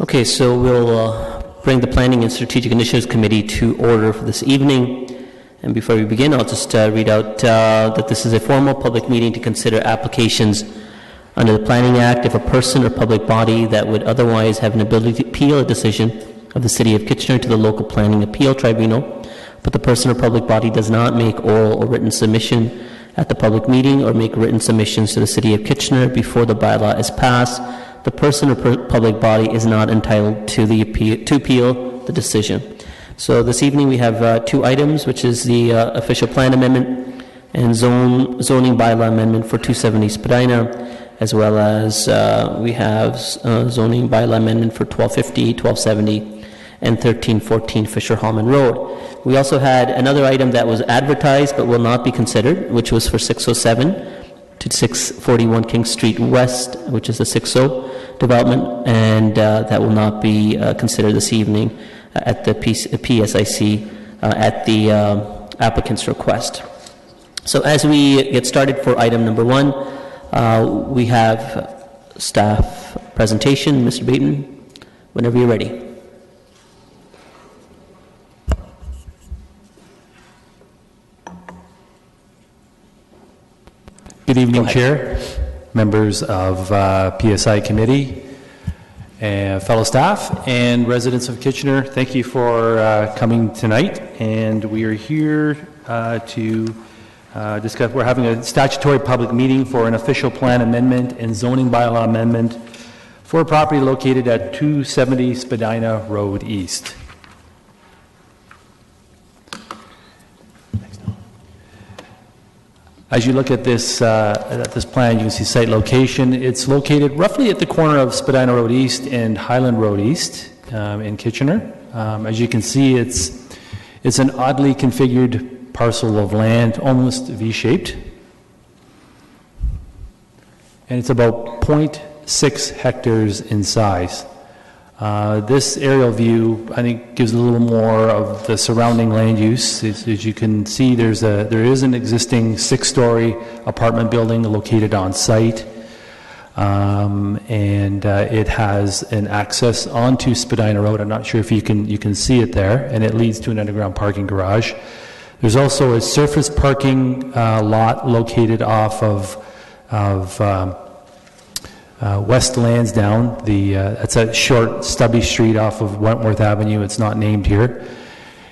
Okay, so we'll bring the Planning and Strategic Initiatives Committee to order for this evening. And before we begin, I'll just read out that this is a formal public meeting to consider applications under the Planning Act if a person or public body that would otherwise have an ability to appeal a decision of the City of Kitchener to the local planning appeal tribunal, but the person or public body does not make oral or written submission at the public meeting or make written submissions to the City of Kitchener before the bylaw is passed, the person or public body is not entitled to appeal the decision. So this evening we have two items, which is the official plan amendment and zoning bylaw amendment for 270 Spadina, as well as we have zoning bylaw amendment for 1250, 1270, and 1314 Fisher-Hallman Road. We also had another item that was advertised but will not be considered, which was for 607 to 641 King Street West, which is a 6-0 development, and that will not be considered this evening at the PSIC at the applicant's request. So as we get started for item number one, we have staff presentation. Mr. Bateman, whenever you're ready. Good evening, Chair, members of PSI Committee, fellow staff, and residents of Kitchener. Thank you for coming tonight. And we are here to discuss, we're having a statutory public meeting for an official plan amendment and zoning bylaw amendment for a property located at 270 Spadina Road East. As you look at this plan, you can see site location. It's located roughly at the corner of Spadina Road East and Highland Road East in Kitchener. As you can see, it's an oddly configured parcel of land, almost V-shaped. And it's about 0.6 hectares in size. This aerial view, I think, gives a little more of the surrounding land use. As you can see, there is an existing 6-story apartment building located on site, and it has an access onto Spadina Road. I'm not sure if you can see it there, and it leads to an underground parking garage. There's also a surface parking lot located off of West Lansdowne. It's a short, stubby street off of Wentworth Avenue. It's not named here.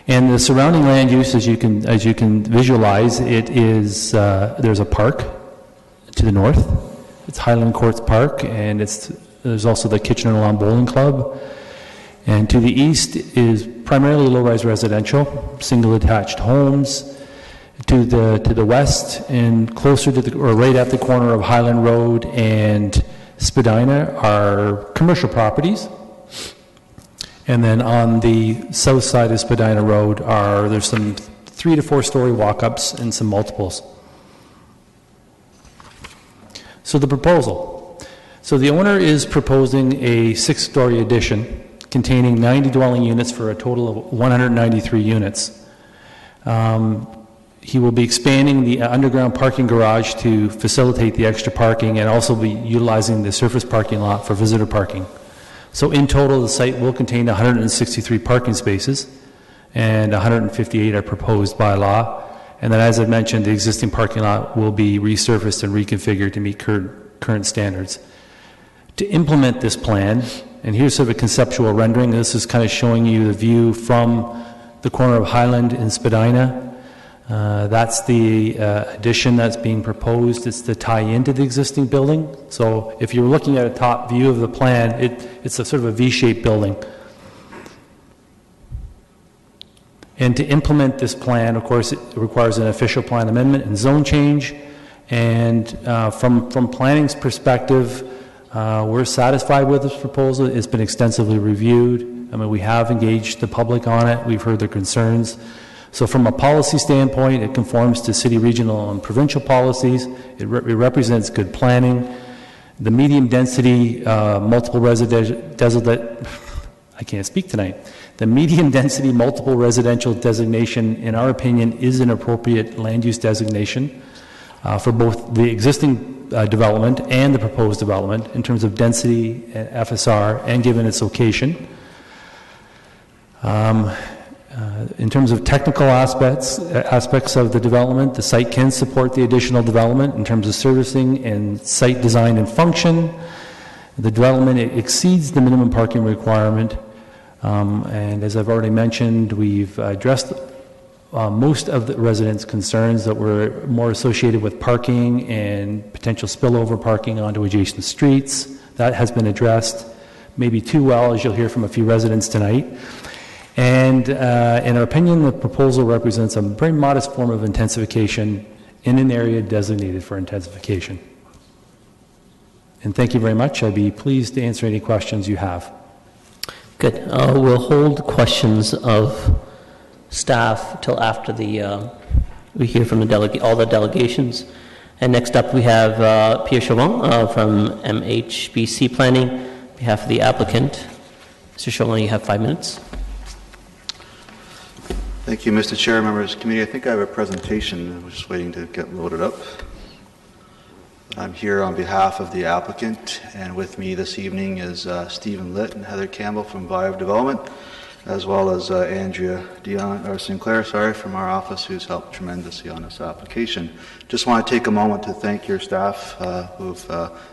And the surrounding land use, as you can visualize, it is there's a park to the north. It's Highland Courts Park, and there's also the Kitchener Lawn Bowling Club. And to the east is primarily low-rise residential, single-attached homes. To the west and closer to or right at the corner of Highland Road and Spadina are commercial properties, and then on the south side of Spadina Road there's some 3 to 4 story walk-ups and some multiples. So the proposal. So the owner is proposing a 6-story addition containing 90 dwelling units for a total of 193 units. He will be expanding the underground parking garage to facilitate the extra parking and also be utilizing the surface parking lot for visitor parking. So in total, the site will contain 163 parking spaces, and 158 are proposed by law. And then, as I mentioned, the existing parking lot will be resurfaced and reconfigured to meet current standards. To implement this plan, and here's sort of a conceptual rendering. This is kind of showing you the view from the corner of Highland and Spadina. That's the addition that's being proposed. It's to tie into the existing building. So if you're looking at a top view of the plan, it's a sort of a V-shaped building. And to implement this plan, of course, it requires an official plan amendment and zone change. And from planning's perspective, we're satisfied with this proposal. It's been extensively reviewed. I mean, we have engaged the public on it. We've heard their concerns. So from a policy standpoint, it conforms to city, regional, and provincial policies. It represents good planning. The medium density multiple residential I can't speak tonight. The medium density multiple residential designation, in our opinion, is an appropriate land use designation. for both the existing development and the proposed development in terms of density, FSR, and given its location. In terms of technical aspects of the development, the site can support the additional development in terms of servicing and site design and function. The development exceeds the minimum parking requirement, and as I've already mentioned, we've addressed most of the residents' concerns that were more associated with parking and potential spillover parking onto adjacent streets. That has been addressed, maybe too well, as you'll hear from a few residents tonight. And in our opinion, the proposal represents a very modest form of intensification in an area designated for intensification. And thank you very much. I'd be pleased to answer any questions you have. Good. We'll hold questions of staff till after we hear from all the delegations. And next up we have Pierre Chauvin from MHBC Planning on behalf of the applicant. Mr. Chauvin, you have 5 minutes. Thank you, Mr. Chair, members of the committee. I think I have a presentation. I was just waiting to get loaded up. I'm here on behalf of the applicant, and with me this evening is Stephen Litt and Heather Campbell from Vive Development, as well as Andrea Sinclair, from our office, who's helped tremendously on this application. Just want to take a moment to thank your staff who've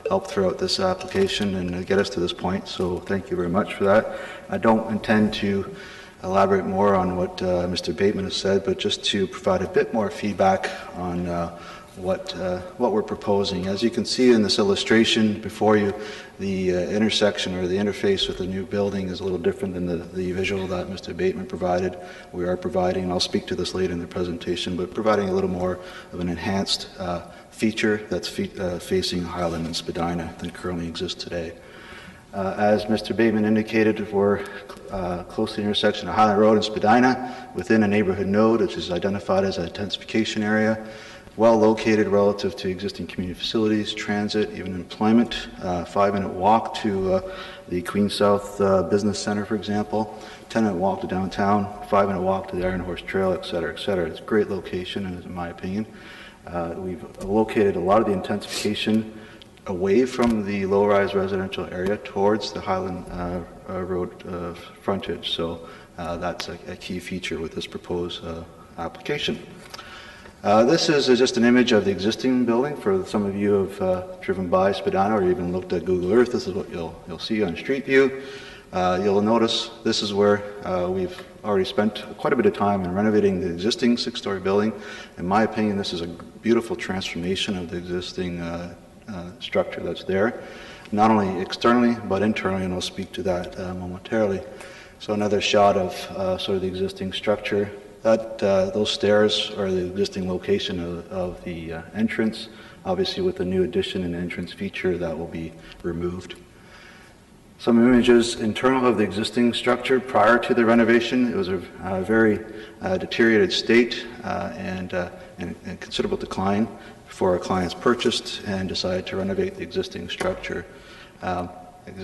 helped throughout this application and get us to this point, so thank you very much for that. I don't intend to elaborate more on what Mr. Bateman has said, but just to provide a bit more feedback on what we're proposing. As you can see in this illustration before you, the intersection or the interface with the new building is a little different than the visual that Mr. Bateman provided. We are providing, and I'll speak to this later in the presentation, but providing a little more of an enhanced feature that's facing Highland and Spadina than currently exists today. As Mr. Bateman indicated, we're close to the intersection of Highland Road and Spadina within a neighborhood node, which is identified as an intensification area, well located relative to existing community facilities, transit, even employment, 5-minute walk to the Queen South Business Center, for example, 10-minute walk to downtown, 5-minute walk to the Iron Horse Trail, et cetera, et cetera. It's a great location, in my opinion. We've located a lot of the intensification away from the low-rise residential area towards the Highland Road frontage. So that's a key feature with this proposed application. This is just an image of the existing building. For some of you who have driven by Spadina or even looked at Google Earth, this is what you'll see on Street View. You'll notice this is where we've already spent quite a bit of time in renovating the existing 6-story building. In my opinion, this is a beautiful transformation of the existing structure that's there, not only externally but internally, and I'll speak to that momentarily. So another shot of sort of the existing structure. Those stairs are the existing location of the entrance. Obviously, with the new addition and entrance feature, that will be removed. Some images internal of the existing structure prior to the renovation. It was a very deteriorated state and considerable decline before our clients purchased and decided to renovate the existing structure. Some of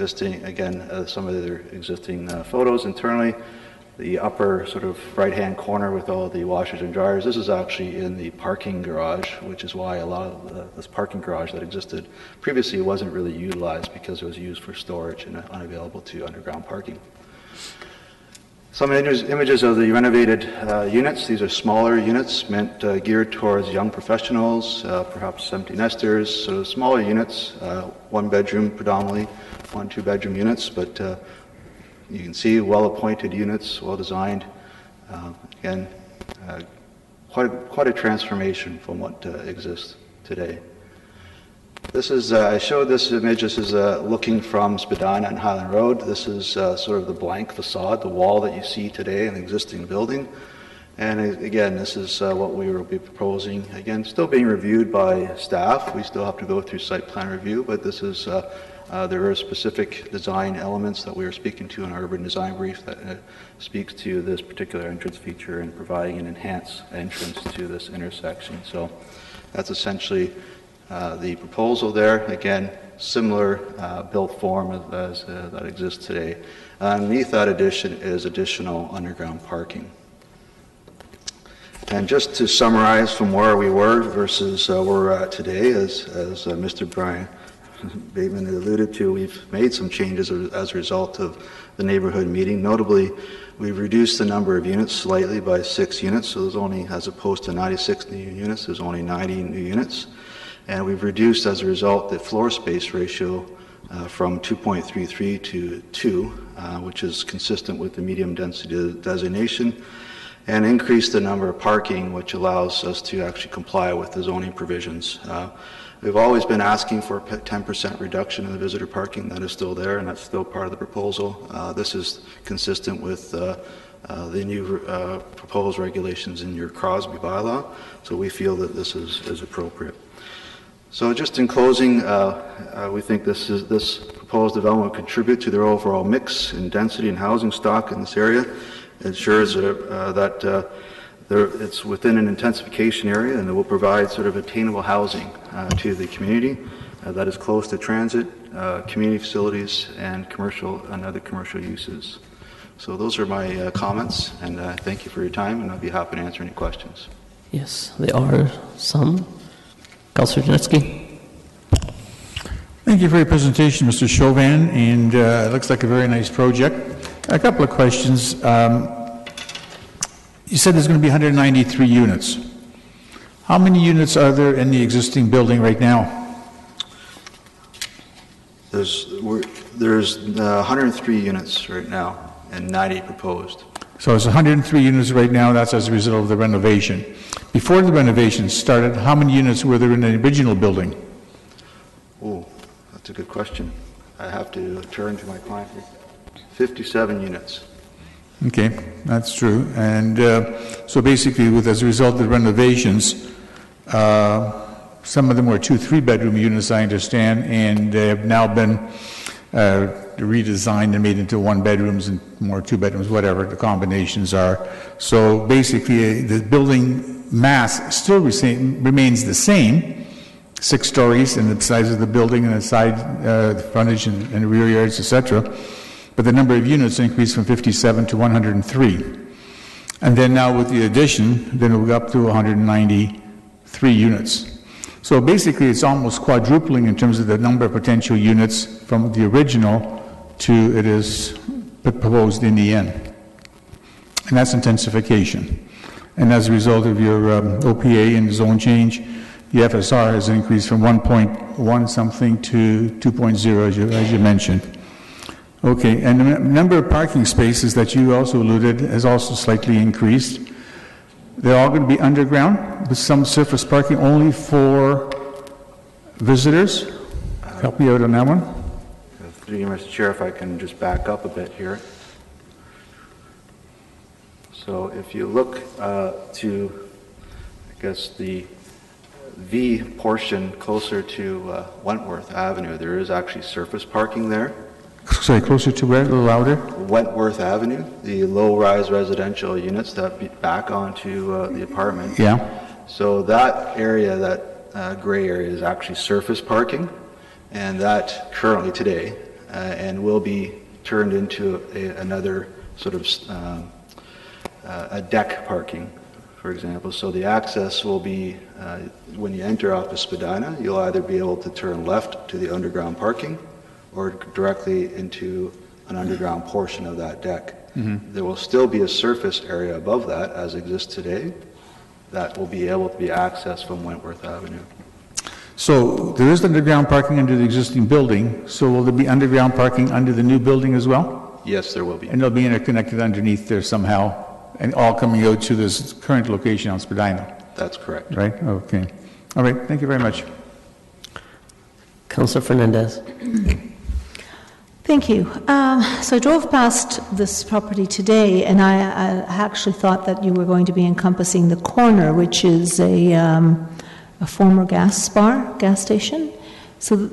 the existing photos internally. The upper sort of right-hand corner with all the washers and dryers. This is actually in the parking garage, which is why a lot of this parking garage that existed previously wasn't really utilized because it was used for storage and unavailable to underground parking. Some images of the renovated units. These are smaller units meant geared towards young professionals, perhaps empty nesters, so smaller units, 1-bedroom predominantly, 1- 2-bedroom units, but you can see well-appointed units, well-designed. Again, quite a transformation from what exists today. This is, I showed this image, this is looking from Spadina and Highland Road. This is sort of the blank facade, the wall that you see today in the existing building. And again, this is what we will be proposing. Again, still being reviewed by staff. We still have to go through site plan review, but this is there are specific design elements that we are speaking to in our urban design brief that speaks to this particular entrance feature and providing an enhanced entrance to this intersection. So that's essentially the proposal there. Again, similar built form as that exists today. Underneath that addition is additional underground parking. And just to summarize from where we were versus where we're at today, as Mr. Brian Bateman alluded to, we've made some changes as a result of the neighborhood meeting. Notably, we've reduced the number of units slightly by 6 units, so there's only, as opposed to 96 new units, there's only 90 new units. And we've reduced, as a result, the floor space ratio from 2.33 to 2, which is consistent with the medium density designation, and increased the number of parking, which allows us to actually comply with the zoning provisions. We've always been asking for a 10% reduction in the visitor parking. That is still there, and that's still part of the proposal. This is consistent with the new proposed regulations in your Crosby bylaw, so we feel that this is appropriate. So just in closing, we think this proposed development will contribute to their overall mix in density and housing stock in this area. It ensures that it's within an intensification area, and it will provide sort of attainable housing to the community that is close to transit, community facilities, and commercial and other commercial uses. So those are my comments, and thank you for your time, and I'll be happy to answer any questions. Yes, there are some. Councillor Janetsky. Thank you for your presentation, Mr. Chauvin, and it looks like a very nice project. A couple of questions. You said there's going to be 193 units. How many units are there in the existing building right now? There's 103 units right now and 90 proposed. So it's 103 units right now. That's as a result of the renovation. Before the renovation started, how many units were there in the original building? Oh, that's a good question. I have to turn to my client here. 57 units. Okay, that's true. And so basically, as a result of the renovations, some of them were 2 3-bedroom units, I understand, and they have now been redesigned and made into 1-bedrooms and more 2-bedrooms, whatever the combinations are. So basically, the building mass still remains the same, 6 stories, and the size of the building and the side, the frontage and rear yards, etc. But the number of units increased from 57 to 103. And then now with the addition, then we'll go up to 193 units. So basically, it's almost quadrupling in terms of the number of potential units from the original to it is proposed in the end. And that's intensification. And as a result of your OPA and zone change, the FSR has increased from 1.1 something to 2.0, as you mentioned. Okay, and the number of parking spaces that you also alluded has also slightly increased. They're all going to be underground with some surface parking only for visitors. Help me out on that one. Through you, Mr. Chair, if I can just back up a bit here. So if you look to, I guess, the V portion closer to Wentworth Avenue, there is actually surface parking there. Sorry, closer to where? A little louder? Wentworth Avenue, the low-rise residential units that back onto the apartment. Yeah. So that area, that gray area, is actually surface parking, and that currently today, and will be turned into another sort of a deck parking, for example. So the access will be, when you enter off of Spadina, you'll either be able to turn left to the underground parking, or directly into an underground portion of that deck. Mm-hmm. There will still be a surface area above that, as exists today, that will be able to be accessed from Wentworth Avenue. So there is underground parking under the existing building, so will there be underground parking under the new building as well? Yes, there will be. And they'll be interconnected underneath there somehow, and all coming out to this current location on Spadina? That's correct. Right, okay. All right, thank you very much. Councillor Fernandez. Thank you. So I drove past this property today, and I actually thought that you were going to be encompassing the corner, which is a former gas station. So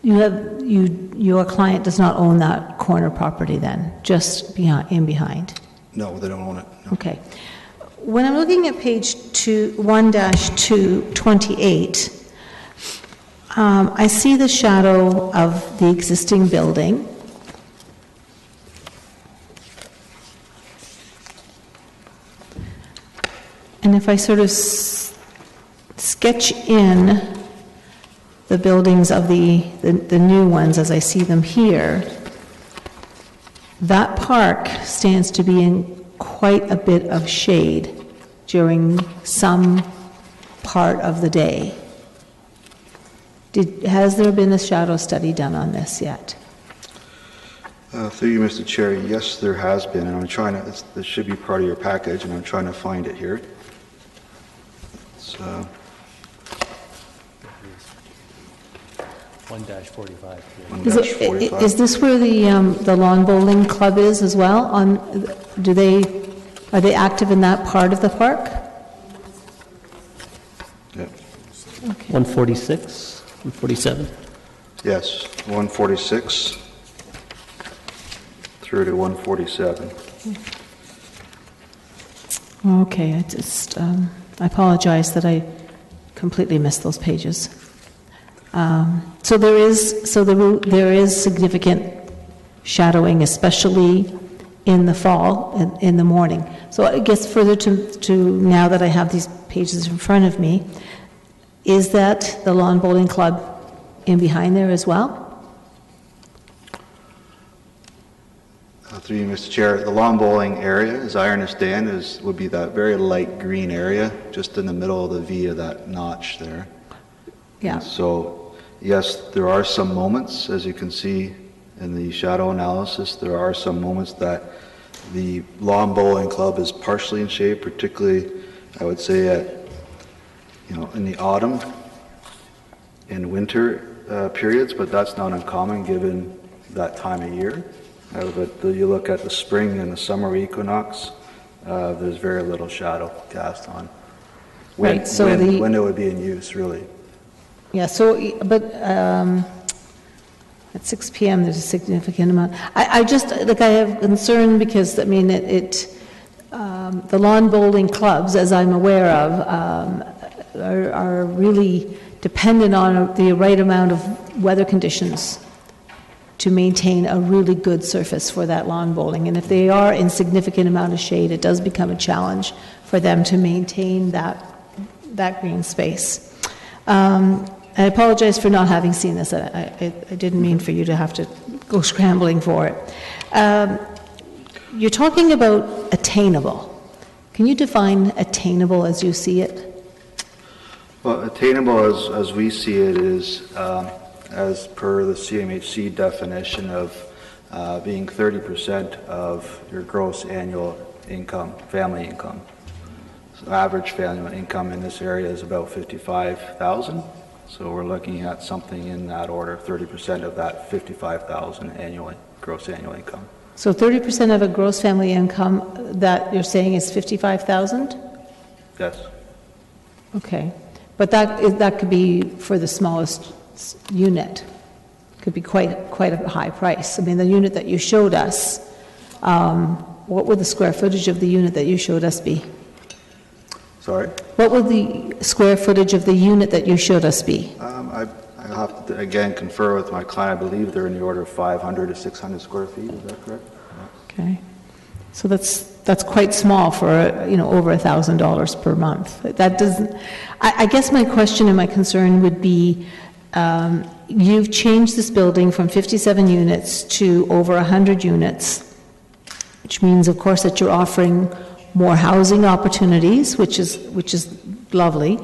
your client does not own that corner property then, just behind? No, they don't own it. No. Okay. When I'm looking at page 1-228, I see the shadow of the existing building. And if I sort of sketch in the buildings of the new ones as I see them here, that park stands to be in quite a bit of shade during some part of the day. Has there been a shadow study done on this yet? Through you, Mr. Chair, yes, there has been, and I'm trying to, this should be part of your package, and I'm trying to find it here. It's, 1-45. 1-45. Is this where the lawn bowling club is as well? Are they active in that part of the park? Yeah. 146, 147? Yes, 146 through to 147. Okay, I apologize that I completely missed those pages. So there is significant shadowing, especially in the fall, in the morning. So I guess further to now that I have these pages in front of me, is that the lawn bowling club in behind there as well? Through you, Mr. Chair, the lawn bowling area, as I understand, would be that very light green area just in the middle of the V of that notch there. Yeah. So, yes, there are some moments, as you can see in the shadow analysis, there are some moments that the lawn bowling club is partially in shade, particularly, I would say, in the autumn and winter periods, but that's not uncommon given that time of year. But you look at the spring and the summer equinox, there's very little shadow cast on. Right, so when it would be in use, really. Yeah, but at 6 p.m. there's a significant amount. I have concern because, I mean, the lawn bowling clubs, as I'm aware of, are really dependent on the right amount of weather conditions to maintain a really good surface for that lawn bowling. And if they are in significant amount of shade, it does become a challenge for them to maintain that green space. I apologize for not having seen this. I didn't mean for you to have to go scrambling for it. You're talking about attainable. Can you define attainable as you see it? Well, attainable as we see it is, as per the CMHC definition of being 30% of your gross annual income, family income. So average family income in this area is about $55,000. So we're looking at something in that order, 30% of that $55,000 annually, gross annual income. So 30% of a gross family income that you're saying is $55,000? Yes. Okay. But that could be for the smallest unit. Could be quite a high price. I mean, the unit that you showed us, what would the square footage of the unit that you showed us be? Sorry? What would the square footage of the unit that you showed us be? I have to, again, confer with my client. I believe they're in the order of 500 to 600 square feet. Is that correct? Okay. So that's quite small for, over $1,000 per month. That doesn't, I guess my question and my concern would be, you've changed this building from 57 units to over 100 units, which means, of course, that you're offering more housing opportunities, which is lovely.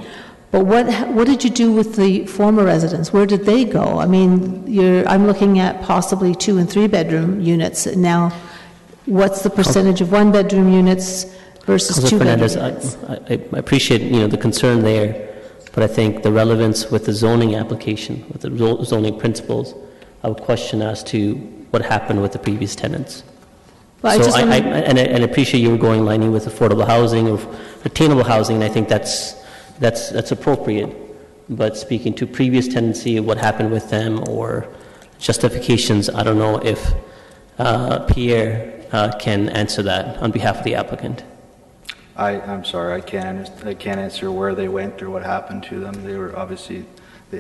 But what did you do with the former residents? Where did they go? I mean, I'm looking at possibly 2- and 3-bedroom units now. What's the percentage of 1-bedroom units versus 2-bedroom units? I appreciate the concern there, but I think the relevance with the zoning application, with the zoning principles, I would question as to what happened with the previous tenants. Well, so I appreciate you were going lining with affordable housing or attainable housing, and I think that's appropriate. But speaking to previous tenancy, what happened with them, or justifications, I don't know if Pierre can answer that on behalf of the applicant. I'm sorry, I can't answer where they went or what happened to them. They were obviously, they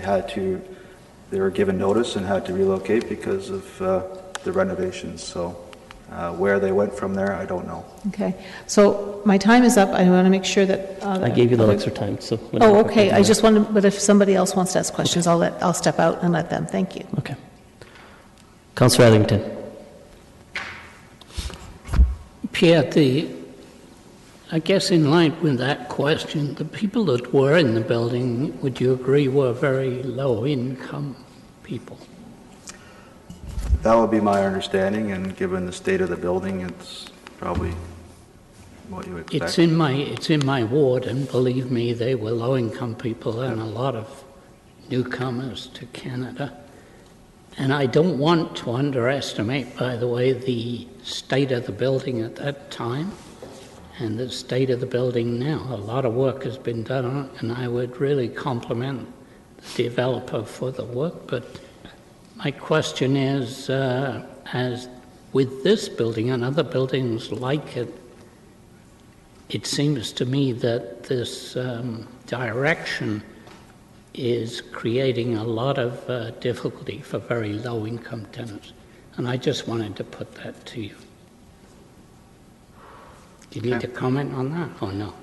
were given notice and had to relocate because of the renovations. So Where they went from there, I don't know. Okay, so my time is up. I want to make sure that... I gave you a little extra time, so... Oh, okay, I just wanted, but if somebody else wants to ask questions, I'll step out and let them. Thank you. Okay. Councillor Etherington. Pierre, I guess in line with that question, the people that were in the building, would you agree, were very low-income people? That would be my understanding, and given the state of the building, it's probably what you expect. It's in my ward, and believe me, they were low-income people and a lot of newcomers to Canada. And I don't want to underestimate, by the way, the state of the building at that time and the state of the building now. A lot of work has been done on it, and I would really compliment the developer for the work. But my question is, as with this building and other buildings like it, it seems to me that this direction is creating a lot of difficulty for very low-income tenants. And I just wanted to put that to you. Do you need to comment on that or no?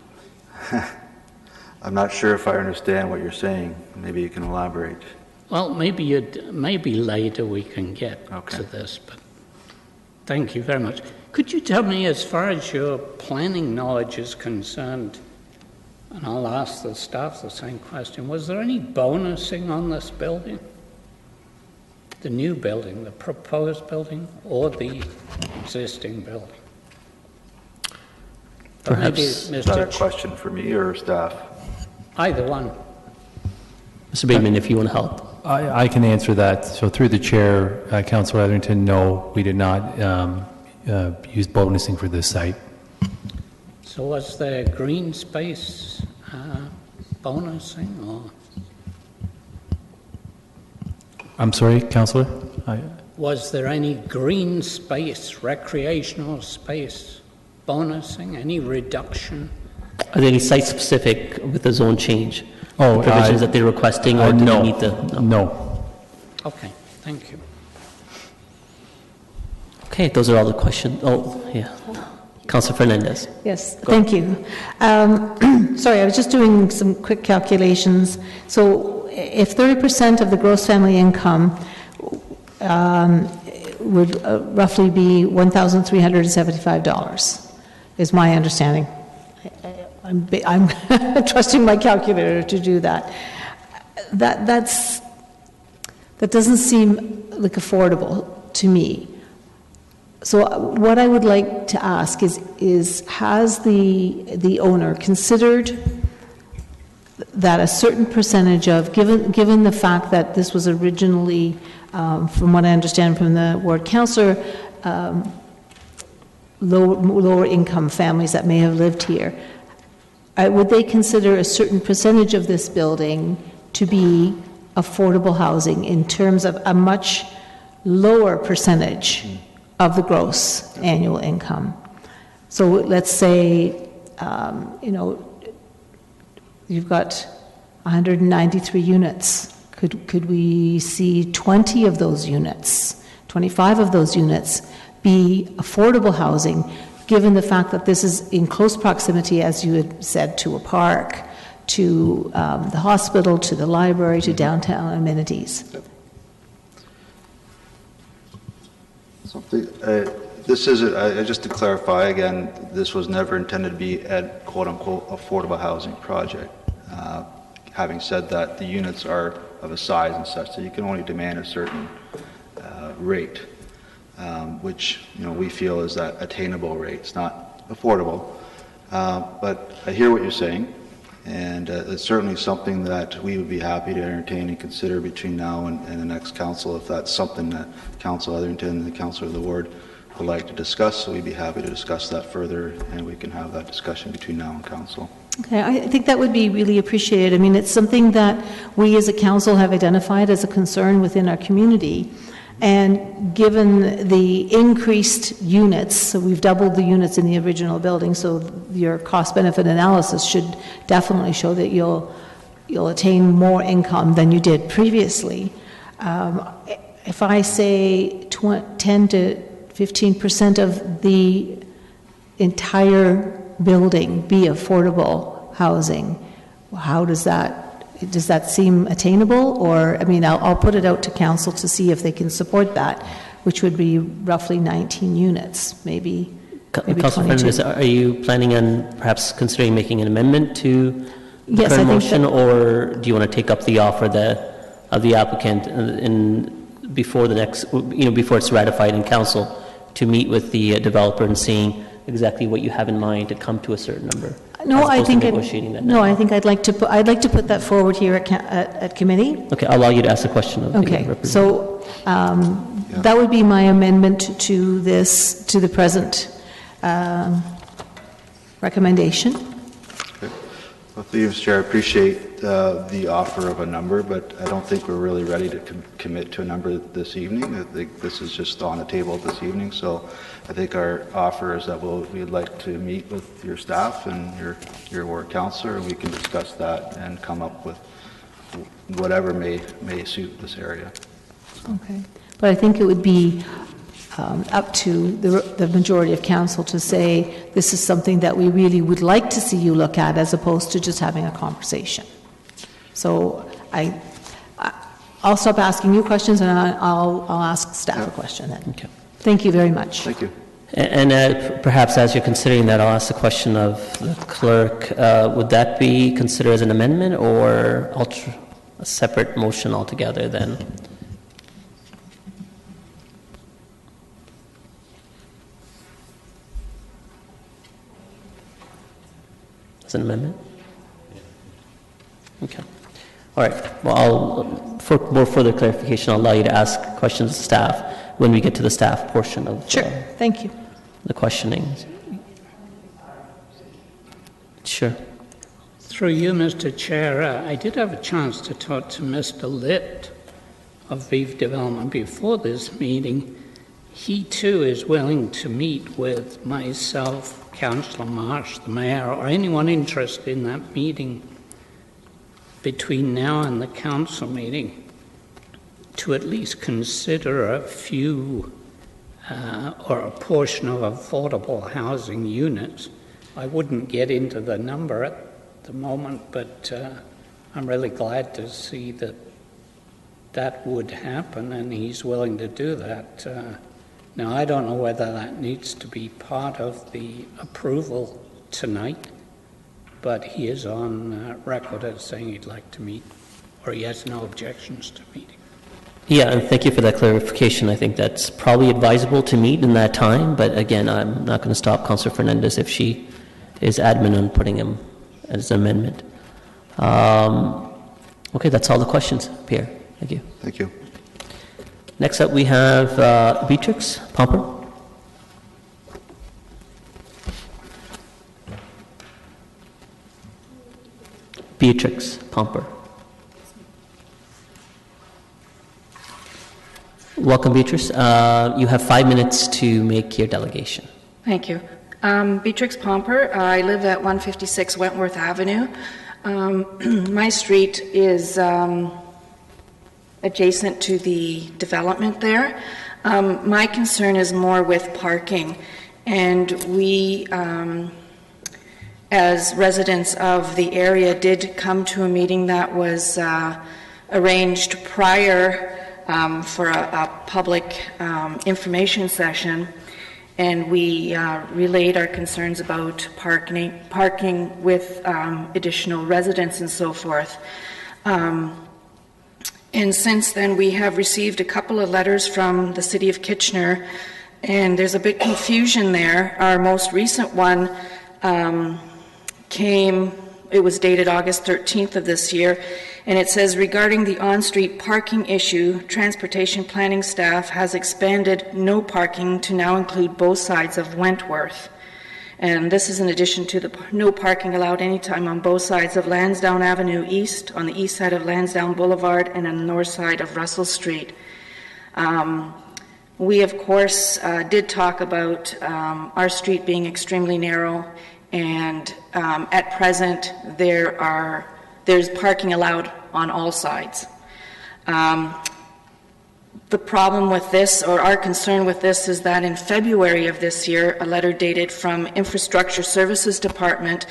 I'm not sure if I understand what you're saying. Maybe you can elaborate. Well, maybe later we can get to this, but thank you very much. Could you tell me, as far as your planning knowledge is concerned, and I'll ask the staff the same question, was there any bonusing on this building? The new building, the proposed building, or the existing building? Perhaps. Is that a question for me or staff? Either one. Mr. Bateman, if you want to help. I can answer that. So through the chair, Councillor Etherington, no, we did not use bonusing for this site. So was there green space bonusing or? I'm sorry, Councillor? Was there any green space, recreational space bonusing, any reduction? Are there any site-specific with the zone change? Oh, provisions that they're requesting, or do no. they meet the... No. Okay, thank you. Okay, those are all the questions. Oh, yeah. Councillor Fernandez. Yes, thank you. Sorry, I was just doing some quick calculations. So if 30% of the gross family income would roughly be $1,375, is my understanding. I'm trusting my calculator to do that. That doesn't seem like affordable to me. So what I would like to ask is has the owner considered that a certain percentage of, given the fact that this was originally, from what I understand from the ward councillor, lower income families that may have lived here, would they consider a certain percentage of this building to be affordable housing in terms of a much lower percentage of the gross annual income? So let's say, you've got 193 units. Could we see 20 of those units, 25 of those units be affordable housing, given the fact that this is in close proximity, as you had said, to a park, to the hospital, to the library, to downtown amenities? This is, just to clarify again, this was never intended to be a quote-unquote affordable housing project. Having said that, the units are of a size and such that you can only demand a certain rate, which we feel is that attainable rate. It's not affordable, but I hear what you're saying, and it's certainly something that we would be happy to entertain and consider between now and the next council, if that's something that Councillor Etherington and the councillor of the ward would like to discuss. So we'd be happy to discuss that further, and we can have that discussion between now and council. Okay, I think that would be really appreciated. I mean, it's something that we as a council have identified as a concern within our community. And given the increased units, so we've doubled the units in the original building, so your cost-benefit analysis should definitely show that you'll attain more income than you did previously. If I say 10 to 15% of the entire building be affordable housing. How does that seem attainable? Or, I mean, I'll put it out to council to see if they can support that, which would be roughly 19 units, maybe Councilor 22. Fernandez, are you planning on perhaps considering making an amendment to the Yes, I current think motion, that- or do you want to take up the offer of the applicant before the next, before it's ratified in council, to meet with the developer and seeing exactly what you have in mind to come to a certain number? No, as I opposed to think negotiating that no, now? I think I'd like to put that forward here at committee. Okay, I'll allow you to ask the question of the Okay, representative. so that would be my amendment to the present recommendation. Well, through you, Mr. Chair, I appreciate the offer of a number, but I don't think we're really ready to commit to a number this evening. I think this is just on the table this evening, so I think our offer is that we'd like to meet with your staff and your ward councillor, and we can discuss that and come up with whatever may suit this area. Okay. But I think it would be up to the majority of council to say, this is something that we really would like to see you look at, as opposed to just having a conversation. So I'll stop asking you questions, and I'll ask staff a question then. Okay. Thank you very much. Thank you. And perhaps as you're considering that, I'll ask the question of the clerk. Would that be considered as an amendment or a separate motion altogether then? As an amendment? Okay. All right. Well, for more further clarification, I'll allow you to ask questions of staff when we get to the staff portion of Sure. Thank you. the questioning. Sure. Through you, Mr. Chair, I did have a chance to talk to Mr. Litt of Vive Development before this meeting. He too is willing to meet with myself, Councillor Marsh, the Mayor, or anyone interested in that meeting between now and the council meeting to at least consider a few or a portion of affordable housing units. I wouldn't get into the number at the moment, but I'm really glad to see that that would happen, and he's willing to do that. Now, I don't know whether that needs to be part of the approval tonight, but he is on record as saying he'd like to meet, or he has no objections to meeting. Yeah, and thank you for that clarification. I think that's probably advisable to meet in that time, but again, I'm not going to stop Councillor Fernandez if she is adamant on putting him as an amendment. Okay, that's all the questions, Pierre. Thank you. Thank you. Next up, we have Beatrix Pomper. Beatrix Pomper. Welcome, Beatrice. You have 5 minutes to make your delegation. Thank you. Beatrix Pomper. I live at 156 Wentworth Avenue. My street is adjacent to the development there. My concern is more with parking, and we, as residents of the area, did come to a meeting that was arranged prior for a public information session, and we relayed our concerns about parking with additional residents and so forth. And since then, we have received a couple of letters from the City of Kitchener, and there's a bit confusion there. Our most recent one it was dated August 13th of this year, and it says, regarding the on-street parking issue, transportation planning staff has expanded no parking to now include both sides of Wentworth. And this is in addition to the no parking allowed anytime on both sides of Lansdowne Avenue East, on the east side of Lansdowne Boulevard, and on the north side of Russell Street. We, of course, did talk about our street being extremely narrow, and at present there's parking allowed on all sides. The problem with this, or our concern with this, is that in February of this year, a letter dated from Infrastructure Services Department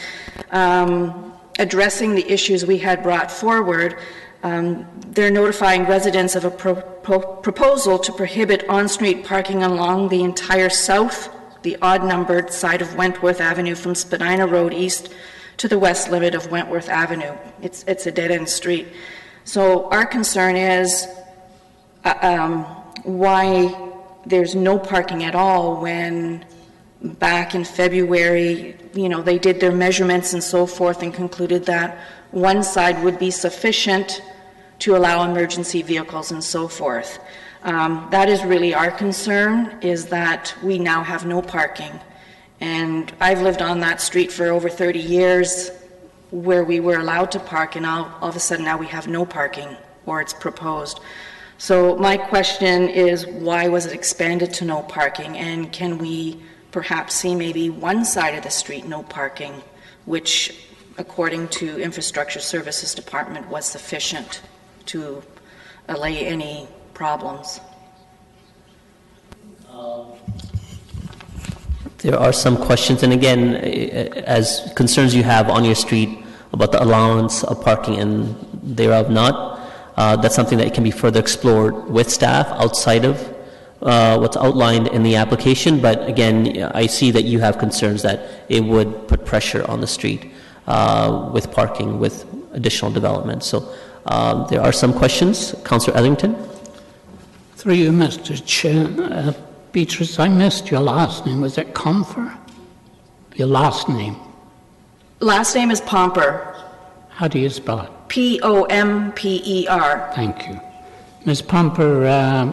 addressing the issues we had brought forward, they're notifying residents of a proposal to prohibit on-street parking along the entire south, the odd-numbered side of Wentworth Avenue from Spadina Road east to the west limit of Wentworth Avenue. It's a dead-end street. So our concern is why there's no parking at all when back in February, they did their measurements and so forth and concluded that one side would be sufficient to allow emergency vehicles and so forth. That is really our concern, is that we now have no parking. And I've lived on that street for over 30 years where we were allowed to park, and all of a sudden now we have no parking, or it's proposed. So my question is, why was it expanded to no parking? And can we perhaps see maybe one side of the street no parking, which, according to Infrastructure Services Department, was sufficient to allay any problems? There are some questions, and again, as concerns you have on your street about the allowance of parking and thereof not, that's something that can be further explored with staff outside of what's outlined in the application. But again, I see that you have concerns that it would put pressure on the street with parking, with additional development. So there are some questions. Councillor Ellington? Through you, Mr. Chair. Beatrice, I missed your last name. Was it Comfer? Your last name? Last name is Pomper. How do you spell it? Pomper. Thank you. Ms. Pomper,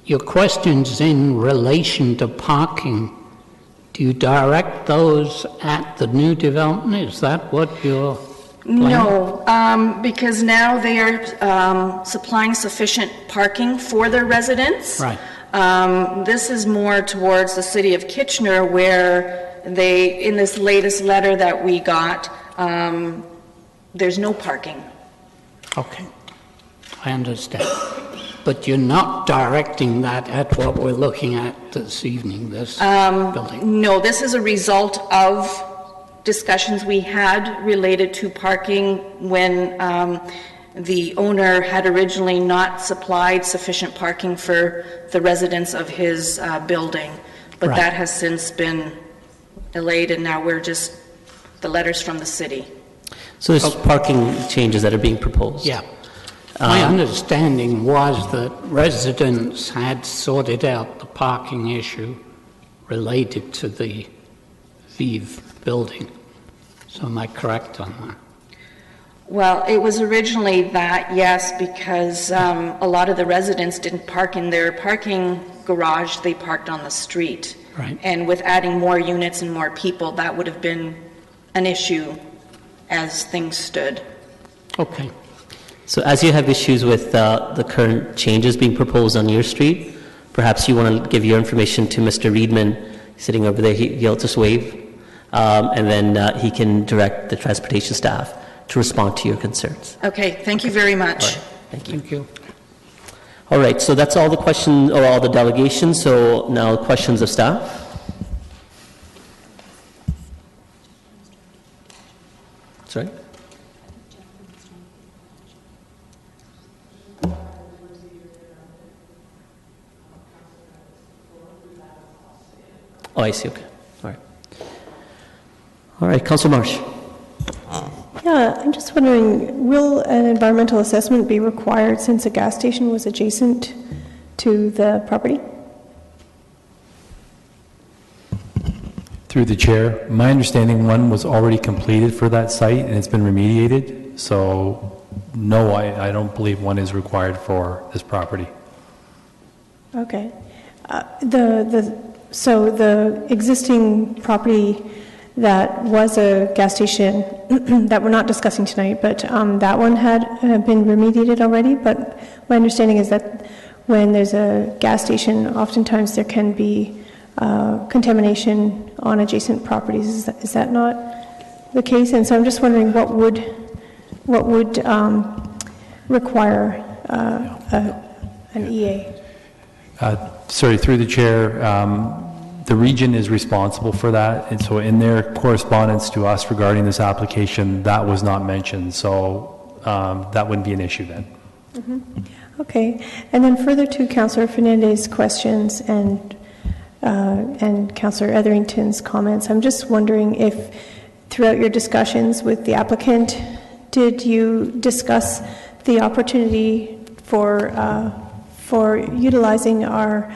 your questions in relation to parking, do you direct those at the new development? Is that what you're planning? No, because now they are supplying sufficient parking for their residents. Right. This is more towards the city of Kitchener, where they, in this latest letter that we got, there's no parking. Okay, I understand. But you're not directing that at what we're looking at this evening, this building? No, this is a result of discussions we had related to parking when the owner had originally not supplied sufficient parking for the residents of his building. But Right. that has since been allayed, and now we're just the letters from the city. So there's parking changes that are being proposed. Yeah. My understanding was that residents had sorted out the parking issue related to the Vive building. So am I correct on that? Well, it was originally that, yes, because a lot of the residents didn't park in their parking garage, they parked on the street. Right. And with adding more units and more people, that would have been an issue as things stood. Okay. So as you have issues with the current changes being proposed on your street, perhaps you want to give your information to Mr. Reedman, sitting over there. He'll just wave, and then he can direct the transportation staff to respond to your concerns. Okay, thank you very much. All right. Thank you. Thank you. All right, so that's all the questions, or all the delegations. So now questions of staff. Sorry? Oh, I see, okay. All right. All right, Councillor Marsh. Yeah, I'm just wondering, will an environmental assessment be required since a gas station was adjacent to the property? Through the chair, my understanding one was already completed for that site and it's been remediated. So no, I don't believe one is required for this property. Okay. So the existing property that was a gas station that we're not discussing tonight, but that one had been remediated already. But my understanding is that when there's a gas station, oftentimes there can be contamination on adjacent properties. Is that not the case? And so I'm just wondering what would require an EA? Sorry, through the chair, the region is responsible for that, and so in their correspondence to us regarding this application, that was not mentioned, so that wouldn't be an issue then. Okay, and then further to Councillor Fernandez's questions and Councillor Etherington's comments, I'm just wondering if throughout your discussions with the applicant, did you discuss the opportunity for utilizing our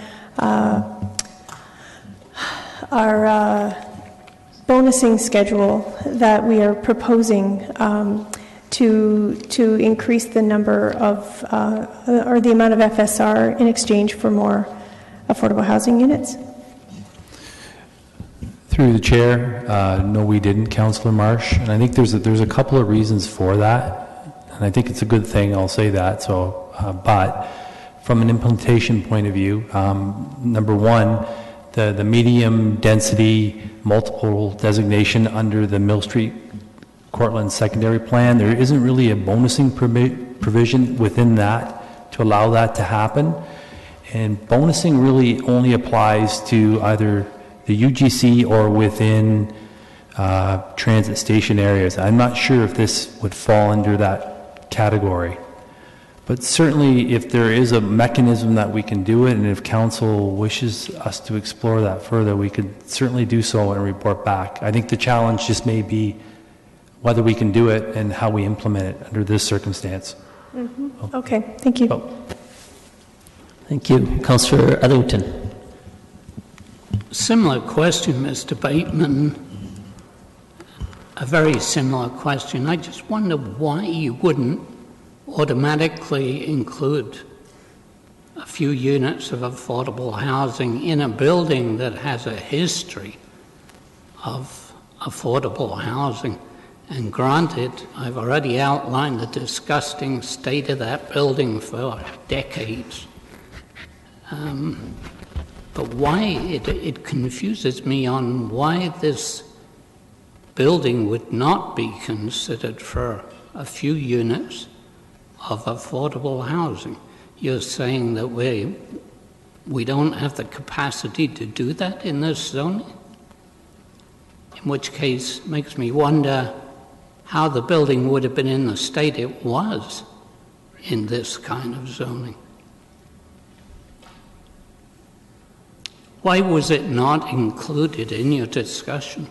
bonusing schedule that we are proposing to increase the number of or the amount of FSR in exchange for more affordable housing units? Through the chair, no, we didn't, Councillor Marsh, and I think there's a couple of reasons for that, and I think it's a good thing. I'll say that. So, but from an implementation point of view, number one, the medium density multiple designation under the Mill Street Cortland secondary plan, there isn't really a bonusing provision within that to allow that to happen, and bonusing really only applies to either the UGC or within transit station areas. I'm not sure if this would fall under that category. But certainly if there is a mechanism that we can do it, and if council wishes us to explore that further, we could certainly do so and report back. I think the challenge just may be whether we can do it and how we implement it under this circumstance. Okay, thank you. Thank you. Councillor Etherington. Similar question, Mr. Bateman. A very similar question. I just wonder why you wouldn't automatically include a few units of affordable housing in a building that has a history of affordable housing. And granted, I've already outlined the disgusting state of that building for decades. But why, it confuses me on why this building would not be considered for a few units of affordable housing. You're saying that we don't have the capacity to do that in this zoning? In which case, makes me wonder how the building would have been in the state it was in this kind of zoning. Why was it not included in your discussions?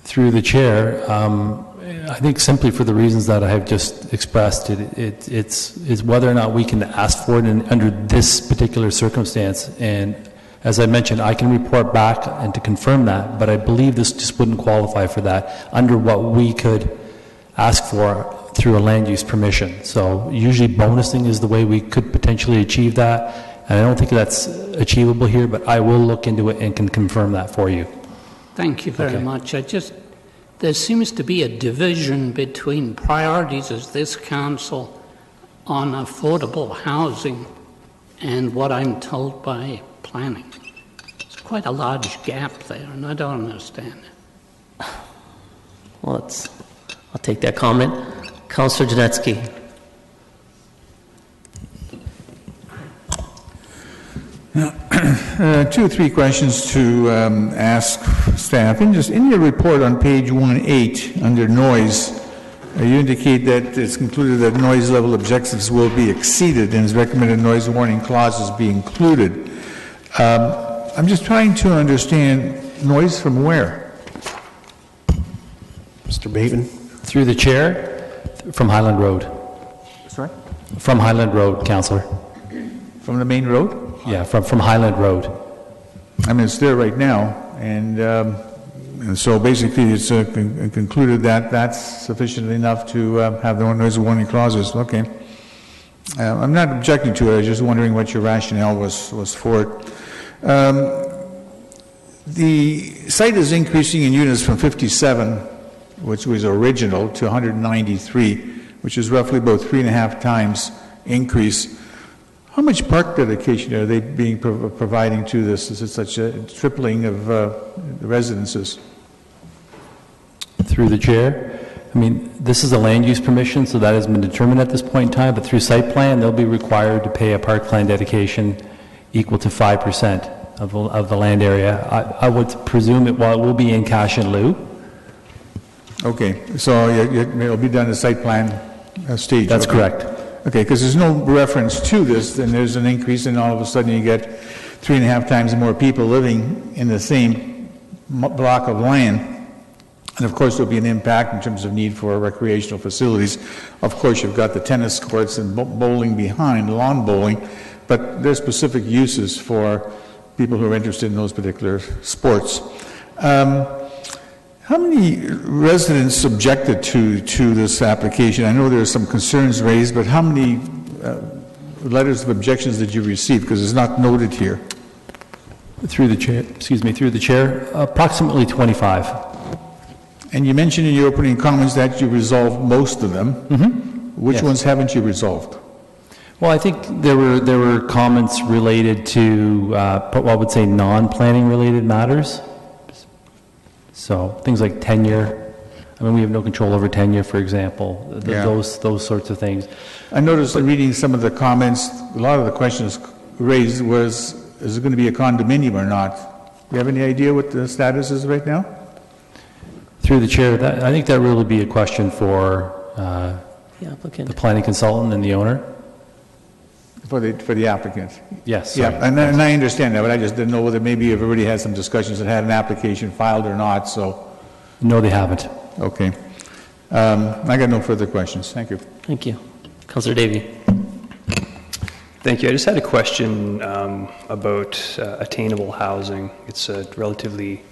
Through the chair, I think simply for the reasons that I have just expressed, it's whether or not we can ask for it under this particular circumstance. And as I mentioned, I can report back and to confirm that, but I believe this just wouldn't qualify for that under what we could ask for through a land use permission. So usually bonusing is the way we could potentially achieve that. And I don't think that's achievable here, but I will look into it and can confirm that for you. Thank you very much. There seems to be a division between priorities of this council on affordable housing and what I'm told by planning. There's quite a large gap there, and I don't understand it. Well, I'll take that comment. Councillor Janetsky. Two or three questions to ask staff. In your report on page 1.8 under noise, you indicate that it's concluded that noise level objectives will be exceeded and is recommended noise warning clauses be included. I'm just trying to understand noise from where? Mr. Bateman. Through the chair, from Highland Road. Sorry? From Highland Road, Councillor. From the main road? Yeah, from Highland Road. I mean, it's there right now, and so basically it's concluded that that's sufficient enough to have the noise warning clauses. Okay. I'm not objecting to it. I was just wondering what your rationale was for it. The site is increasing in units from 57, which was original, to 193, which is roughly about 3.5 times increase. How much park dedication are they providing to this? Is it such a tripling of the residences? Through the chair, I mean, this is a land use permission, so that has been determined at this point in time, but through site plan, they'll be required to pay a parkland dedication equal to 5% of the land area. I would presume it will be in cash in lieu. Okay, so it'll be done at site plan stage? That's okay. correct. Okay, because there's no reference to this, then there's an increase, and all of a sudden you get 3.5 times more people living in the same block of land. And of course, there'll be an impact in terms of need for recreational facilities. Of course, you've got the tennis courts and bowling behind, lawn bowling, but there's specific uses for people who are interested in those particular sports. How many residents objected to this application? I know there are some concerns raised, but how many letters of objections did you receive? Because it's not noted here. Through the chair, approximately 25. And you mentioned in your opening comments that you resolved most of them. Mm-hmm. Which Yes. ones haven't you resolved? Well, I think there were comments related to, what I would say, non-planning related matters. So things like tenure. I mean, we have no control over tenure, for example. Yeah. Those sorts of things. I noticed in reading some of the comments, a lot of the questions raised was, is it going to be a condominium or not? Do you have any idea what the status is right now? Through the chair, I think that really would be a question for The applicant. the planning consultant and the owner. For the applicant? Yes. Yeah, sorry. and I understand that, but I just didn't know whether maybe you've already had some discussions and had an application filed or not, so, No, they haven't. okay. I got no further questions. Thank you. Thank you. Councillor Davey. Thank you. I just had a question about attainable housing. It's a relatively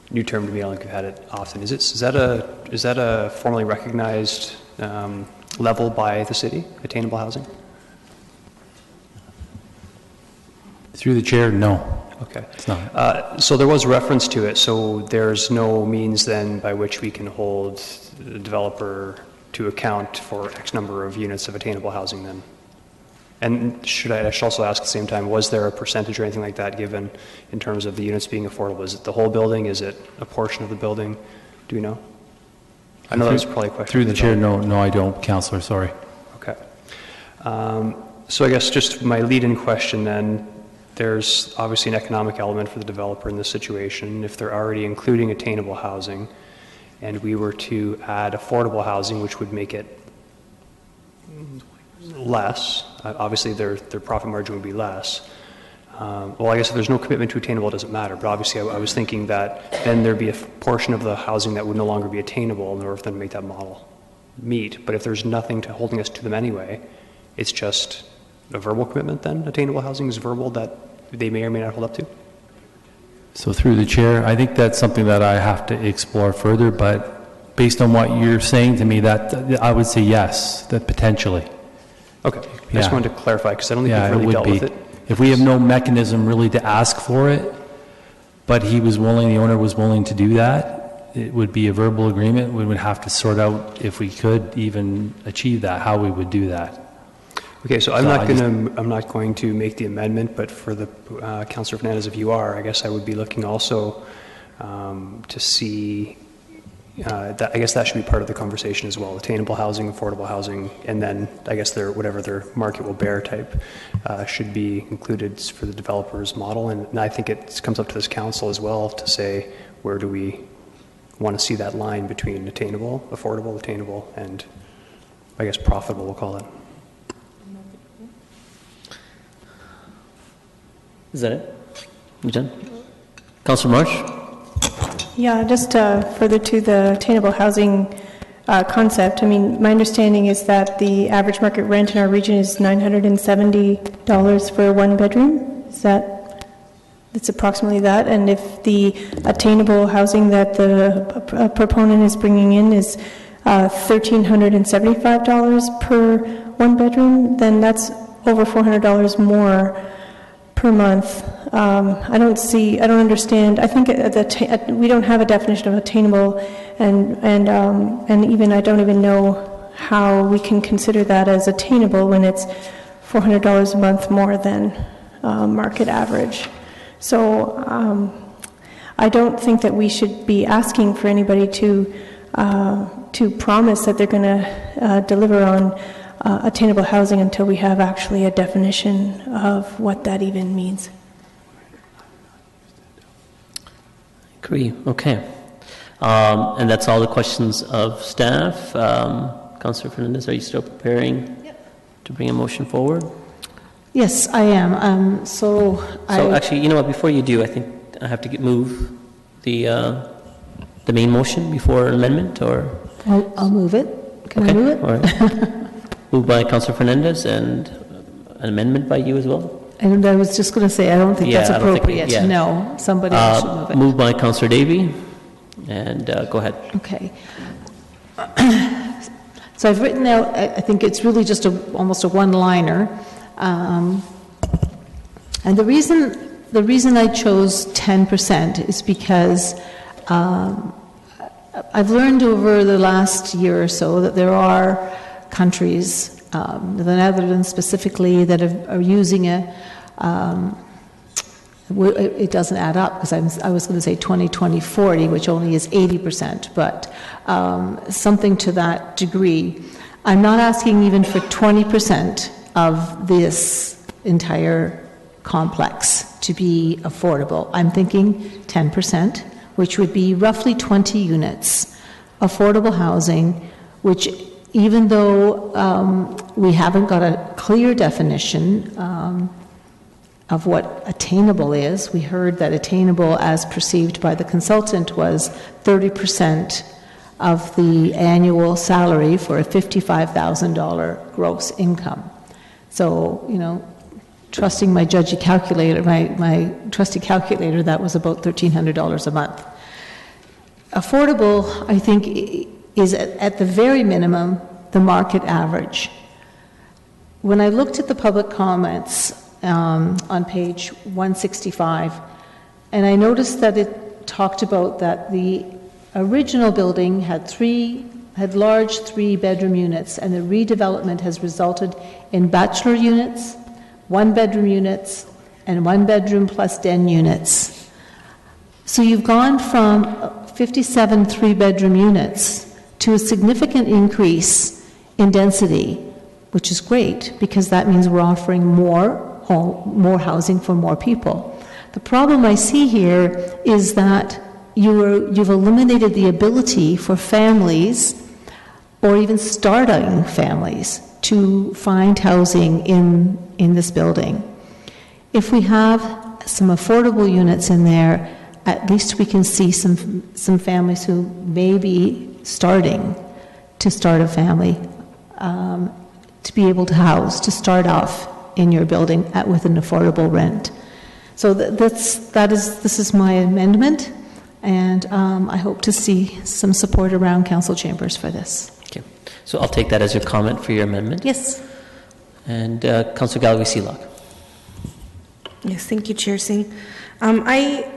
new term to me. I don't think we've had it often. Is that a formally recognized level by the city, attainable housing? Through the chair, no. Okay. It's not. So there was reference to it. So there's no means then by which we can hold the developer to account for X number of units of attainable housing then? And I should also ask at the same time, was there a percentage or anything like that given in terms of the units being affordable? Is it the whole building? Is it a portion of the building? Do we know? I know that was probably a question. Through the chair, no, I don't, Councillor, sorry. Okay. So I guess just my lead-in question then, there's obviously an economic element for the developer in this situation. If they're already including attainable housing, and we were to add affordable housing, which would make it less, obviously their profit margin would be less. Well, I guess if there's no commitment to attainable, it doesn't matter. But obviously I was thinking that then there'd be a portion of the housing that would no longer be attainable in order for them to make that model meet. But if there's nothing holding us to them anyway, it's just a verbal commitment then? Attainable housing is verbal that they may or may not hold up to? So through the chair, I think that's something that I have to explore further, but based on what you're saying to me, that I would say yes, that potentially. Okay. I just wanted to clarify because I don't think Yeah, we've really it dealt would with be. it. If we have no mechanism really to ask for it, but he was willing, the owner was willing to do that, it would be a verbal agreement. We would have to sort out if we could even achieve that, how we would do that. Okay, so So I'm not going to make the amendment, but for the Councillor Fernandez, if you are, I guess I would be looking also to see that. I guess that should be part of the conversation as well. Attainable housing, affordable housing, and then I guess whatever their market will bear type should be included for the developer's model. And I think it comes up to this council as well to say where do we want to see that line between attainable, affordable, attainable, and I guess profitable, we'll call it. Is that it? You done? Councillor Marsh? Yeah, just further to the attainable housing concept, I mean, my understanding is that the average market rent in our region is $970 for one bedroom. It's approximately that, and if the attainable housing that the proponent is bringing in is $1,375 per one bedroom, then that's over $400 more per month. I don't understand. I think we don't have a definition of attainable, and even I don't even know how we can consider that as attainable when it's $400 a month more than market average. So I don't think that we should be asking for anybody to to promise that they're going to deliver on attainable housing until we have actually a definition of what that even means. Agree. Okay. And that's all the questions of staff. Councillor Fernandez, are you still preparing to bring a motion forward? Yes, I am. So actually, you know what? Before you do, I think I have to move the main motion before amendment, or I'll move it. Can I move it? All right. Moved by Councillor Fernandez, and an amendment by you as well. And I was just going to say, I don't think that's I don't think appropriate. No, somebody else should move it. Moved by Councillor Davey, and go ahead. Okay. So I've written out, I think it's really just almost a one-liner. And the reason I chose 10% is because I've learned over the last year or so that there are countries, the Netherlands specifically, that are using it doesn't add up, because I was going to say 20-20-40, which only is 80%, but something to that degree. I'm not asking even for 20% of this entire complex to be affordable. I'm thinking 10%, which would be roughly 20 units, affordable housing, which even though we haven't got a clear definition of what attainable is, we heard that attainable as perceived by the consultant was 30% of the annual salary for a $55,000 gross income. So, trusting my judgy calculator, my trusty calculator, that was about $1,300 a month. Affordable, I think, is at the very minimum the market average. When I looked at the public comments on page 165, and I noticed that it talked about that the original building had large 3-bedroom units, and the redevelopment has resulted in bachelor units, 1-bedroom units, and 1-bedroom plus den units. So you've gone from 57 3-bedroom units to a significant increase in density, which is great, because that means we're offering more housing for more people. The problem I see here is that you've eliminated the ability for families, or even starting families, to find housing in this building. If we have some affordable units in there, at least we can see some families who may be starting to start a family, to be able to house, to start off in your building with an affordable rent. So this is my amendment, and I hope to see some support around council chambers for this. Okay. So I'll take that as your comment for your amendment. Yes. And Councillor Gallagher-Seelock. Yes, thank you, Chair Singh. I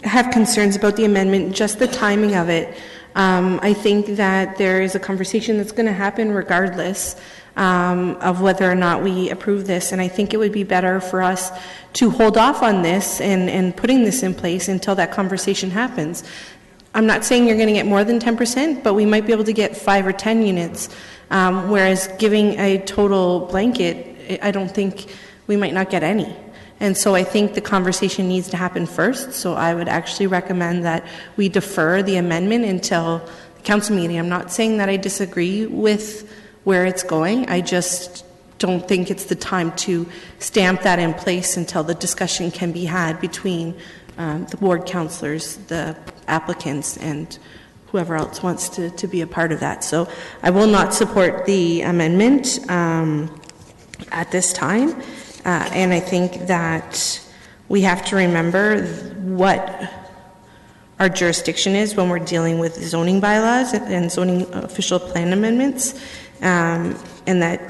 have concerns about the amendment, just the timing of it. I think that there is a conversation that's going to happen regardless of whether or not we approve this, and I think it would be better for us to hold off on this and putting this in place until that conversation happens. I'm not saying you're going to get more than 10%, but we might be able to get 5 or 10 units, whereas giving a total blanket, I don't think we might not get any. And so I think the conversation needs to happen first, so I would actually recommend that we defer the amendment until the council meeting. I'm not saying that I disagree with where it's going, I just don't think it's the time to stamp that in place until the discussion can be had between the ward councillors, the applicants, and whoever else wants to be a part of that. So I will not support the amendment at this time. And I think that we have to remember what our jurisdiction is when we're dealing with zoning bylaws and zoning official plan amendments, and that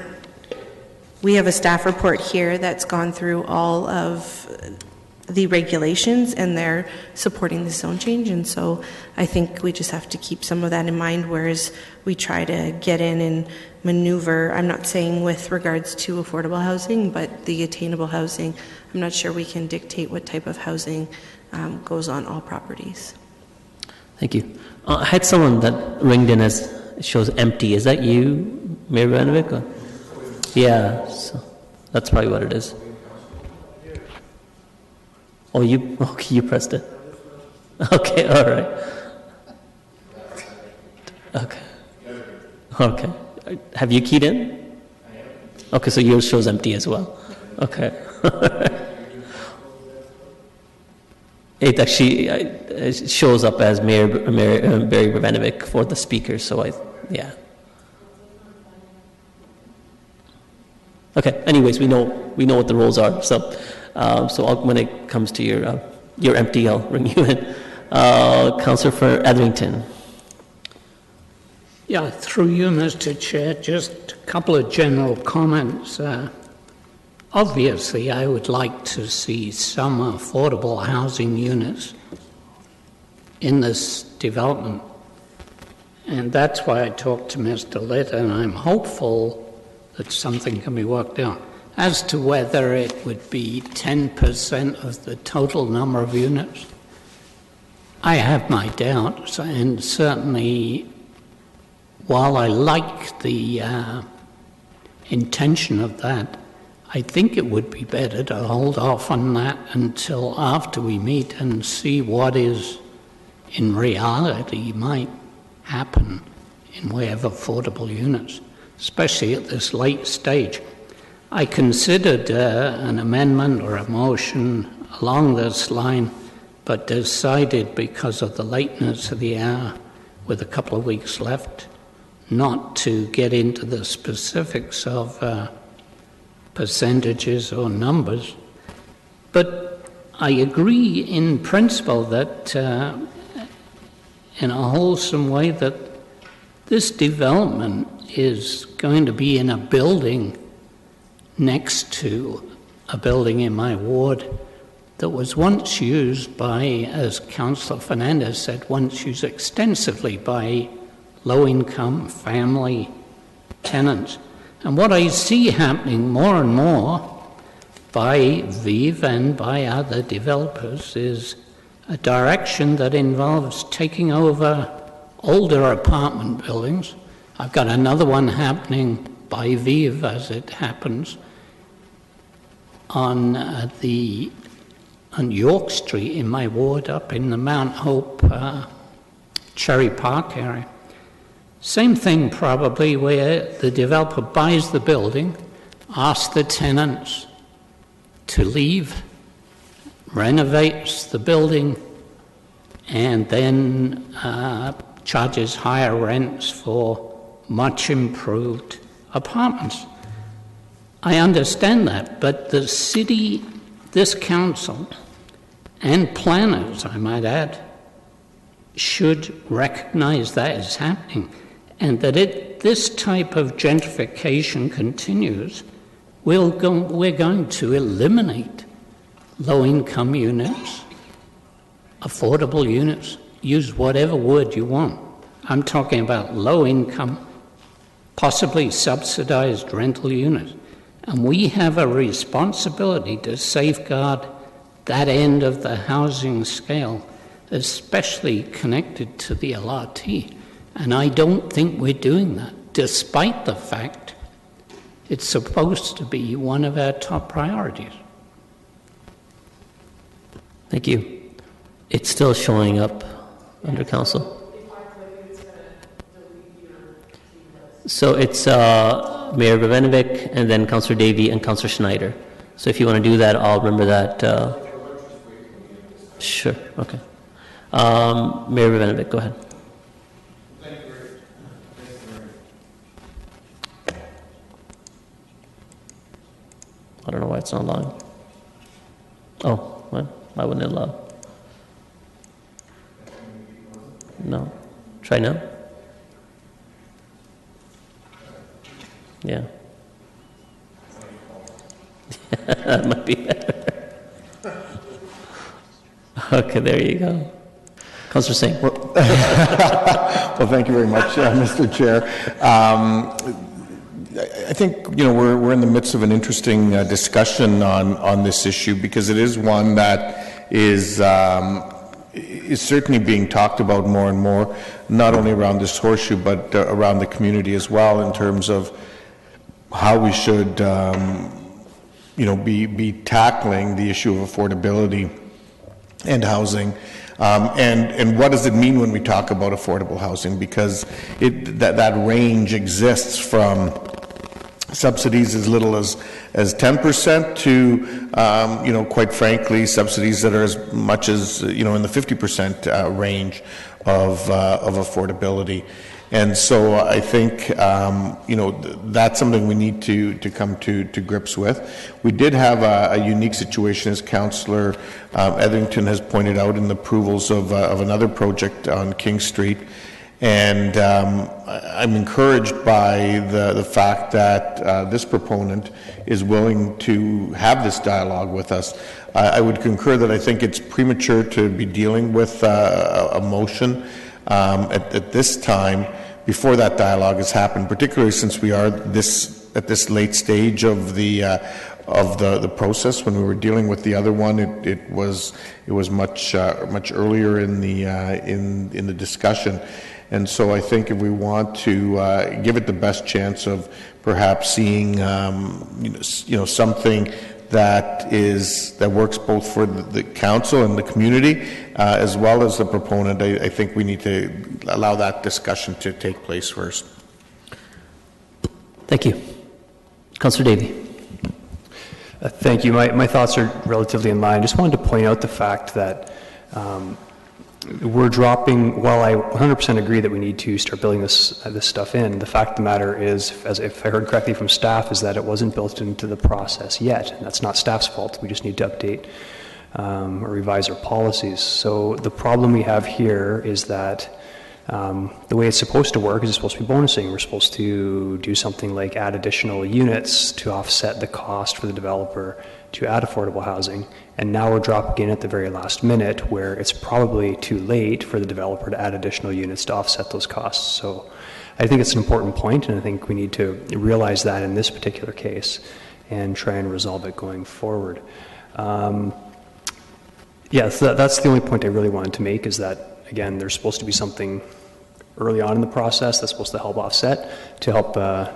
we have a staff report here that's gone through all of the regulations, and they're supporting the zone change. And so I think we just have to keep some of that in mind, whereas we try to get in and maneuver. I'm not saying with regards to affordable housing, but the attainable housing, I'm not sure we can dictate what type of housing goes on all properties. Thank you. I had someone that ringed in as it shows empty. Is that you, Mayor Ivanovic? Or? Yeah, so that's probably what it is. Oh, you pressed it. Okay, all right. Okay. Have you keyed in? Okay, so yours shows empty as well. Okay. It actually it shows up as Mayor Barry Ivanovic for the speaker, so yeah. Okay, anyways, we know what the roles are, so when it comes to your empty, I'll bring you in. Councillor for Etherington. Yeah, through you, Mr. Chair, just a couple of general comments. Obviously, I would like to see some affordable housing units in this development. And that's why I talked to Mr. Litt, and I'm hopeful that something can be worked out. As to whether it would be 10% of the total number of units, I have my doubts, and certainly while I like the intention of that, I think it would be better to hold off on that until after we meet and see what is in reality might happen in way of affordable units, especially at this late stage. I considered an amendment or a motion along this line, but decided because of the lateness of the hour, with a couple of weeks left, not to get into the specifics of percentages or numbers. But I agree in principle that, in a wholesome way, that this development is going to be in a building next to a building in my ward that was once used by, as Councillor Fernandez said, once used extensively by low-income family tenants. And what I see happening more and more by VIV and by other developers is a direction that involves taking over older apartment buildings. I've got another one happening by VIV, as it happens, on York Street in my ward up in the Mount Hope Cherry Park area. Same thing probably, where the developer buys the building, asks the tenants to leave, renovates the building, and then charges higher rents for much improved apartments. I understand that, but the city, this council, and planners, I might add, should recognize that is happening, and that this type of gentrification continues, we're going to eliminate low-income units, affordable units, use whatever word you want. I'm talking about low-income, possibly subsidized rental units. And we have a responsibility to safeguard that end of the housing scale, especially connected to the LRT. And I don't think we're doing that, despite the fact it's supposed to be one of our top priorities. Thank you. It's still showing up under council. So it's Mayor Ivanovic, and then Councillor Davey and Councillor Schneider. So if you want to do that, I'll remember that. Sure, okay. Mayor Ivanovic, go ahead. I don't know why it's not allowing. Oh, what? Why wouldn't it allow? No. Try now. Yeah. That might be better. Okay, there you go. Councillor Singh. Well, thank you very much, Mr. Chair. I think, we're in the midst of an interesting discussion on this issue, because it is one that is is certainly being talked about more and more, not only around this horseshoe, but around the community as well, in terms of how we should, be tackling the issue of affordability and housing. And what does it mean when we talk about affordable housing? Because that range exists from subsidies as little as 10% to, quite frankly, subsidies that are as much as, in the 50% range of affordability. And so I think, that's something we need to come to grips with. We did have a unique situation, as Councillor Etherington has pointed out, in the approvals of another project on King Street. And I'm encouraged by the fact that this proponent is willing to have this dialogue with us. I would concur that I think it's premature to be dealing with a motion at this time before that dialogue has happened, particularly since we are at this late stage of the process. When we were dealing with the other one, it was much earlier in the discussion. And so I think if we want to give it the best chance of perhaps seeing something that works both for the council and the community as well as the proponent, I think we need to allow that discussion to take place first. Thank you. Councillor Davey. Thank you. My thoughts are relatively in line. I just wanted to point out the fact that we're dropping, while I 100% agree that we need to start building this stuff in, the fact of the matter is, as if I heard correctly from staff, is that it wasn't built into the process yet. And that's not staff's fault. We just need to update or revise our policies. So the problem we have here is that the way it's supposed to work is it's supposed to be bonusing. We're supposed to do something like add additional units to offset the cost for the developer to add affordable housing. And now we're dropping in at the very last minute where it's probably too late for the developer to add additional units to offset those costs. So I think it's an important point, and I think we need to realize that in this particular case and try and resolve it going forward. So that's the only point I really wanted to make, is that, again, there's supposed to be something early on in the process that's supposed to help offset, to help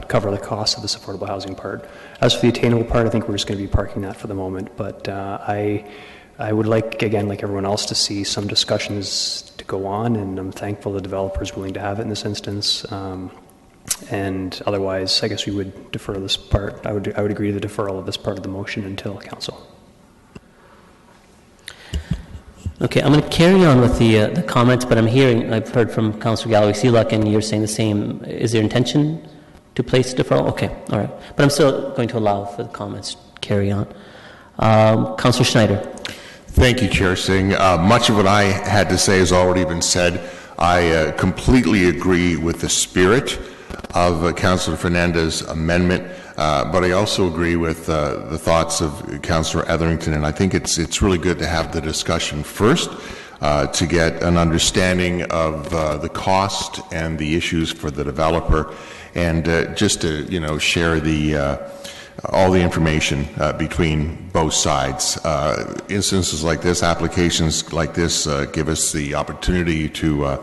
cover the cost of this affordable housing part. As for the attainable part, I think we're just going to be parking that for the moment. But I would like, again, like everyone else, to see some discussions to go on, and I'm thankful the developer is willing to have it in this instance. And otherwise, I guess we would defer this part. I would agree to the deferral of this part of the motion until council. Okay, I'm going to carry on with the comments, but I've heard from Councillor Galloway-Seelock, and you're saying the same. Is there intention to place deferral? Okay, all right. But I'm still going to allow for the comments to carry on. Councillor Schneider. Thank you, Chair Singh. Much of what I had to say has already been said. I completely agree with the spirit of Councillor Fernandez's amendment, but I also agree with the thoughts of Councillor Etherington, and I think it's really good to have the discussion first to get an understanding of the cost and the issues for the developer, and just to share all the information between both sides. Instances like this, applications like this, give us the opportunity to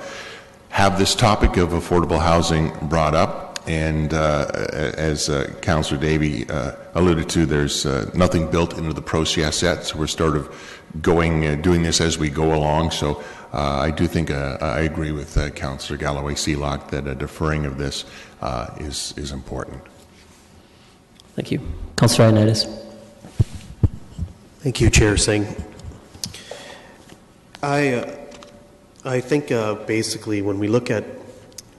have this topic of affordable housing brought up. And as Councillor Davey alluded to, there's nothing built into the process yet, so we're sort of doing this as we go along. So I do think I agree with Councillor Galloway-Seelock that a deferring of this is important. Thank you. Councillor Ioannidis. Thank you, Chair Singh. I think basically when we look at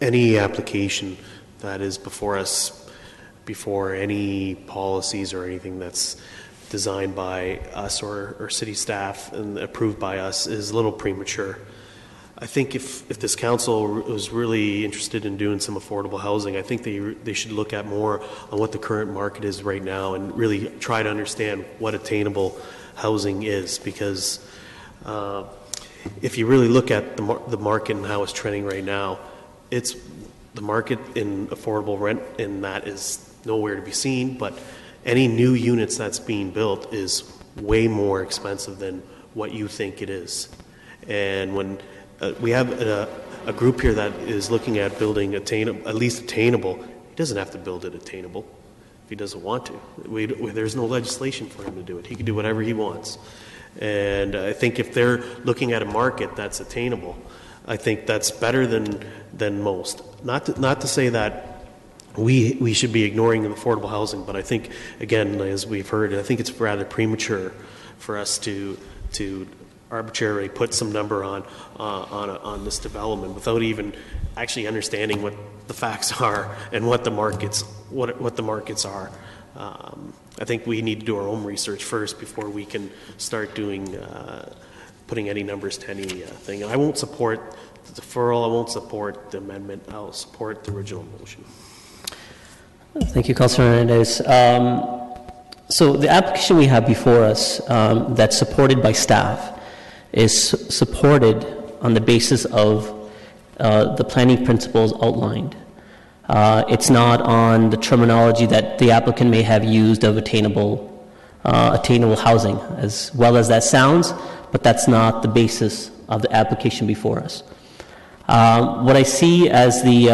any application that is before us, before any policies or anything that's designed by us or city staff and approved by us, is a little premature. I think if this council was really interested in doing some affordable housing, I think they should look at more on what the current market is right now and really try to understand what attainable housing is, because if you really look at the market and how it's trending right now, it's the market in affordable rent, and that is nowhere to be seen, but any new units that's being built is way more expensive than what you think it is. And when we have a group here that is looking at building at least attainable, he doesn't have to build it attainable if he doesn't want to. There's no legislation for him to do it. He can do whatever he wants. And I think if they're looking at a market that's attainable, I think that's better than most. Not to say that we should be ignoring affordable housing, but I think, again, as we've heard, I think it's rather premature for us to arbitrarily put some number on this development without even actually understanding what the facts are and what the markets are. I think we need to do our own research first before we can start putting any numbers to anything. And I won't support the deferral. I won't support the amendment. I'll support the original motion. Thank you, Councilor Hernandez. So the application we have before us that's supported by staff is supported on the basis of the planning principles outlined. It's not on the terminology that the applicant may have used of attainable housing, as well as that sounds, but that's not the basis of the application before us. What I see as the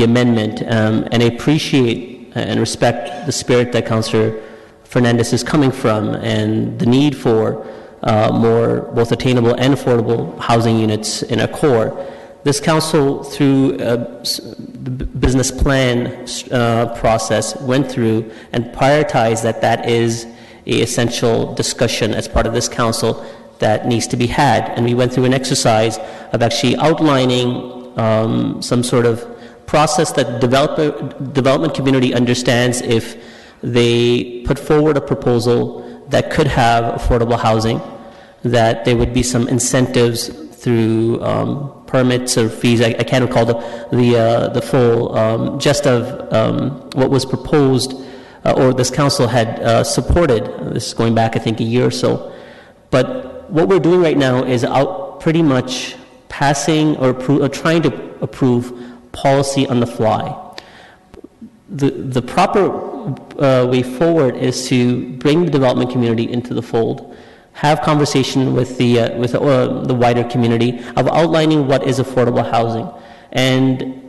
amendment, and I appreciate and respect the spirit that Councillor Fernandez is coming from, and the need for more both attainable and affordable housing units in our core. This council, through the business plan process, went through and prioritized that is an essential discussion as part of this council that needs to be had. And we went through an exercise of actually outlining some sort of process that the development community understands if they put forward a proposal that could have affordable housing, that there would be some incentives through permits or fees. I can't recall the full gist of what was proposed or this council had supported. This is going back, I think, a year or so. But what we're doing right now is pretty much passing or trying to approve policy on the fly. The proper way forward is to bring the development community into the fold, have conversation with the wider community of outlining what is affordable housing, and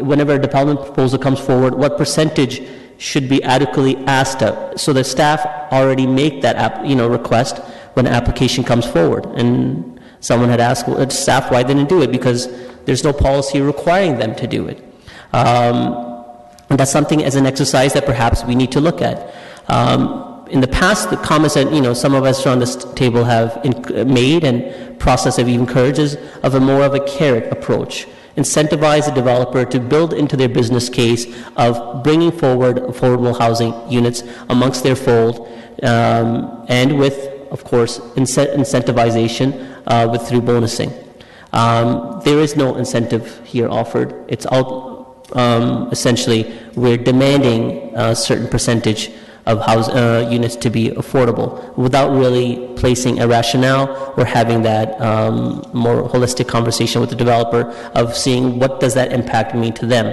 whenever a development proposal comes forward, what percentage should be adequately asked of, so that staff already make that request when an application comes forward. And someone had asked staff why they didn't do it, because there's no policy requiring them to do it. And that's something as an exercise that perhaps we need to look at. In the past, the comments that some of us around this table have made and process have encouraged is of a more of a carrot approach. Incentivize the developer to build into their business case of bringing forward affordable housing units amongst their fold, and with, of course, incentivization through bonusing. There is no incentive here offered. It's all essentially we're demanding a certain percentage of units to be affordable without really placing a rationale or having that more holistic conversation with the developer of seeing what does that impact mean to them.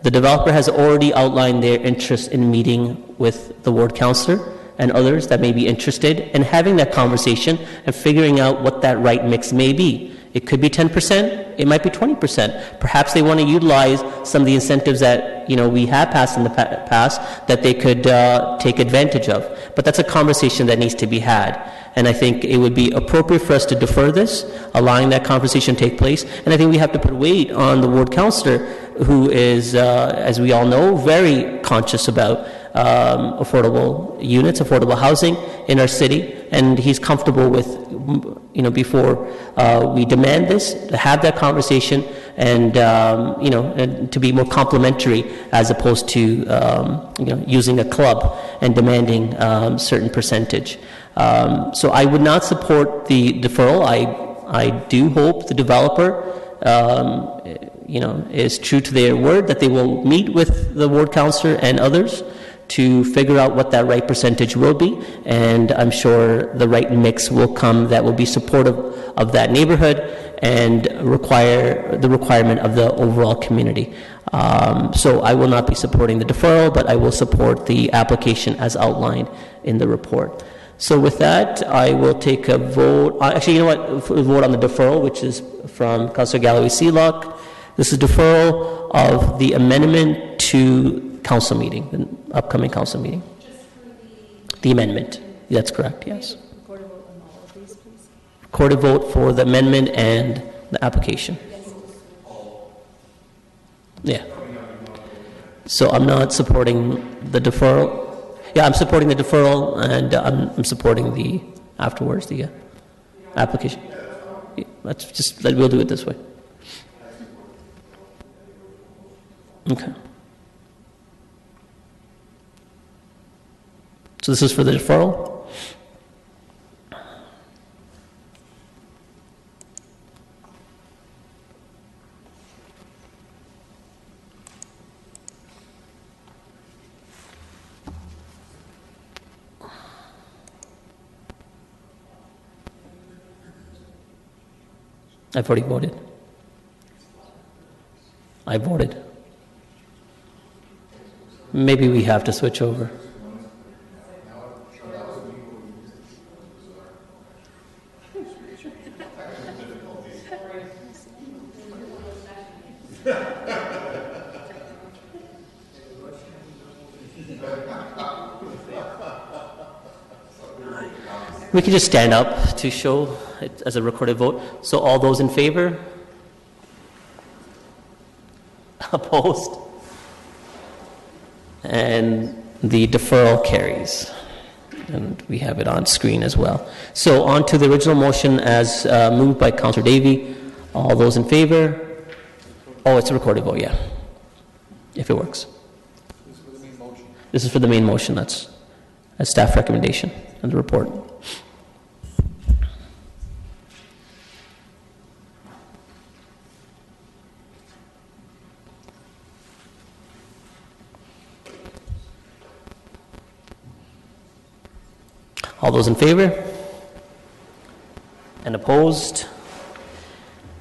The developer has already outlined their interest in meeting with the ward councillor and others that may be interested in having that conversation and figuring out what that right mix may be. It could be 10%, it might be 20%. Perhaps they want to utilize some of the incentives that we have passed in the past that they could take advantage of. But that's a conversation that needs to be had. And I think it would be appropriate for us to defer this, allowing that conversation to take place. And I think we have to put weight on the ward councillor, who is, as we all know, very conscious about affordable units, affordable housing in our city, and he's comfortable with, before we demand this, to have that conversation and, and to be more complimentary as opposed to, using a club and demanding certain percentage. So I would not support the deferral. I do hope the developer is true to their word that they will meet with the ward councillor and others to figure out what that right percentage will be, and I'm sure the right mix will come that will be supportive of that neighborhood and require the requirement of the overall community. So I will not be supporting the deferral, but I will support the application as outlined in the report. So with that, I will take a vote. Actually, you know what? We'll vote on the deferral, which is from Councillor Galloway Seelock. This is deferral of the amendment to council meeting, the upcoming council meeting. Just for the amendment. That's correct, yes. Recorded vote on all of these, please. Recorded vote for the amendment and the application. Yeah. So I'm not supporting the deferral. Yeah, I'm supporting the deferral, and I'm supporting the afterwards, the application. Yeah, we'll do it this way. Okay. So this is for the deferral? I've already voted. I voted. Maybe we have to switch over. We can just stand up to show it as a recorded vote. So all those in favor? Opposed? And the deferral carries. And we have it on screen as well. So on to the original motion as moved by Councillor Davey. All those in favor? Oh, it's a recorded vote, yeah. If it works. This is for the main motion. This is for the main motion. That's a staff recommendation and the report. All those in favor? And opposed?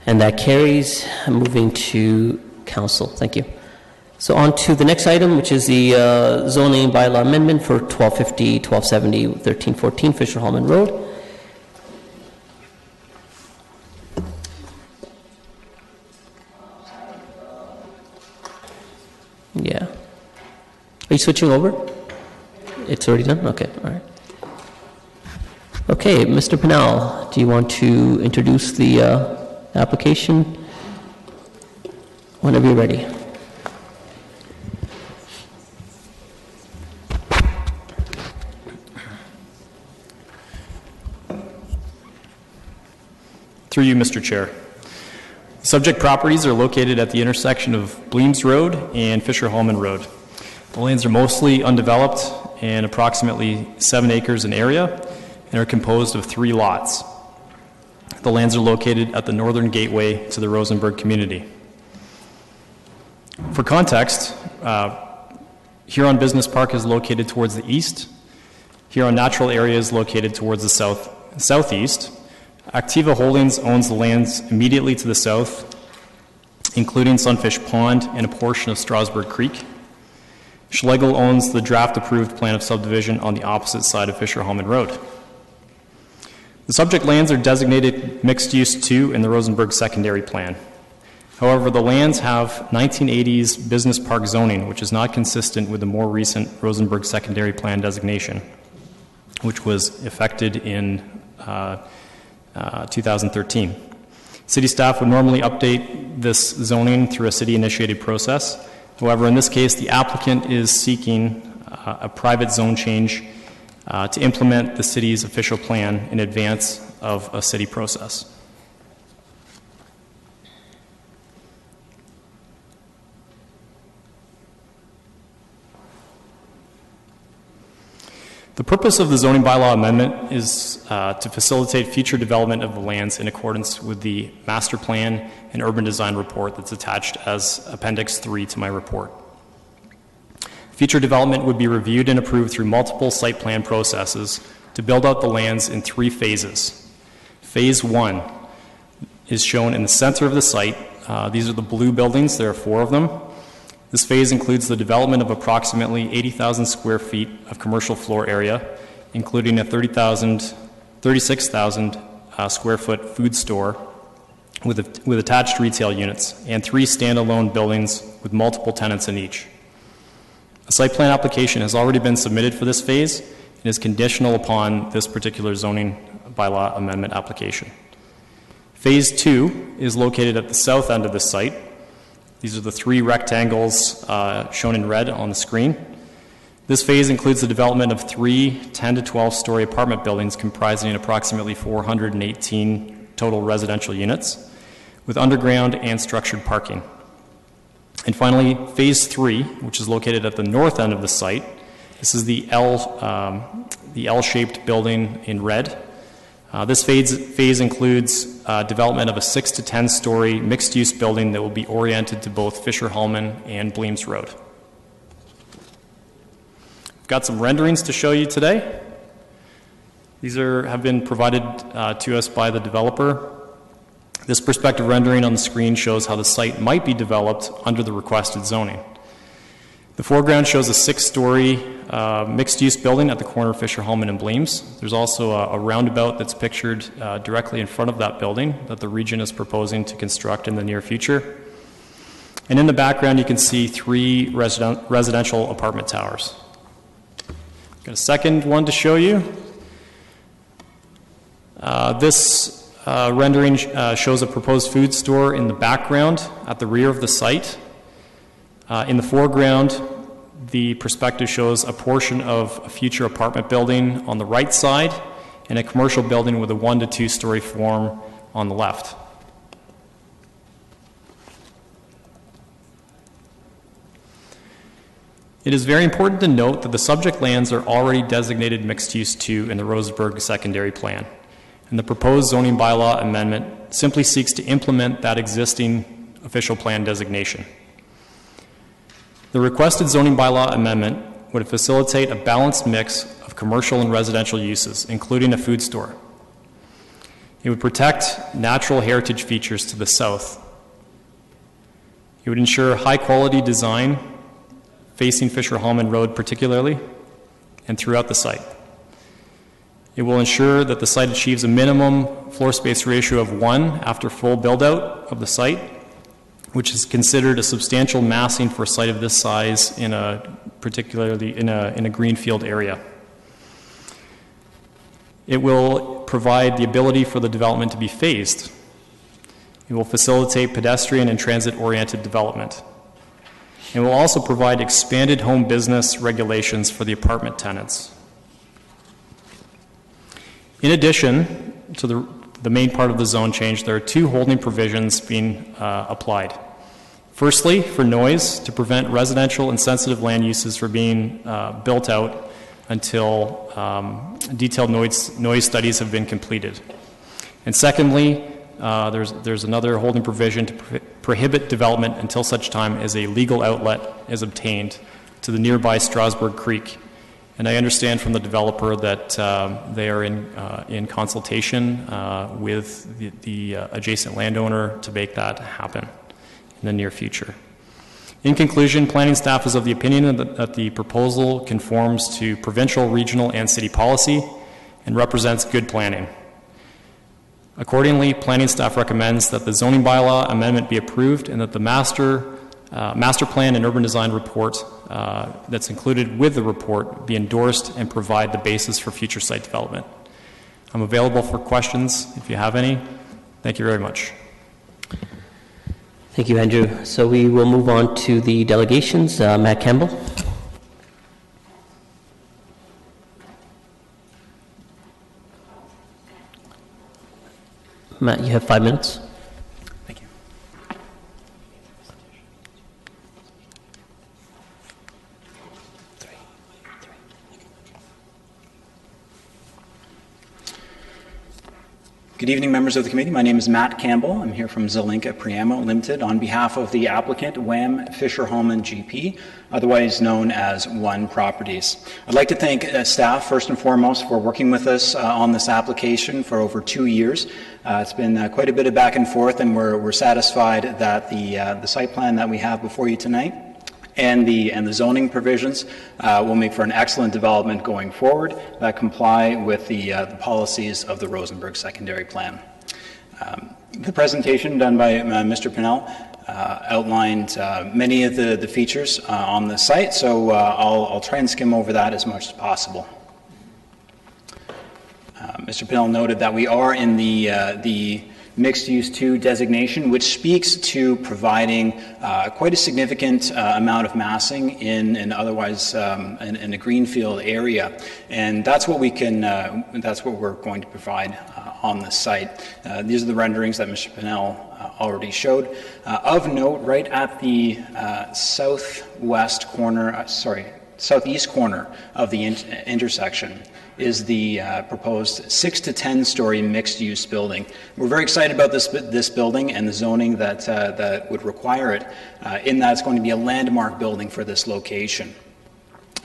And that carries. Moving to council. Thank you. So on to the next item, which is the zoning bylaw amendment for 1250, 1270, 1314 Fisher-Hallman Road. Yeah. Are you switching over? It's already done? Okay, all right. Okay, Mr. Pennell, do you want to introduce the application? Whenever you're ready. Through you, Mr. Chair. Subject properties are located at the intersection of Bleems Road and Fisher-Hallman Road. The lands are mostly undeveloped and approximately 7 acres in area and are composed of 3 lots. The lands are located at the northern gateway to the Rosenberg community. For context, Huron Business Park is located towards the east. Huron Natural Area is located towards the southeast. Activa Holdings owns the lands immediately to the south, including Sunfish Pond and a portion of Strasburg Creek. Schlegel owns the draft-approved plan of subdivision on the opposite side of Fisher-Hallman Road. The subject lands are designated mixed-use 2 in the Rosenberg secondary plan. However, the lands have 1980s business park zoning, which is not consistent with the more recent Rosenberg secondary plan designation, which was effected in 2013. City staff would normally update this zoning through a city-initiated process. However, in this case, the applicant is seeking a private zone change to implement the city's official plan in advance of a city process. The purpose of the zoning bylaw amendment is to facilitate future development of the lands in accordance with the master plan and urban design report that's attached as Appendix 3 to my report. Future development would be reviewed and approved through multiple site plan processes to build out the lands in 3 phases. Phase 1 is shown in the center of the site. These are the blue buildings. There are 4 of them. This phase includes the development of approximately 80,000 square feet of commercial floor area, including a 36,000 square foot food store with attached retail units, and 3 standalone buildings with multiple tenants in each. A site plan application has already been submitted for this phase and is conditional upon this particular zoning bylaw amendment application. Phase 2 is located at the south end of the site. These are the 3 rectangles shown in red on the screen. This phase includes the development of 3 10 to 12-story apartment buildings comprising approximately 418 total residential units with underground and structured parking. And finally, phase 3, which is located at the north end of the site. This is the L-shaped building in red. This phase includes development of a 6 to 10-story mixed-use building that will be oriented to both Fisher-Hallman and Bleems Road. I've got some renderings to show you today. These have been provided to us by the developer. This perspective rendering on the screen shows how the site might be developed under the requested zoning. The foreground shows a 6-story mixed-use building at the corner of Fisher-Hallman and Bleems. There's also a roundabout that's pictured directly in front of that building that the region is proposing to construct in the near future. And in the background, you can see 3 residential apartment towers. Got a second one to show you. This rendering shows a proposed food store in the background at the rear of the site. In the foreground, the perspective shows a portion of a future apartment building on the right side and a commercial building with a 1 to 2-story form on the left. It is very important to note that the subject lands are already designated mixed-use 2 in the Roseburg secondary plan, and the proposed zoning bylaw amendment simply seeks to implement that existing official plan designation. The requested zoning bylaw amendment would facilitate a balanced mix of commercial and residential uses, including a food store. It would protect natural heritage features to the south. It would ensure high-quality design facing Fisher-Hallman Road particularly and throughout the site. It will ensure that the site achieves a minimum floor space ratio of 1 after full build-out of the site, which is considered a substantial massing for a site of this size particularly in a greenfield area. It will provide the ability for the development to be phased. It will facilitate pedestrian and transit-oriented development. It will also provide expanded home business regulations for the apartment tenants. In addition to the main part of the zone change, there are 2 holding provisions being applied. Firstly, for noise, to prevent residential and sensitive land uses from being built out until detailed noise studies have been completed. And secondly, there's another holding provision to prohibit development until such time as a legal outlet is obtained to the nearby Strasburg Creek. And I understand from the developer that they are in consultation with the adjacent landowner to make that happen in the near future. In conclusion, planning staff is of the opinion that the proposal conforms to provincial, regional, and city policy and represents good planning. Accordingly, planning staff recommends that the zoning bylaw amendment be approved and that the master plan and urban design report that's included with the report be endorsed and provide the basis for future site development. I'm available for questions if you have any. Thank you very much. Thank you, Andrew. So we will move on to the delegations. Matt Campbell. Matt, you have 5 minutes. Thank you. Good evening, members of the committee. My name is Matt Campbell. I'm here from Zelenka Priamo Limited on behalf of the applicant, WHAM Fisher-Hallman GP, otherwise known as One Properties. I'd like to thank staff, first and foremost, for working with us on this application for over 2 years. It's been quite a bit of back and forth, and we're satisfied that the site plan that we have before you tonight and the zoning provisions will make for an excellent development going forward that comply with the policies of the Rosenberg Secondary Plan. The presentation done by Mr. Pinnell outlined many of the features on the site, so I'll try and skim over that as much as possible. Mr. Pinnell noted that we are in the mixed-use 2 designation, which speaks to providing quite a significant amount of massing in an otherwise in a greenfield area, and that's what we can. That's what we're going to provide on the site. These are the renderings that Mr. Pinnell already showed. Of note, right at the southeast corner of the intersection is the proposed 6 to 10 story mixed-use building. We're very excited about this building and the zoning that would require it, in that it's going to be a landmark building for this location.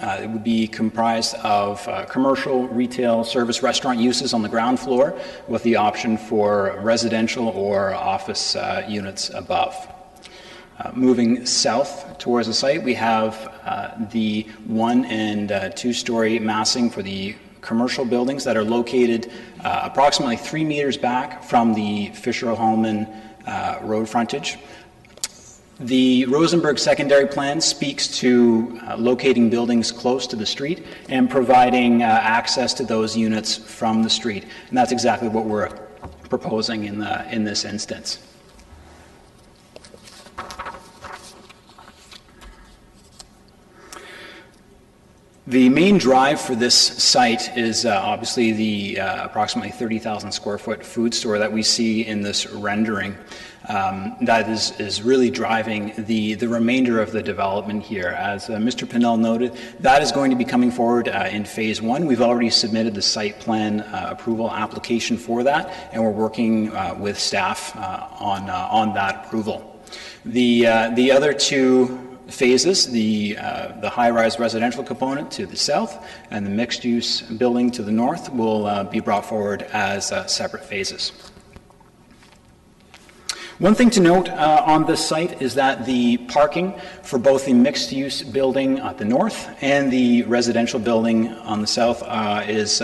It would be comprised of commercial, retail, service, restaurant uses on the ground floor, with the option for residential or office units above. Moving south towards the site, we have the 1 and 2 story massing for the commercial buildings that are located approximately 3 meters back from the Fisher-Hallman road frontage. The Rosenberg Secondary Plan speaks to locating buildings close to the street and providing access to those units from the street, and that's exactly what we're proposing in this instance. The main drive for this site is obviously the approximately 30,000 square foot food store that we see in this rendering. That is really driving the remainder of the development here. As Mr. Pinnell noted, that is going to be coming forward in phase 1. We've already submitted the site plan approval application for that, and we're working with staff on that approval. The other 2 phases, the high-rise residential component to the south and the mixed-use building to the north, will be brought forward as separate phases. One thing to note on this site is that the parking for both the mixed-use building at the north and the residential building on the south is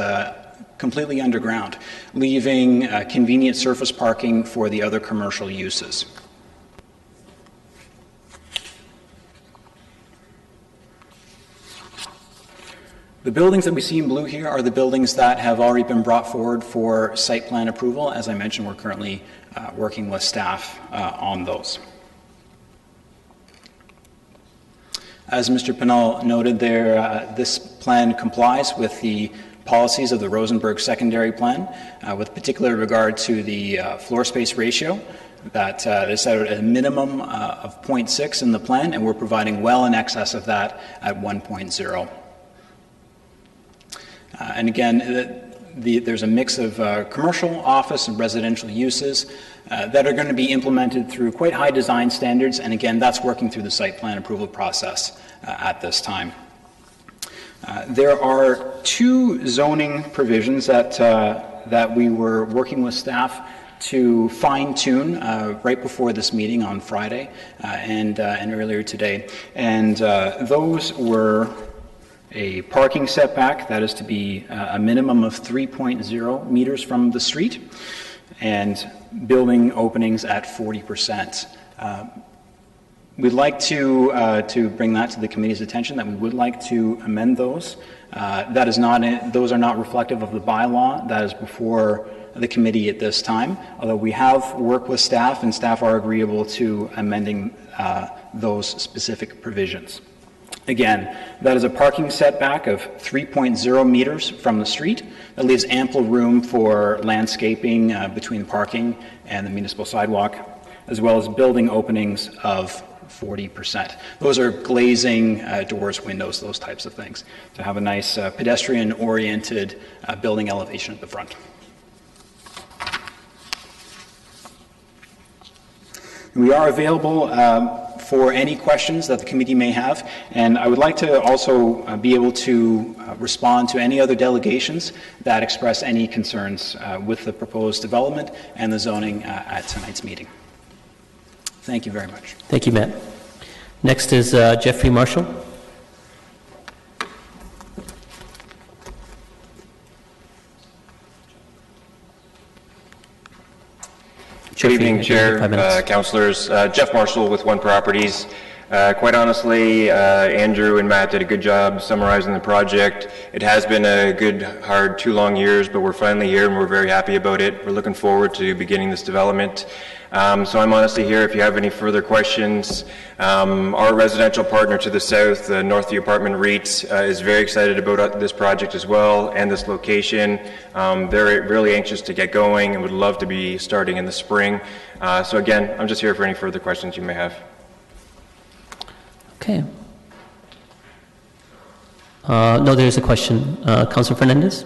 completely underground, leaving convenient surface parking for the other commercial uses. The buildings that we see in blue here are the buildings that have already been brought forward for site plan approval. As I mentioned, we're currently working with staff on those. As Mr. Pinnell noted there, this plan complies with the policies of the Rosenberg Secondary Plan, with particular regard to the floor space ratio that is set at a minimum of 0.6 in the plan, and we're providing well in excess of that at 1.0. And again, there's a mix of commercial, office, and residential uses that are going to be implemented through quite high design standards, and again, that's working through the site plan approval process at this time. There are 2 zoning provisions that we were working with staff to fine-tune right before this meeting on Friday and earlier today, and those were a parking setback that is to be a minimum of 3.0 meters from the street, and building openings at 40%. We'd like to bring that to the committee's attention, that we would like to amend those. Those are not reflective of the bylaw that is before the committee at this time, although we have worked with staff and staff are agreeable to amending those specific provisions. Again, that is a parking setback of 3.0 meters from the street. That leaves ample room for landscaping between parking and the municipal sidewalk, as well as building openings of 40%. Those are glazing, doors, windows, those types of things, to have a nice pedestrian-oriented building elevation at the front. We are available for any questions that the committee may have, and I would like to also be able to respond to any other delegations that express any concerns with the proposed development and the zoning at tonight's meeting. Thank you very much. Thank you, Matt. Next is Jeffrey Marshall. Good evening, Chair, 5 minutes. councillors. Jeff Marshall with One Properties. Quite honestly, Andrew and Matt did a good job summarizing the project. It has been a good, hard 2 long years, but we're finally here and we're very happy about it. We're looking forward to beginning this development. So I'm honestly here if you have any further questions. Our residential partner to the south, the Northview Apartment REIT, is very excited about this project as well and this location. They're really anxious to get going and would love to be starting in the spring. So again, I'm just here for any further questions you may have. Okay. No, there's a question. Councillor Fernandez?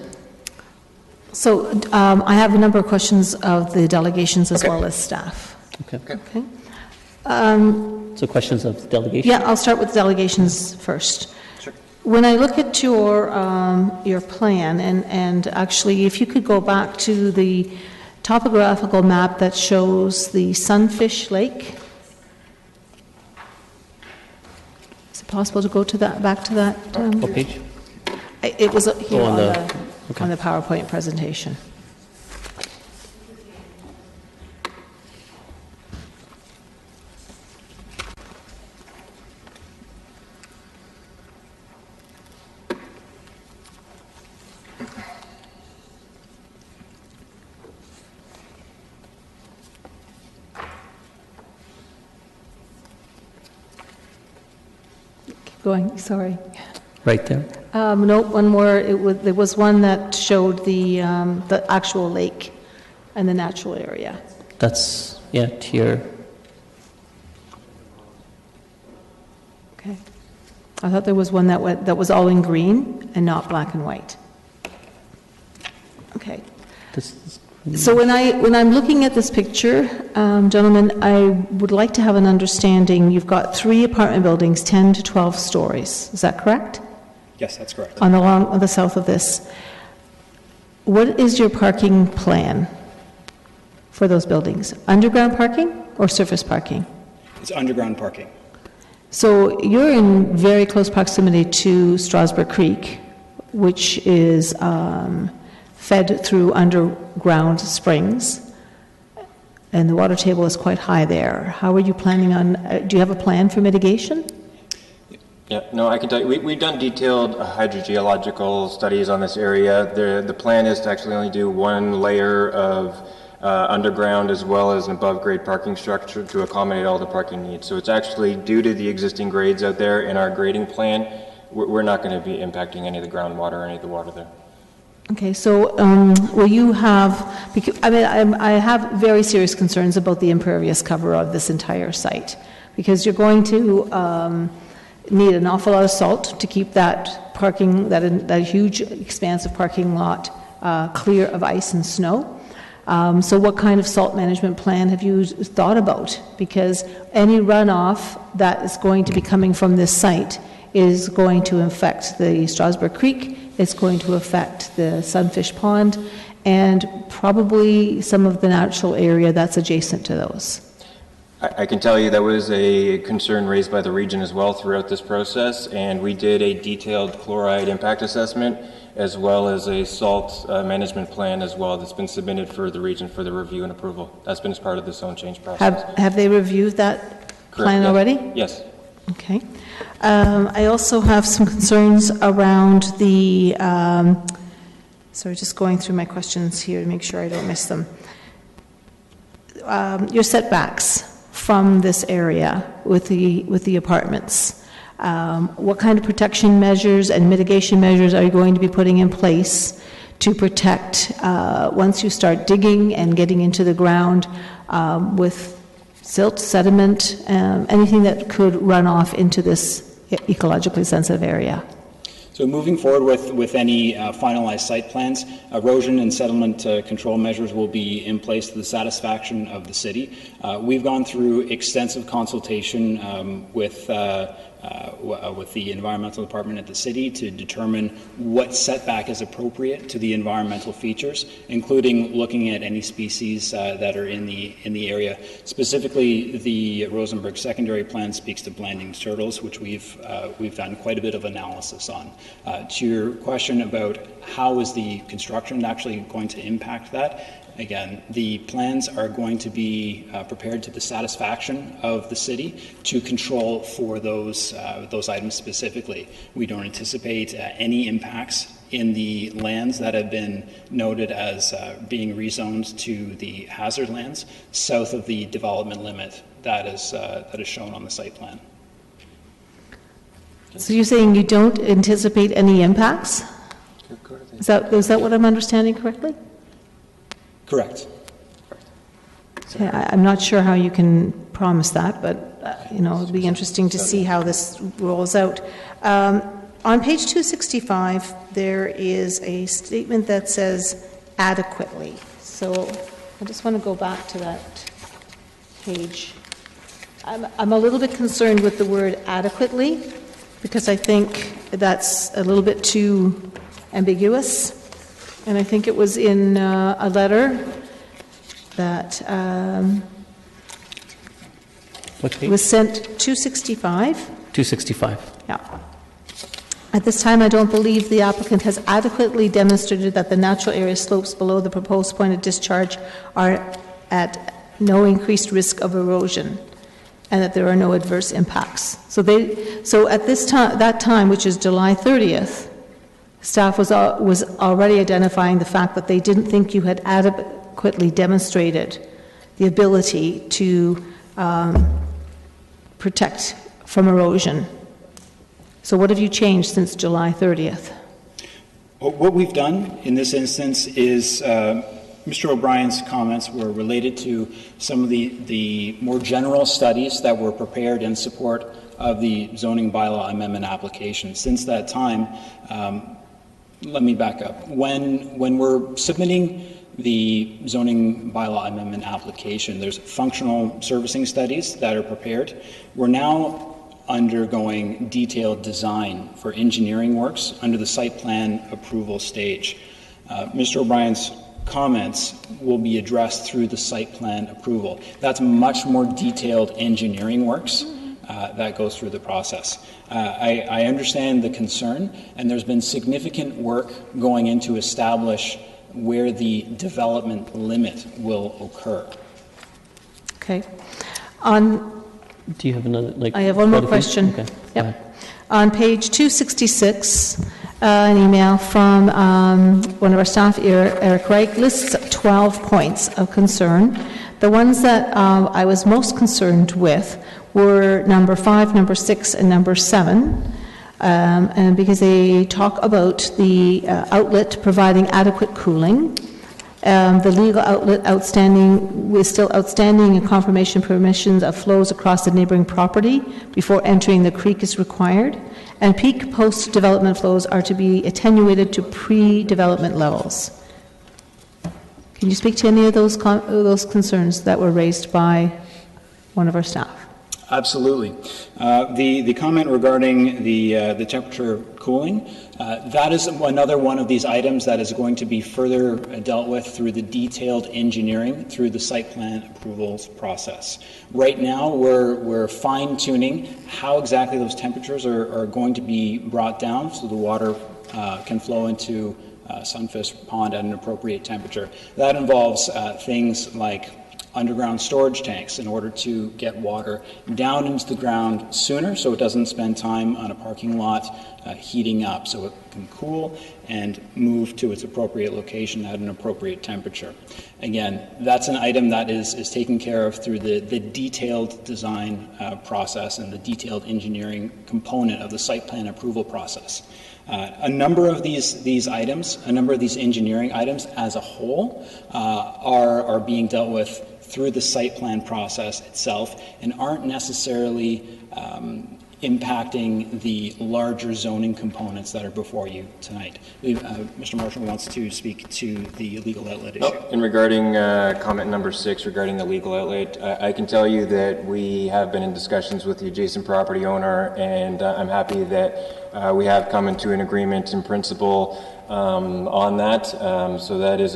So I have a number of questions of the delegations as well as staff. Okay. Okay. So questions of the delegation? Yeah, I'll start with delegations first. Sure. When I look at your plan, and actually if you could go back to the topographical map that shows the Sunfish Lake. Is it possible to go to that, back to that? What page? It was here on on the PowerPoint presentation. Keep going, sorry. Right there. No, one more. There was one that showed the actual lake and the natural area. That's, yeah, tier. Okay. I thought there was one that was all in green and not black and white. Okay. So when I'm looking at this picture, gentlemen, I would like to have an understanding. You've got 3 apartment buildings, 10 to 12 stories. Is that correct? Yes, that's correct. On the south of this. What is your parking plan for those buildings? Underground parking or surface parking? It's underground parking. So you're in very close proximity to Strasburg Creek, which is fed through underground springs, and the water table is quite high there. How are you planning on, do you have a plan for mitigation? Yeah, no, I can tell you, we've done detailed hydrogeological studies on this area. The plan is to actually only do 1 layer of underground as well as an above-grade parking structure to accommodate all the parking needs. So it's actually due to the existing grades out there in our grading plan, we're not going to be impacting any of the groundwater or any of the water there. Okay, so will you have, I mean, I have very serious concerns about the impervious cover of this entire site, because you're going to need an awful lot of salt to keep that parking, that huge expanse of parking lot clear of ice and snow. So what kind of salt management plan have you thought about? Because any runoff that is going to be coming from this site is going to affect the Strasburg Creek, it's going to affect the Sunfish Pond, and probably some of the natural area that's adjacent to those. I can tell you that was a concern raised by the region as well throughout this process, and we did a detailed chloride impact assessment as well as a salt management plan as well that's been submitted for the region for the review and approval. That's been as part of the zone change process. Have they reviewed that plan Correct, already? Yes. Okay. I also have some concerns around the, sorry, just going through my questions here to make sure I don't miss them. Your setbacks from this area with the apartments. What kind of protection measures and mitigation measures are you going to be putting in place to protect once you start digging and getting into the ground with silt, sediment, anything that could run off into this ecologically sensitive area? So moving forward with any finalized site plans, erosion and settlement control measures will be in place to the satisfaction of the city. We've gone through extensive consultation with with the environmental department at the city to determine what setback is appropriate to the environmental features, including looking at any species that are in the area. Specifically, the Rosenberg secondary plan speaks to blanding turtles, which we've done quite a bit of analysis on. To your question about how is the construction actually going to impact that, again, the plans are going to be prepared to the satisfaction of the city to control for those items specifically. We don't anticipate any impacts in the lands that have been noted as being rezoned to the hazard lands south of the development limit that is shown on the site plan. So you're saying you don't anticipate any impacts? Is that what I'm understanding correctly? Correct. Okay, I'm not sure how you can promise that, but it'll be interesting to see how this rolls out. On page 265, there is a statement that says adequately. So I just want to go back to that page. I'm a little bit concerned with the word adequately because I think that's a little bit too ambiguous. And I think it was in a letter that was sent 265. 265. Yeah. At this time, I don't believe the applicant has adequately demonstrated that the natural area slopes below the proposed point of discharge are at no increased risk of erosion and that there are no adverse impacts. So at this time, that time, which is July 30th, staff was already identifying the fact that they didn't think you had adequately demonstrated the ability to protect from erosion. So what have you changed since July 30th? What we've done in this instance is Mr. O'Brien's comments were related to some of the more general studies that were prepared in support of the zoning bylaw amendment application. Since that time, let me back up. When we're submitting the zoning bylaw amendment application, there's functional servicing studies that are prepared. We're now undergoing detailed design for engineering works under the site plan approval stage. Mr. O'Brien's comments will be addressed through the site plan approval. That's much more detailed engineering works that goes through the process. I understand the concern, and there's been significant work going in to establish where the development limit will occur. Okay. Do you have another? I have one more question. Okay. Yep. On page 266, an email from one of our staff, Eric Reich, lists 12 points of concern. The ones that I was most concerned with were number 5, number 6, and number 7, and because they talk about the outlet providing adequate cooling. The legal outlet was still outstanding, and confirmation permissions of flows across the neighboring property before entering the creek is required. And peak post-development flows are to be attenuated to pre-development levels. Can you speak to any of those concerns that were raised by one of our staff? Absolutely. The comment regarding the temperature cooling, that is another one of these items that is going to be further dealt with through the detailed engineering through the site plan approvals process. Right now, we're fine-tuning how exactly those temperatures are going to be brought down so the water can flow into Sunfish Pond at an appropriate temperature. That involves things like underground storage tanks in order to get water down into the ground sooner so it doesn't spend time on a parking lot heating up, so it can cool and move to its appropriate location at an appropriate temperature. Again, that's an item that is taken care of through the detailed design process and the detailed engineering component of the site plan approval process. A number of these items, a number of these engineering items as a whole are being dealt with through the site plan process itself and aren't necessarily impacting the larger zoning components that are before you tonight. Mr. Marshall wants to speak to the legal outlet issue. And regarding comment number 6 regarding the legal outlet, I can tell you that we have been in discussions with the adjacent property owner, and I'm happy that we have come into an agreement in principle on that. So that is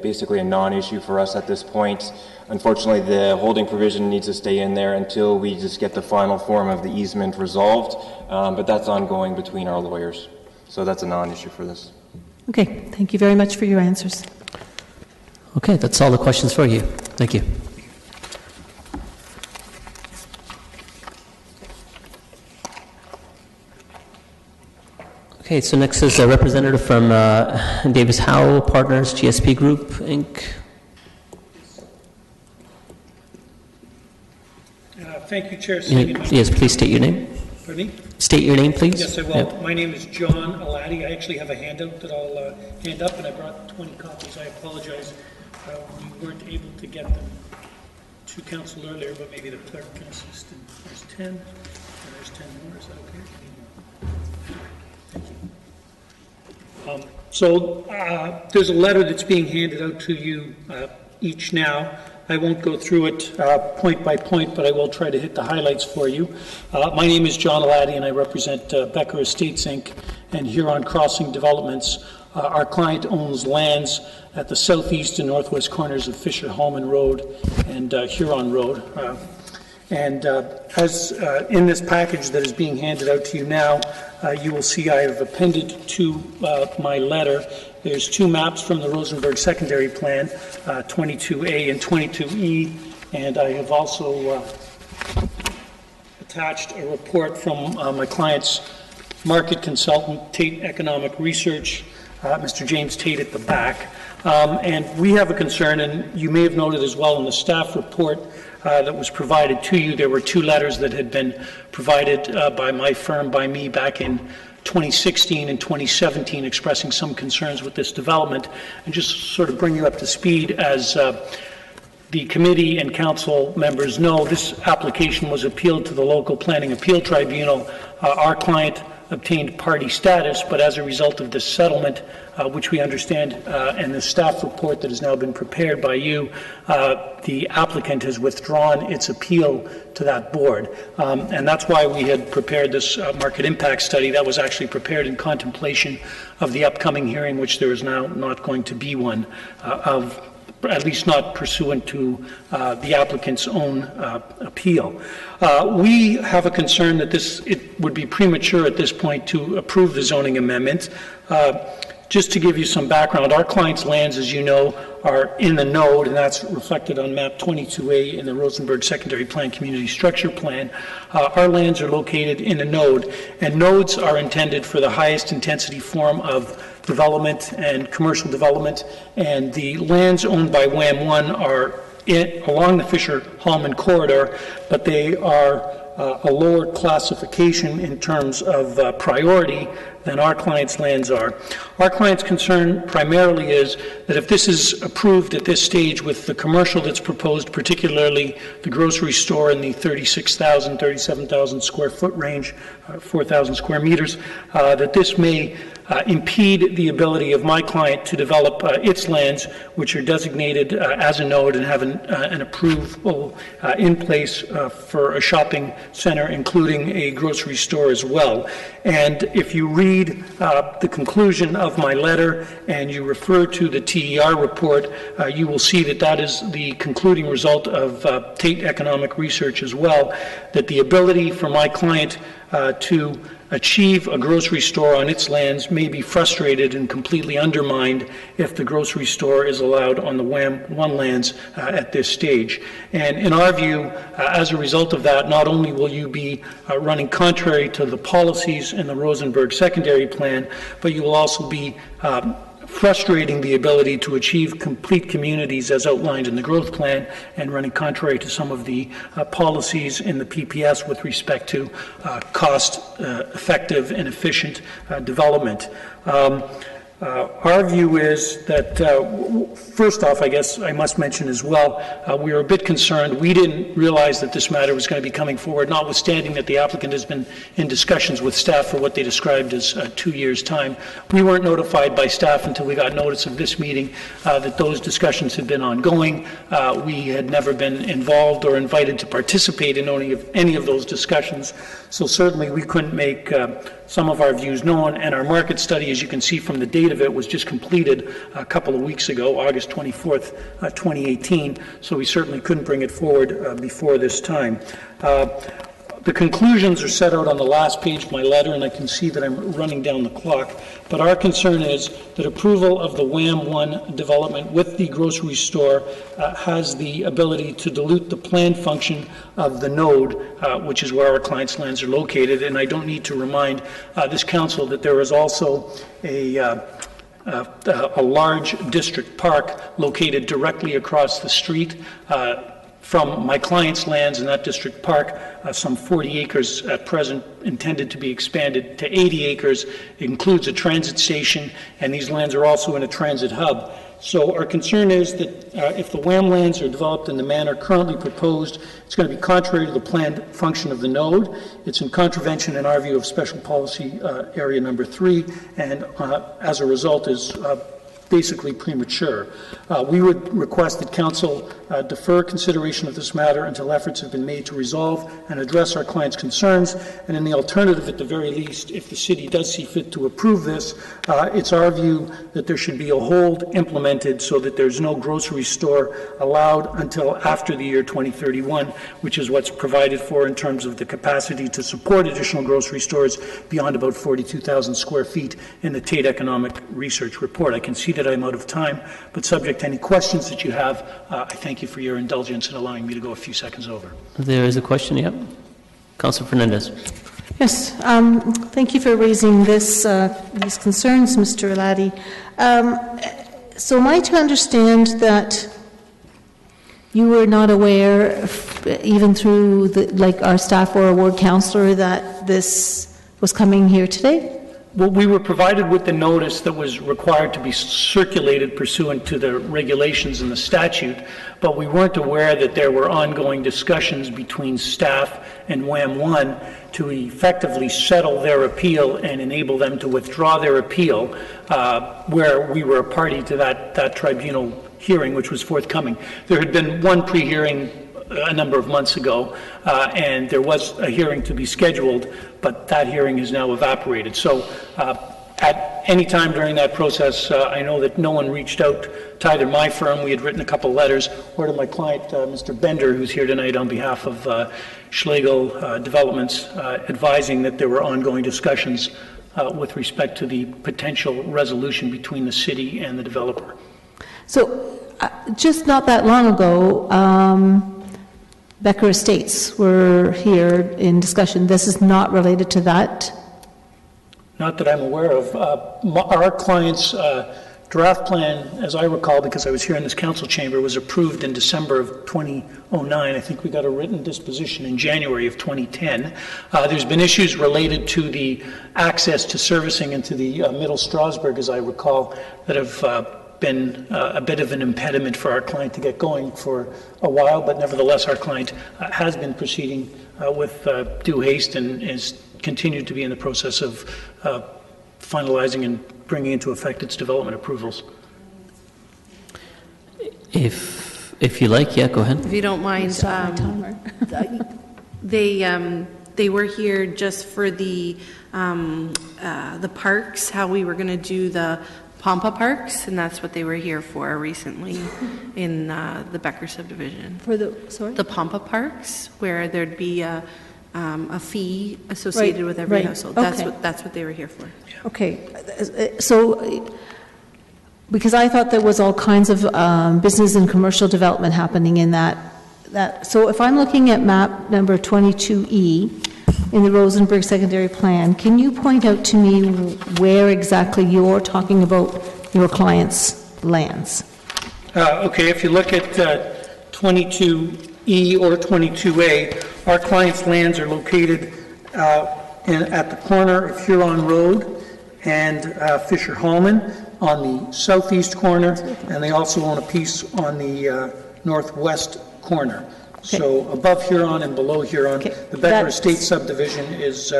basically a non-issue for us at this point. Unfortunately, the holding provision needs to stay in there until we just get the final form of the easement resolved, but that's ongoing between our lawyers. So that's a non-issue for this. Okay, thank you very much for your answers. Okay, that's all the questions for you. Thank you. Okay, so next is a representative from Davis Howe Partners, GSP Group, Inc. Thank you, Chair Singh. Yes, please state your name. Pardon me? State your name, please. Yes, I will. Yep. My name is John Alatti. I actually have a handout that I'll hand up, and I brought 20 copies. I apologize. We weren't able to get them to council earlier, but maybe the clerk can assist. And there's 10, and there's 10 more. Is that okay? Thank you. So there's a letter that's being handed out to you each now. I won't go through it point by point, but I will try to hit the highlights for you. My name is John Alatti, and I represent Becker Estates, Inc. and Huron Crossing Developments. Our client owns lands at the southeast and northwest corners of Fisher Holman Road and Huron Road. As in this package that is being handed out to you now, you will see I have appended to my letter. There's 2 maps from the Rosenberg Secondary Plan, 22A and 22E, and I have also attached a report from my client's market consultant, Tate Economic Research, Mr. James Tate at the back. And we have a concern, and you may have noted as well in the staff report that was provided to you, there were 2 letters that had been provided by my firm, by me, back in 2016 and 2017, expressing some concerns with this development. And just sort of bring you up to speed, as the committee and council members know, this application was appealed to the local planning appeal tribunal. Our client obtained party status, but as a result of this settlement, which we understand, and the staff report that has now been prepared by you, the applicant has withdrawn its appeal to that board. And that's why we had prepared this market impact study that was actually prepared in contemplation of the upcoming hearing, which there is now not going to be one, at least not pursuant to the applicant's own appeal. We have a concern that it would be premature at this point to approve the zoning amendment. Just to give you some background, our client's lands, as you know, are in the node, and that's reflected on map 22A in the Rosenberg Secondary Plan Community Structure Plan. Our lands are located in a node, and nodes are intended for the highest intensity form of development and commercial development, and the lands owned by WAM1 are along the Fisher-Hallman corridor, but they are a lower classification in terms of priority than our client's lands are. Our client's concern primarily is that if this is approved at this stage with the commercial that's proposed, particularly the grocery store in the 36,000, 37,000 square foot range, 4,000 square meters, that this may impede the ability of my client to develop its lands, which are designated as a node and have an approval in place for a shopping center, including a grocery store as well. And if you read the conclusion of my letter and you refer to the TER report, you will see that that is the concluding result of Tate Economic Research as well, that the ability for my client to achieve a grocery store on its lands may be frustrated and completely undermined if the grocery store is allowed on the WAM1 lands at this stage. And in our view, as a result of that, not only will you be running contrary to the policies in the Rosenberg Secondary Plan, but you will also be frustrating the ability to achieve complete communities as outlined in the growth plan and running contrary to some of the policies in the PPS with respect to cost effective and efficient development. Our view is that, first off, I guess I must mention as well, we were a bit concerned. We didn't realize that this matter was going to be coming forward, notwithstanding that the applicant has been in discussions with staff for what they described as 2 years' time. We weren't notified by staff until we got notice of this meeting that those discussions had been ongoing. We had never been involved or invited to participate in any of those discussions, so certainly we couldn't make some of our views known, and our market study, as you can see from the date of it, was just completed a couple of weeks ago, August 24th, 2018, so we certainly couldn't bring it forward before this time. The conclusions are set out on the last page of my letter, and I can see that I'm running down the clock, but our concern is that approval of the WAM 1 development with the grocery store has the ability to dilute the planned function of the node, which is where our clients' lands are located, and I don't need to remind this council that there is also a large district park located directly across the street from my client's lands in that district park, some 40 acres at present intended to be expanded to 80 acres. It includes a transit station, and these lands are also in a transit hub. So our concern is that if the WAM lands are developed in the manner currently proposed, it's going to be contrary to the planned function of the node. It's in contravention, in our view, of Special Policy Area Number 3, and as a result is basically premature. We would request that Council defer consideration of this matter until efforts have been made to resolve and address our client's concerns, and in the alternative, at the very least, if the city does see fit to approve this, it's our view that there should be a hold implemented so that there's no grocery store allowed until after the year 2031, which is what's provided for in terms of the capacity to support additional grocery stores beyond about 42,000 square feet in the Tate Economic Research Report. I can see that I'm out of time, but subject to any questions that you have, I thank you for your indulgence in allowing me to go a few seconds over. There is a question, yep. Councillor Fernandez. Yes, thank you for raising these concerns, Mr. Laddie. So am I to understand that you were not aware, even through our staff or a ward councillor, that this was coming here today? Well, we were provided with the notice that was required to be circulated pursuant to the regulations and the statute, but we weren't aware that there were ongoing discussions between staff and WAM 1 to effectively settle their appeal and enable them to withdraw their appeal, where we were a party to that tribunal hearing, which was forthcoming. There had been one pre-hearing a number of months ago, and there was a hearing to be scheduled, but that hearing has now evaporated. So at any time during that process, I know that no one reached out to either my firm, we had written a couple letters, or to my client, Mr. Bender, who's here tonight on behalf of Schlegel Developments, advising that there were ongoing discussions with respect to the potential resolution between the city and the developer. So just not that long ago, Becker Estates were here in discussion. This is not related to that? Not that I'm aware of. Our client's draft plan, as I recall, because I was here in this council chamber, was approved in December of 2009. I think we got a written disposition in January of 2010. There's been issues related to the access to servicing into the Middle Strasbourg, as I recall, that have been a bit of an impediment for our client to get going for a while, but nevertheless our client has been proceeding with due haste and is continued to be in the process of finalizing and bringing into effect its development approvals. If you like, yeah, go ahead. If you don't mind, they were here just for the parks, how we were going to do the Pampa Parks, and that's what they were here for recently in the Becker subdivision. For the the Pampa Parks, where there'd be a fee associated with every household. Okay. That's what they were here for. Okay, so because I thought there was all kinds of business and commercial development happening in that. So if I'm looking at map number 22E in the Rosenberg Secondary Plan, can you point out to me where exactly you're talking about your clients' lands? Okay, if you look at 22E or 22A, our clients' lands are located at the corner of Huron Road and Fisher Hallman on the southeast corner, and they also own a piece on the northwest corner. So above Huron and below Huron, the Becker Estate subdivision is...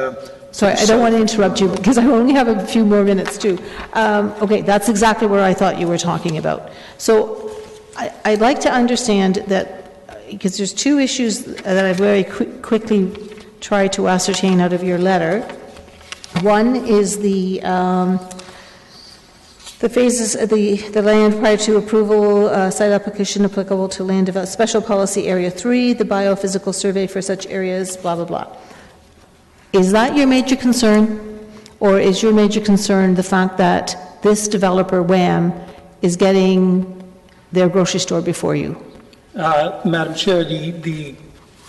Sorry, I don't want to interrupt you because I only have a few more minutes too. Okay, that's exactly where I thought you were talking about. So I'd like to understand that, because there's two issues that I very quickly tried to ascertain out of your letter. One is the phases, the land prior to approval, site application applicable to land development, special policy area 3, the biophysical survey for such areas, blah, blah, blah. Is that your major concern? Or is your major concern the fact that this developer, Wham, is getting their grocery store before you? Madam Chair, the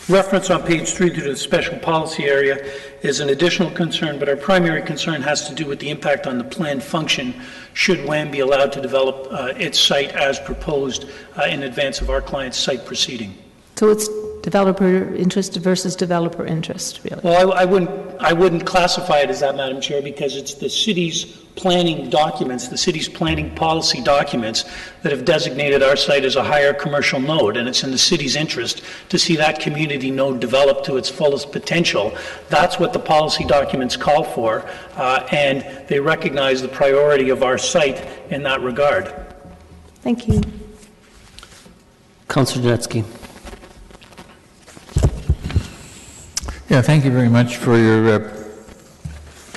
reference on page 3 to the special policy area is an additional concern, but our primary concern has to do with the impact on the planned function should Wham be allowed to develop its site as proposed in advance of our client's site proceeding. So it's developer interest versus developer interest, really? Well, I wouldn't classify it as that, Madam Chair, because it's the city's planning documents, the city's planning policy documents that have designated our site as a higher commercial node, and it's in the city's interest to see that community node develop to its fullest potential. That's what the policy documents call for, and they recognize the priority of our site in that regard. Thank you. Councillor Janetsky. Yeah, thank you very much for your,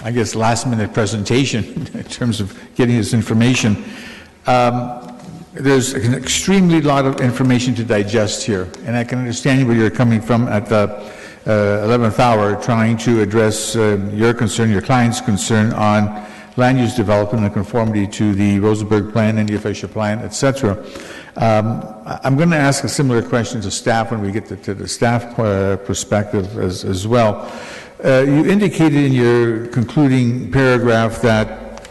I guess, last-minute presentation in terms of getting this information. There's an extremely lot of information to digest here, and I can understand where you're coming from at the 11th hour, trying to address your concern, your client's concern on land use development and conformity to the Rosenberg plan and the official plan, etc. I'm going to ask a similar question to staff when we get to the staff perspective as well. You indicated in your concluding paragraph that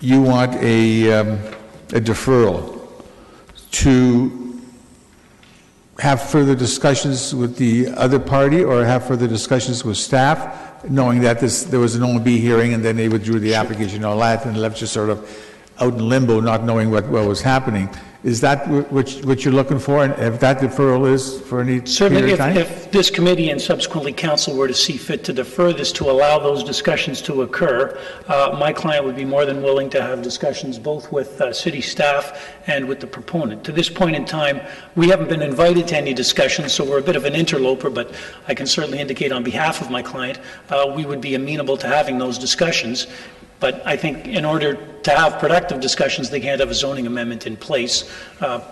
you want a deferral to have further discussions with the other party or have further discussions with staff, knowing that there was an OMB hearing and then they withdrew the application and all that and left you sort of out in limbo, not knowing what was happening. Is that what you're looking for, and if that deferral is for any period of time? Certainly, if this committee and subsequently council were to see fit to defer this to allow those discussions to occur, my client would be more than willing to have discussions both with city staff and with the proponent. To this point in time, we haven't been invited to any discussions, so we're a bit of an interloper, but I can certainly indicate on behalf of my client, we would be amenable to having those discussions. But I think in order to have productive discussions, they can't have a zoning amendment in place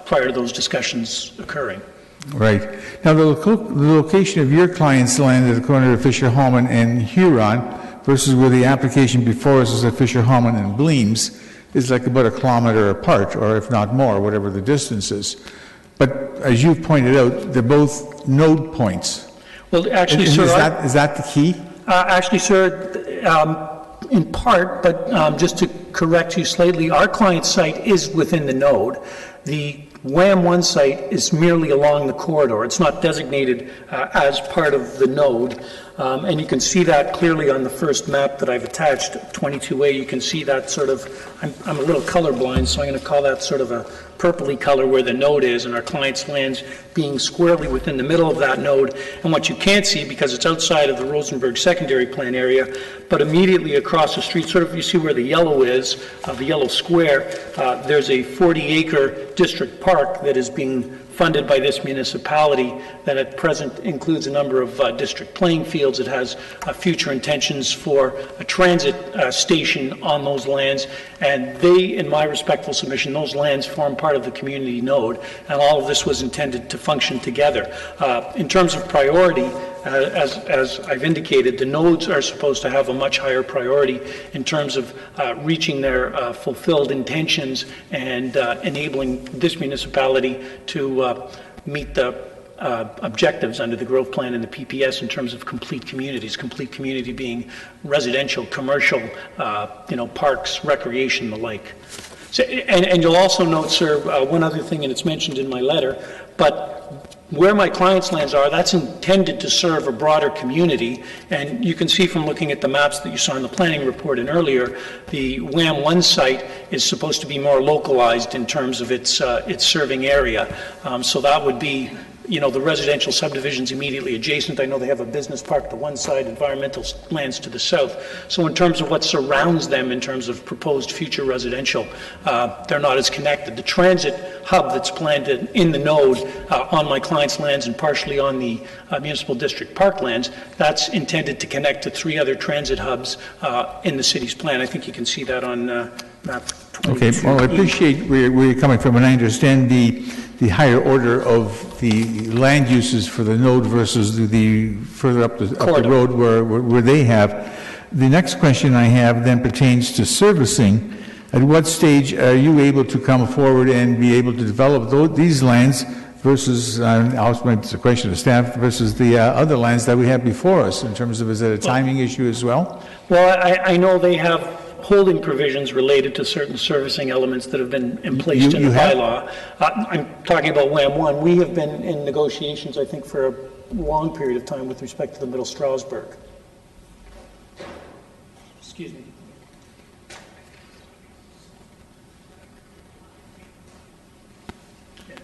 prior to those discussions occurring. Right. Now, the location of your client's land at the corner of Fisher Holman and Huron versus where the application before us is at Fisher Holman and Bleams is like about 1 kilometer apart, or if not more, whatever the distance is. But as you've pointed out, they're both node points. Well, actually, sir... Is that the key? Actually, sir... in part, but just to correct you slightly, our client's site is within the node. The Wham 1 site is merely along the corridor. It's not designated as part of the node. And you can see that clearly on the first map that I've attached, 22A. You can see that sort of, I'm a little colorblind, so I'm going to call that sort of a purpley color where the node is, and our client's land's being squarely within the middle of that node. And what you can't see, because it's outside of the Rosenberg secondary plan area, but immediately across the street, sort of you see where the yellow is, the yellow square, there's a 40-acre district park that is being funded by this municipality that at present includes a number of district playing fields. It has future intentions for a transit station on those lands, and they, in my respectful submission, those lands form part of the community node, and all of this was intended to function together. In terms of priority, as I've indicated, the nodes are supposed to have a much higher priority in terms of reaching their fulfilled intentions and enabling this municipality to meet the objectives under the growth plan and the PPS in terms of complete communities, complete community being residential, commercial, parks, recreation, the like. So, and you'll also note, sir, one other thing, and it's mentioned in my letter, but Where my clients' lands are, that's intended to serve a broader community, and you can see from looking at the maps that you saw in the planning report and earlier, the WAM 1 site is supposed to be more localized in terms of its serving area. So that would be, you know, the residential subdivisions immediately adjacent. I know they have a business park to one side, environmental lands to the south. So in terms of what surrounds them in terms of proposed future residential, they're not as connected. The transit hub that's planned in the node on my client's lands and partially on the municipal district park lands, that's intended to connect to 3 other transit hubs in the city's plan. I think you can see that on map 22. Okay, well, I appreciate where you're coming from, and I understand the higher order of the land uses for the node versus the further up the road where they have. The next question I have then pertains to servicing. At what stage are you able to come forward and be able to develop these lands versus, also it's a question of staff, versus the other lands that we have before us in terms of, is it a timing issue as well? Well, I know they have holding provisions related to certain servicing elements that have been placed in the bylaw. I'm talking about WAM 1. We have been in negotiations, I think, for a long period of time with respect to the Middle Strasbourg. Excuse me.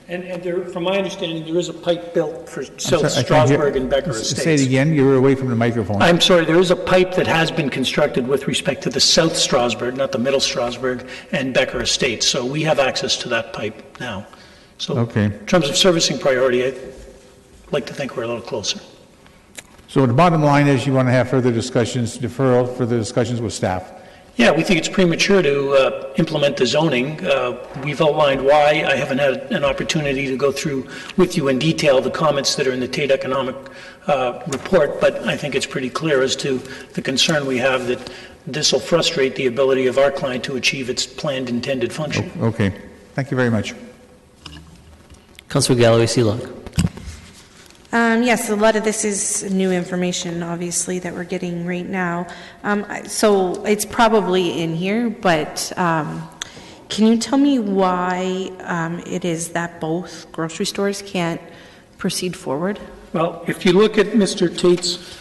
And there, from my understanding, there is a pipe built for South Strasbourg and Becker Estates. Say it again, you were away from the microphone. I'm sorry, there is a pipe that has been constructed with respect to the South Strasbourg, not the Middle Strasbourg, and Becker Estates. So we have access to that pipe now. So in terms of servicing priority, I'd like to think we're a little closer. So the bottom line is you want to have further discussions, further discussions with staff. Yeah, we think it's premature to implement the zoning. We've outlined why. I haven't had an opportunity to go through with you in detail the comments that are in the Tate Economic report, but I think it's pretty clear as to the concern we have that this will frustrate the ability of our client to achieve its planned intended function. Okay. Thank you very much. Councillor Galloway-Seelock. Yes, a lot of this is new information, obviously, that we're getting right now. So it's probably in here, but can you tell me why it is that both grocery stores can't proceed forward? Well, if you look at Mr. Tate's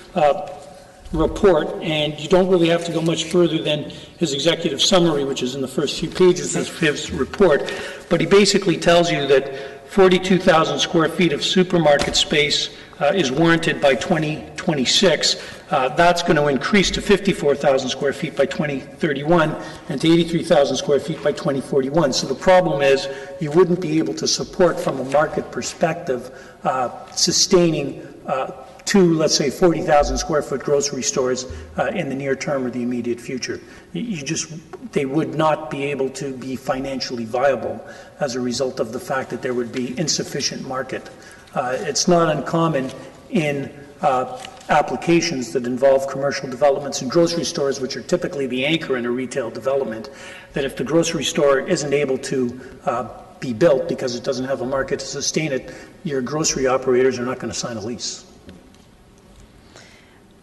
report, and you don't really have to go much further than his executive summary, which is in the first few pages of his report, but he basically tells you that 42,000 square feet of supermarket space is warranted by 2026. That's going to increase to 54,000 square feet by 2031 and to 83,000 square feet by 2041. So the problem is you wouldn't be able to support from a market perspective sustaining 2, let's say, 40,000 square foot grocery stores in the near term or the immediate future. They would not be able to be financially viable as a result of the fact that there would be insufficient market. It's not uncommon in applications that involve commercial developments and grocery stores, which are typically the anchor in a retail development, that if the grocery store isn't able to be built because it doesn't have a market to sustain it, your grocery operators are not going to sign a lease.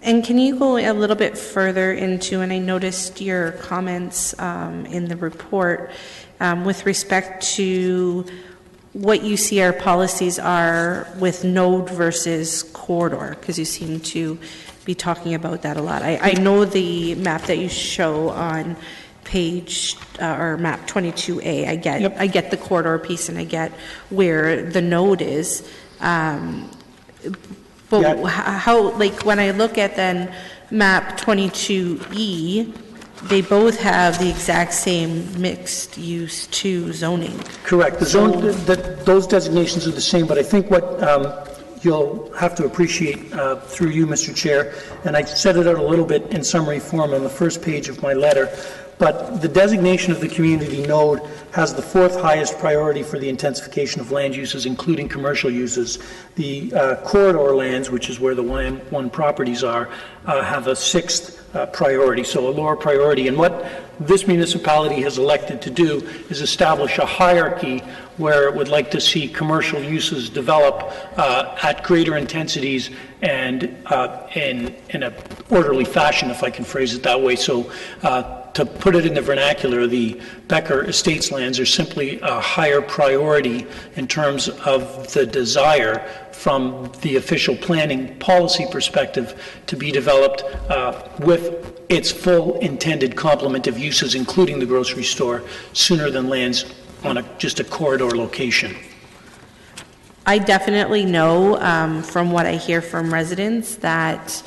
And can you go a little bit further into, and I noticed your comments in the report with respect to what you see our policies are with node versus corridor, because you seem to be talking about that a lot. I know the map that you show on page or map 22A. I get the corridor piece and I get where the node is. But how, like, when I look at then map 22E, they both have the exact same mixed use 2 zoning. Correct. The zone, those designations are the same, but I think what you'll have to appreciate through you, Mr. Chair, and I set it out a little bit in summary form on the first page of my letter, but the designation of the community node has the 4th highest priority for the intensification of land uses, including commercial uses. The corridor lands, which is where the WAM1 properties are, have a 6th priority, so a lower priority. And what this municipality has elected to do is establish a hierarchy where it would like to see commercial uses develop at greater intensities and in an orderly fashion, if I can phrase it that way. So To put it in the vernacular, the Becker Estates lands are simply a higher priority in terms of the desire from the official planning policy perspective to be developed with its full intended complement of uses, including the grocery store, sooner than lands on just a corridor location. I definitely know from what I hear from residents that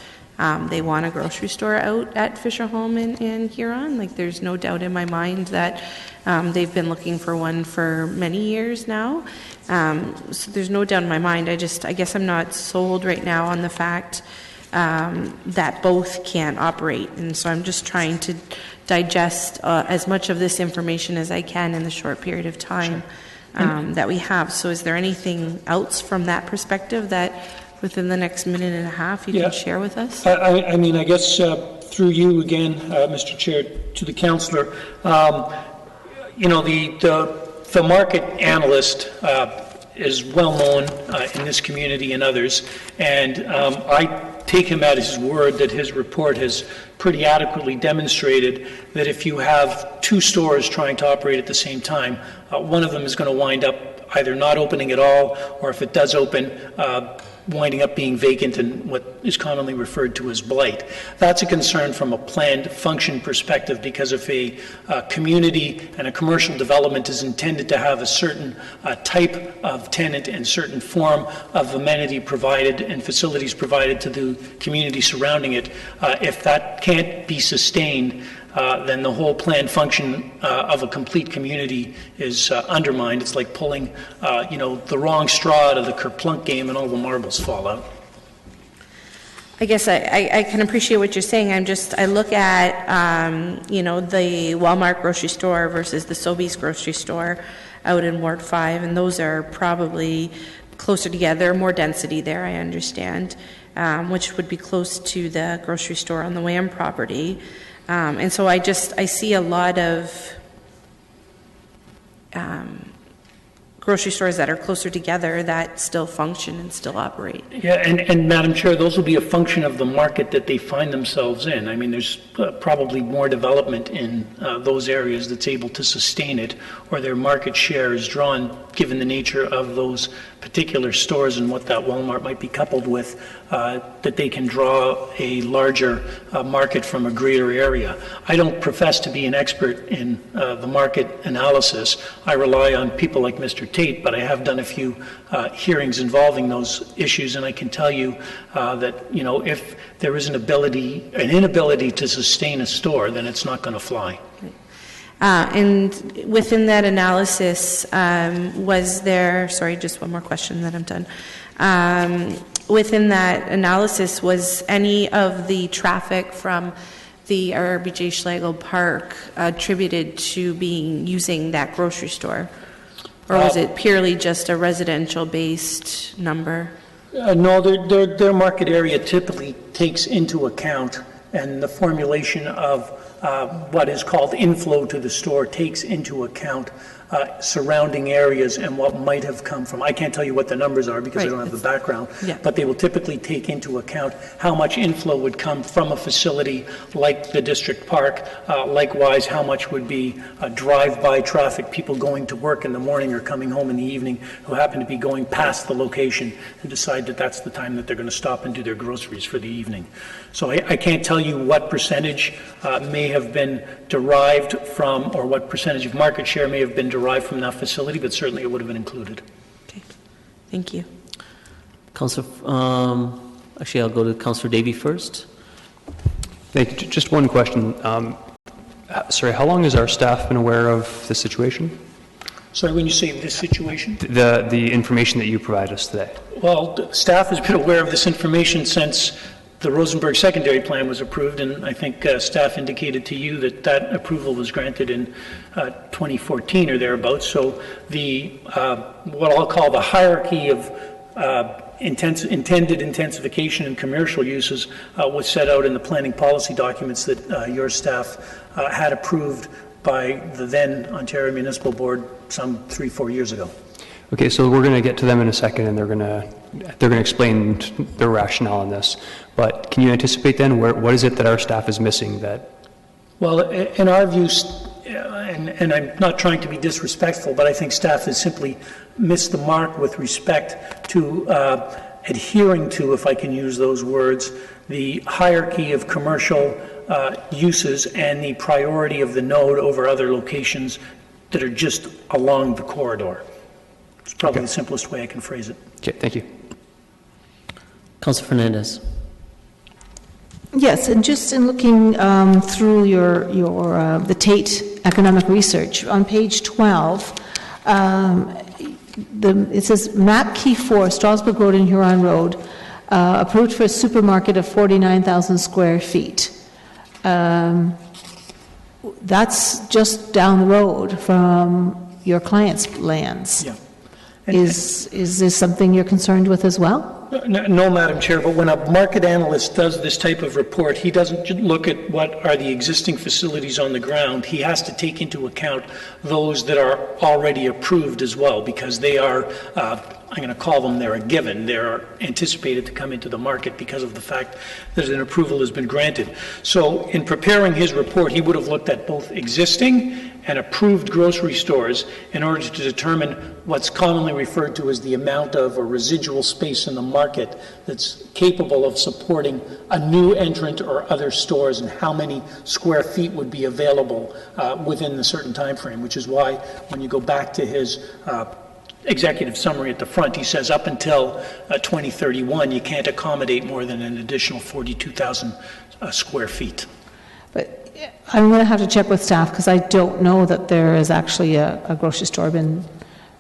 they want a grocery store out at Fisher Home and Huron. Like, there's no doubt in my mind that they've been looking for one for many years now. So there's no doubt in my mind. I guess I'm not sold right now on the fact that both can operate. And so I'm just trying to digest as much of this information as I can in the short period of time that we have. So is there anything else from that perspective that within the next minute and a half you can share with us? I mean, I guess through you again, Mr. Chair, to the councillor, you know, the market analyst is well known in this community and others, and I take him at his word that his report has pretty adequately demonstrated that if you have two stores trying to operate at the same time, one of them is going to wind up either not opening at all, or if it does open, winding up being vacant and what is commonly referred to as blight. That's a concern from a planned function perspective, because if a community and a commercial development is intended to have a certain type of tenant and certain form of amenity provided and facilities provided to the community surrounding it, if that can't be sustained, then the whole planned function of a complete community is undermined. It's like pulling, you know, the wrong straw out of the kerplunk game and all the marbles fall out. I guess I can appreciate what you're saying. I look at, you know, the Walmart grocery store versus the Sobeys grocery store out in Ward 5, and those are probably closer together, more density there, I understand, which would be close to the grocery store on the Wham property. And so I see a lot of grocery stores that are closer together that still function and still operate. Yeah, and Madam Chair, those will be a function of the market that they find themselves in. I mean, there's probably more development in those areas that's able to sustain it, or their market share is drawn, given the nature of those particular stores and what that Walmart might be coupled with, that they can draw a larger market from a greater area. I don't profess to be an expert in the market analysis. I rely on people like Mr. Tate, but I have done a few hearings involving those issues, and I can tell you that, you know, if there is an inability to sustain a store, then it's not going to fly. And within that analysis, was there, sorry, just one more question, then I'm done. Within that analysis, was any of the traffic from the RBJ Schlegel Park attributed to using that grocery store? Or was it purely just a residential-based number? No, their market area typically takes into account, and the formulation of what is called inflow to the store takes into account surrounding areas and what might have come from. I can't tell you what the numbers are because I don't have the background, but they will typically take into account how much inflow would come from a facility like the District Park. Likewise, how much would be drive-by traffic, people going to work in the morning or coming home in the evening who happen to be going past the location and decide that that's the time that they're going to stop and do their groceries for the evening. So I can't tell you what percentage may have been derived from, or what percentage of market share may have been derived from that facility, but certainly it would have been included. Okay, thank you. Councillor, actually I'll go to Councillor Davey first. Thank you. Just one question. Sorry, how long has our staff been aware of the situation? Sorry, when you say this situation? The information that you provided us today. Well, the staff has been aware of this information since the Rosenberg secondary plan was approved, and I think staff indicated to you that that approval was granted in 2014 or thereabouts. So the what I'll call the hierarchy of intended intensification and commercial uses was set out in the planning policy documents that your staff had approved by the then Ontario Municipal Board some 3-4 years ago. Okay, so we're going to get to them in a second, and they're going to explain their rationale on this. But can you anticipate then what is it that our staff is missing that Well, in our view, and I'm not trying to be disrespectful, but I think staff has simply missed the mark with respect to adhering to, if I can use those words, the hierarchy of commercial uses and the priority of the node over other locations that are just along the corridor. It's probably the simplest way I can phrase it. Okay, thank you. Councillor Fernandez. Yes, and just in looking through the Tate economic research, on page 12, it says map key 4, Strasbourg Road and Huron Road, approved for a supermarket of 49,000 square feet. That's just down the road from your client's lands. Yeah. Is this something you're concerned with as well? No, Madam Chair, but when a market analyst does this type of report, he doesn't look at what are the existing facilities on the ground. He has to take into account those that are already approved as well, because they are, I'm going to call them, they're a given. They're anticipated to come into the market because of the fact that an approval has been granted. So in preparing his report, he would have looked at both existing and approved grocery stores in order to determine what's commonly referred to as the amount of or residual space in the market that's capable of supporting a new entrant or other stores, and how many square feet would be available within the certain time frame, which is why when you go back to his executive summary at the front, he says up until 2031 you can't accommodate more than an additional 42,000 square feet. But I'm going to have to check with staff, because I don't know that there is actually a grocery store been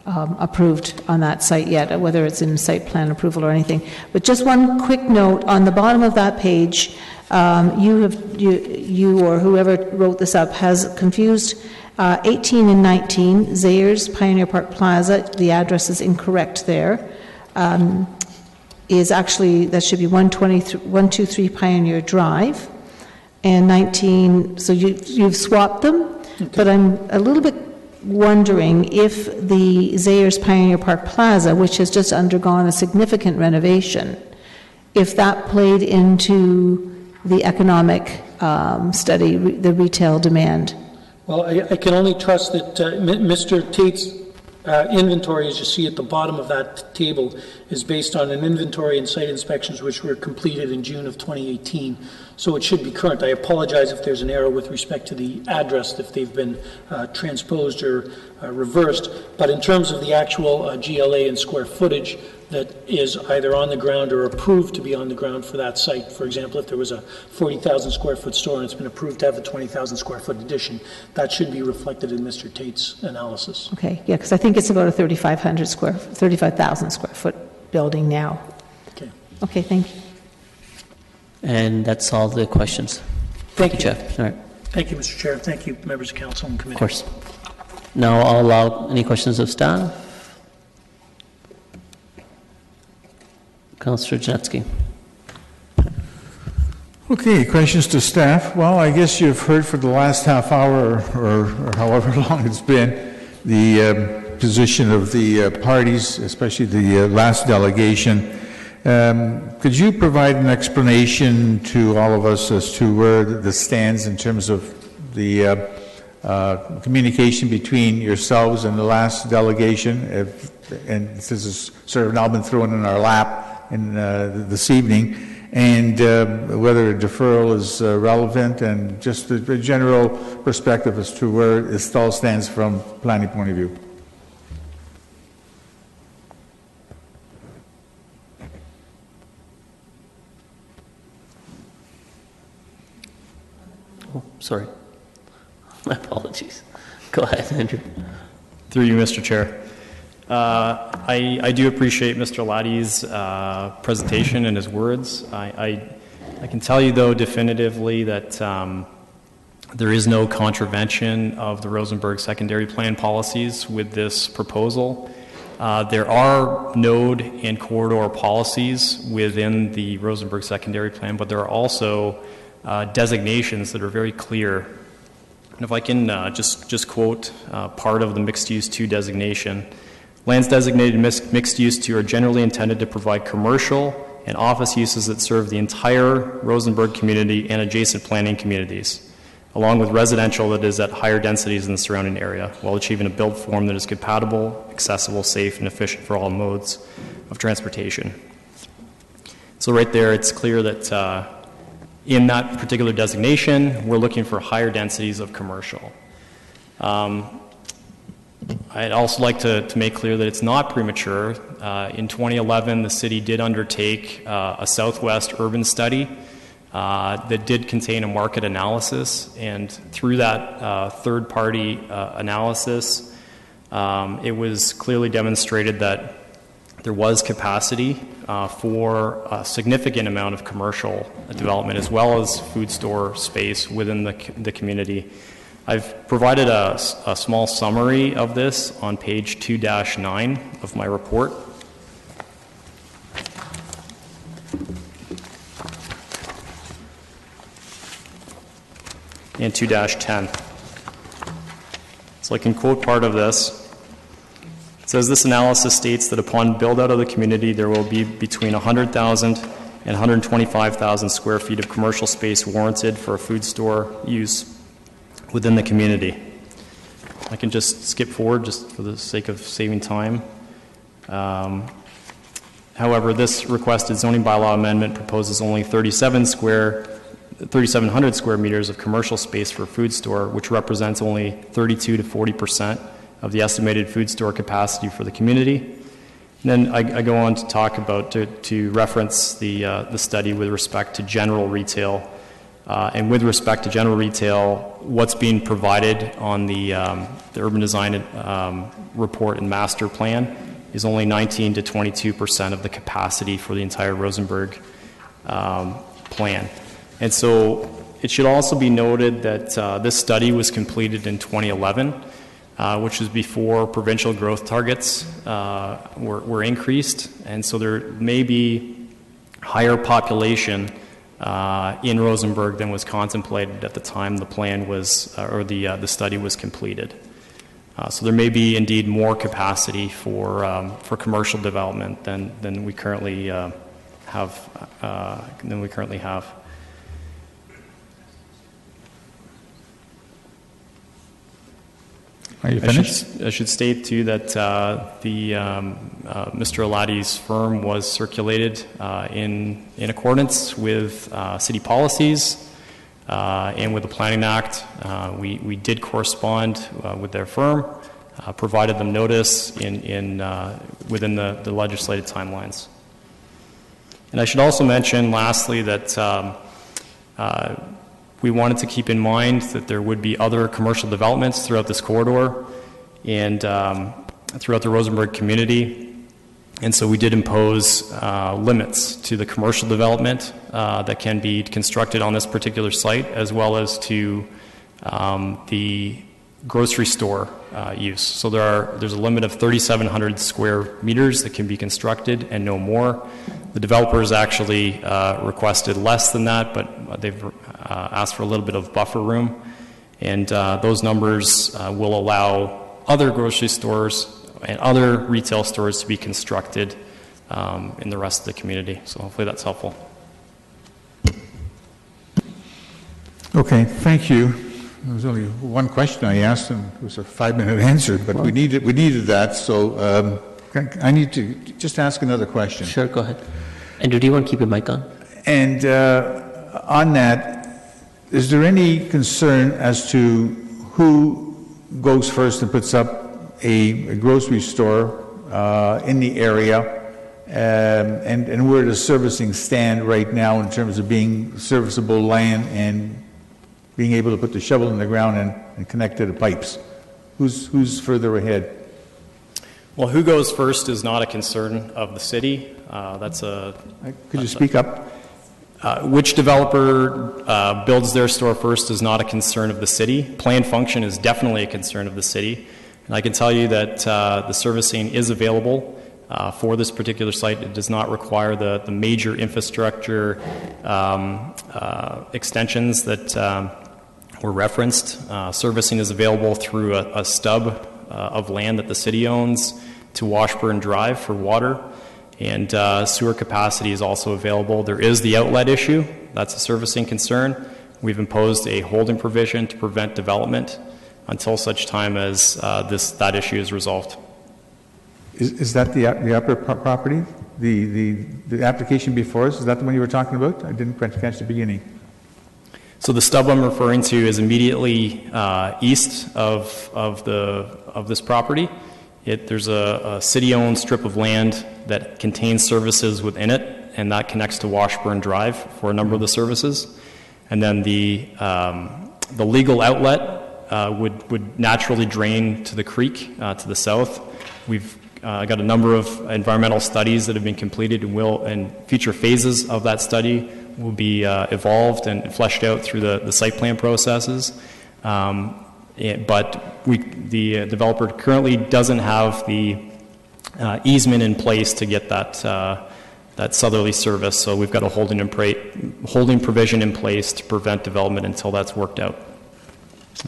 approved on that site yet, whether it's in site plan approval or anything. But just one quick note, on the bottom of that page, you or whoever wrote this up has confused 18 and 19, Zayers Pioneer Park Plaza. The address is incorrect there. Is actually, that should be 123 Pioneer Drive. And 19, so you've swapped them, okay. But I'm a little bit wondering if the Zayers Pioneer Park Plaza, which has just undergone a significant renovation, if that played into the economic study, the retail demand. Well, I can only trust that Mr. Tate's inventory, as you see at the bottom of that table, is based on an inventory and site inspections which were completed in June of 2018. So it should be current. I apologize if there's an error with respect to the address, if they've been transposed or reversed. But in terms of the actual GLA and square footage that is either on the ground or approved to be on the ground for that site, for example, if there was a 40,000 square foot store and it's been approved to have a 20,000 square foot addition, that should be reflected in Mr. Tate's analysis. Okay, yeah, because I think it's about a 35,000 square foot building now. Okay. Okay, thank you. And that's all the questions. Thank you, Jeff. All right. Thank you, Mr. Chair. Thank you, members of council and committee. Of course. Now I'll allow any questions of staff. Councillor Janetsky. Okay, questions to staff. Well, I guess you've heard for the last half hour or however long it's been the position of the parties, especially the last delegation. Could you provide an explanation to all of us as to where this stands in terms of the communication between yourselves and the last delegation? And this has sort of now been thrown in our lap this evening, and whether a deferral is relevant, and just the general perspective as to where it all stands from a planning point of view. Oh, sorry. My apologies. Go ahead, Andrew. Through you, Mr. Chair. I do appreciate Mr. Laddie's presentation and his words. I can tell you, though, definitively that there is no contravention of the Rosenberg secondary plan policies with this proposal. There are node and corridor policies within the Rosenberg secondary plan, but there are also designations that are very clear. And if I can just quote part of the mixed-use 2 designation. Lands designated mixed-use 2 are generally intended to provide commercial and office uses that serve the entire Rosenberg community and adjacent planning communities. along with residential that is at higher densities in the surrounding area, while achieving a built form that is compatible, accessible, safe, and efficient for all modes of transportation. So right there, it's clear that in that particular designation, we're looking for higher densities of commercial. I'd also like to make clear that it's not premature. In 2011, the city did undertake a Southwest urban study that did contain a market analysis, and through that third-party analysis, it was clearly demonstrated that there was capacity for a significant amount of commercial development as well as food store space within the community. I've provided a small summary of this on page 2-9 of my report. And 2-10. So I can quote part of this. It says, this analysis states that upon build-out of the community, there will be between 100,000 and 125,000 square feet of commercial space warranted for a food store use within the community. I can just skip forward just for the sake of saving time. However, this requested zoning bylaw amendment proposes only 3,700 square meters of commercial space for a food store, which represents only 32 to 40% of the estimated food store capacity for the community. And then I go on to talk about, to reference the study with respect to general retail. And with respect to general retail, what's being provided on the urban design report and master plan is only 19 to 22% of the capacity for the entire Rosenberg plan. And so it should also be noted that this study was completed in 2011, which was before provincial growth targets were increased. And so there may be higher population in Rosenberg than was contemplated at the time the plan was, or the study was completed. So there may be indeed more capacity for commercial development than we currently have. Are you finished? I should state too that Mr. Alati's firm was circulated in accordance with city policies and with the Planning Act. We did correspond with their firm, provided them notice within the legislated timelines. And I should also mention, lastly, that we wanted to keep in mind that there would be other commercial developments throughout this corridor and throughout the Rosenberg community. And so we did impose limits to the commercial development that can be constructed on this particular site, as well as to the grocery store use. So there's a limit of 3,700 square meters that can be constructed and no more. The developers actually requested less than that, but they've asked for a little bit of buffer room. And those numbers will allow other grocery stores and other retail stores to be constructed in the rest of the community. So hopefully that's helpful. Okay, thank you. There was only one question I asked, and it was a 5-minute answer, but we needed that, so I need to just ask another question. Sure, go ahead. Andrew, do you want to keep your mic on? And on that, is there any concern as to who goes first and puts up a grocery store in the area, and where does servicing stand right now in terms of being serviceable land and being able to put the shovel in the ground and connect to the pipes? Who's further ahead? Well, who goes first is not a concern of the city. Could you speak up? Which developer builds their store first is not a concern of the city. Plan function is definitely a concern of the city. And I can tell you that the servicing is available for this particular site. It does not require the major infrastructure extensions that were referenced. Servicing is available through a stub of land that the city owns to Washburn Drive for water. And sewer capacity is also available. There is the outlet issue. That's a servicing concern. We've imposed a holding provision to prevent development until such time as that issue is resolved. Is that the upper property? The application before us, is that the one you were talking about? I didn't quite catch the beginning. So the stub I'm referring to is immediately east of this property. There's a city-owned strip of land that contains services within it, and that connects to Washburn Drive for a number of the services. And then the legal outlet would naturally drain to the creek to the south. We've got a number of environmental studies that have been completed, and future phases of that study will be evolved and fleshed out through the site plan processes. But the developer currently doesn't have the easement in place to get that southerly service, so we've got a holding provision in place to prevent development until that's worked out.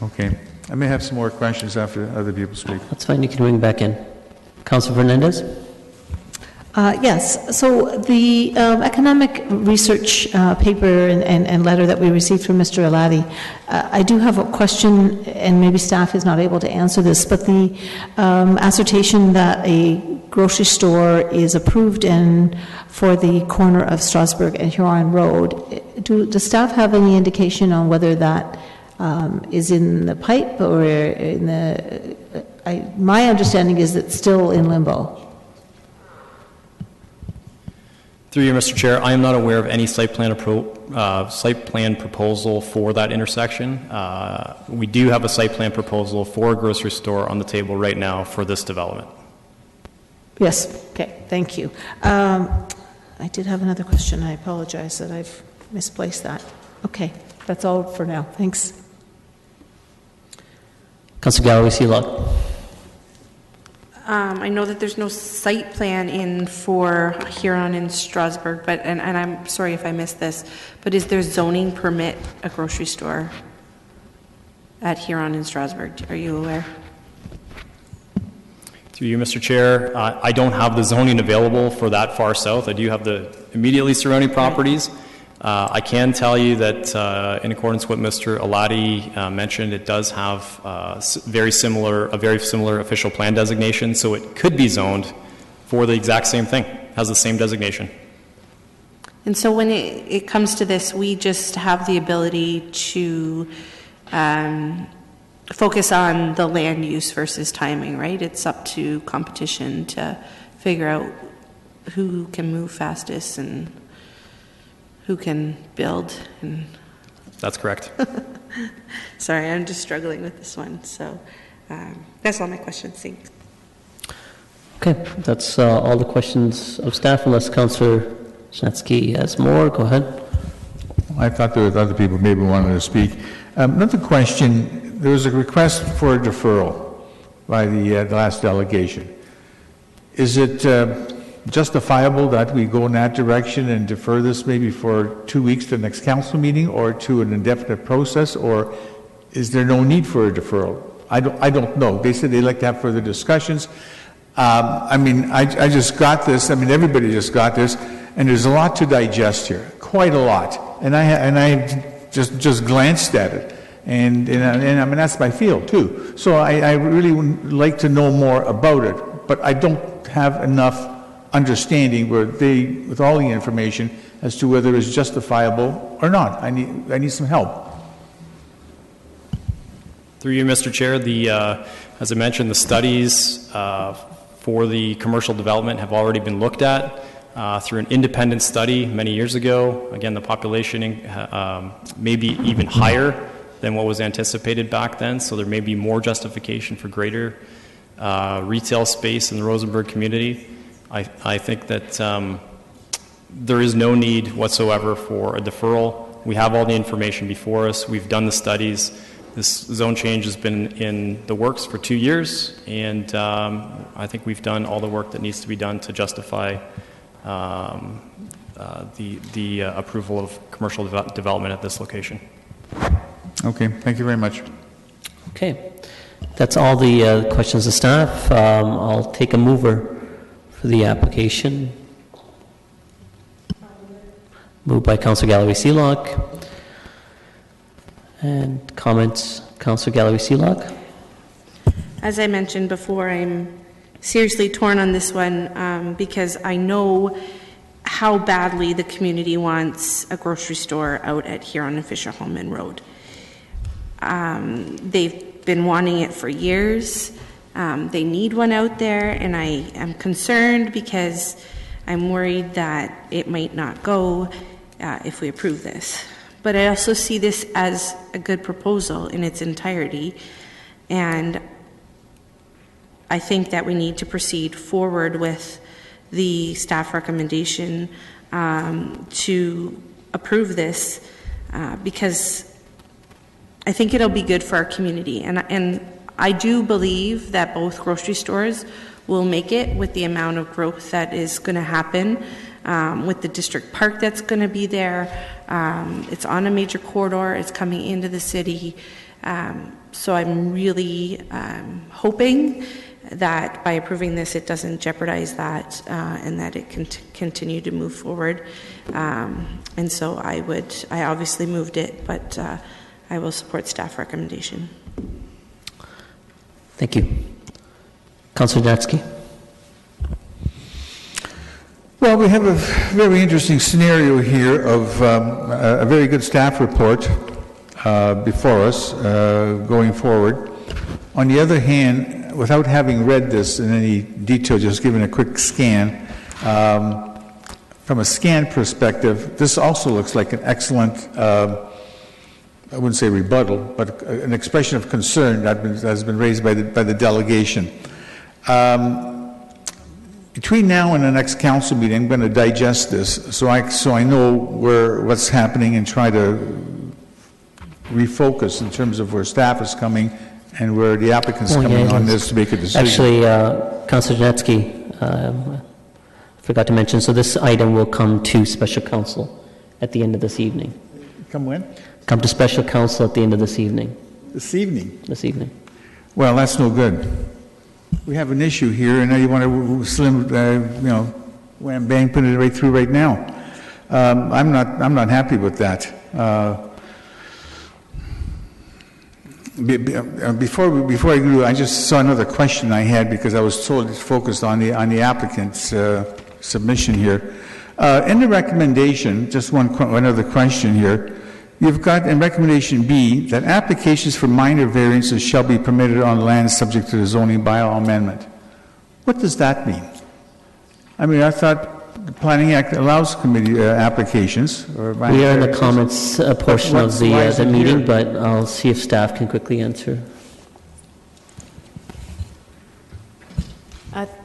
Okay. I may have some more questions after other people speak. That's fine, you can ring back in. Councilor Fernandez? Yes, so the economic research paper and letter that we received from Mr. Alati, I do have a question, and maybe staff is not able to answer this, but the assertion that a grocery store is approved for the corner of Strasbourg and Huron Road, does staff have any indication on whether that is in the pipe or in the... my understanding is it's still in limbo. Through you, Mr. Chair, I am not aware of any site plan proposal for that intersection. We do have a site plan proposal for a grocery store on the table right now for this development. Yes, okay, thank you. I did have another question. I apologize that I've misplaced that. Okay, that's all for now. Thanks. Councilor Galloway-Sealock. I know that there's no site plan in for Huron and Strasbourg, but and I'm sorry if I missed this, but is there zoning permit a grocery store at Huron and Strasbourg? Are you aware? Through you, Mr. Chair, I don't have the zoning available for that far south. I do have the immediately surrounding properties. I can tell you that in accordance with what Mr. Alati mentioned, it does have a very similar official plan designation, so it could be zoned for the exact same thing, has the same designation. And so when it comes to this, we just have the ability to focus on the land use versus timing, right? It's up to competition to figure out who can move fastest and who can build. And that's correct. Sorry, I'm just struggling with this one. So that's all my questions. Thanks. Okay, that's all the questions of staff, unless Councillor Snetsky has more. Go ahead. I thought there were other people maybe wanted to speak. Another question, there was a request for a deferral by the last delegation. Is it justifiable that we go in that direction and defer this maybe for 2 weeks to the next council meeting or to an indefinite process, or is there no need for a deferral? I don't know. They said they'd like to have further discussions. I mean, I just got this. I mean, everybody just got this, and there's a lot to digest here, quite a lot. And I just glanced at it, and I mean that's my field too. So I really would like to know more about it, but I don't have enough understanding with all the information as to whether it's justifiable or not. I need some help. Through you, Mr. Chair, as I mentioned, the studies for the commercial development have already been looked at through an independent study many years ago. Again, the population may be even higher than what was anticipated back then, so there may be more justification for greater retail space in the Rosenberg community. I think that there is no need whatsoever for a deferral. We have all the information before us. We've done the studies. This zone change has been in the works for 2 years, and I think we've done all the work that needs to be done to justify the approval of commercial development at this location. Okay, thank you very much. Okay, that's all the questions of staff. I'll take a mover for the application. Moved by Councillor Galloway-Sealock. And comments, Councillor Gallery-Seelock? As I mentioned before, I'm seriously torn on this one because I know how badly the community wants a grocery store out at Huron and Fisher-Holman Road. They've been wanting it for years. They need one out there, and I am concerned because I'm worried that it might not go if we approve this. But I also see this as a good proposal in its entirety, and I think that we need to proceed forward with the staff recommendation to approve this because I think it'll be good for our community. And I do believe that both grocery stores will make it with the amount of growth that is going to happen with the district park that's going to be there. It's on a major corridor. It's coming into the city. So I'm really hoping that by approving this, it doesn't jeopardize that and that it can continue to move forward. And so I obviously moved it, but I will support staff recommendation. Thank you. Councillor Jansky. Well, we have a very interesting scenario here of a very good staff report before us going forward. On the other hand, without having read this in any detail, just giving a quick scan, from a scan perspective, this also looks like an excellent, I wouldn't say rebuttal, but an expression of concern that has been raised by the delegation. Between now and the next council meeting, I'm going to digest this so I know what's happening and try to refocus in terms of where staff is coming and where the applicant's coming on this to make a decision. Actually, Councillor Jansky, I forgot to mention, so this item will come to special council at the end of this evening. Come when? Come to special council at the end of this evening. This evening? This evening. Well, that's no good. We have an issue here, and now you want to wham bang, put it right through right now. I'm not happy with that. Before I do, I just saw another question I had because I was told it's focused on the applicant's submission here. In the recommendation, just one other question here. You've got in recommendation B that applications for minor variances shall be permitted on land subject to the zoning bylaw amendment. What does that mean? I mean, I thought the Planning Act allows committee applications. We are in the comments portion of the meeting, but I'll see if staff can quickly answer.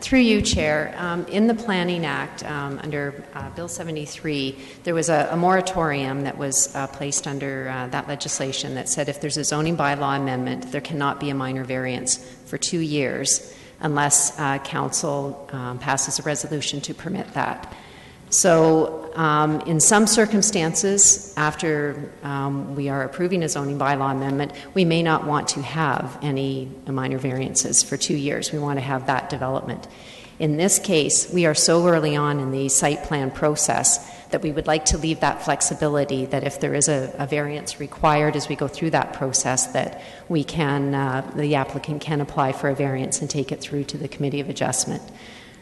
Through you, Chair, in the Planning Act, under Bill 73, there was a moratorium that was placed under that legislation that said if there's a zoning bylaw amendment, there cannot be a minor variance for 2 years unless council passes a resolution to permit that. So in some circumstances, after we are approving a zoning bylaw amendment, we may not want to have any minor variances for 2 years. We want to have that development. In this case, we are so early on in the site plan process that we would like to leave that flexibility that if there is a variance required as we go through that process, that we can, the applicant can apply for a variance and take it through to the Committee of Adjustment.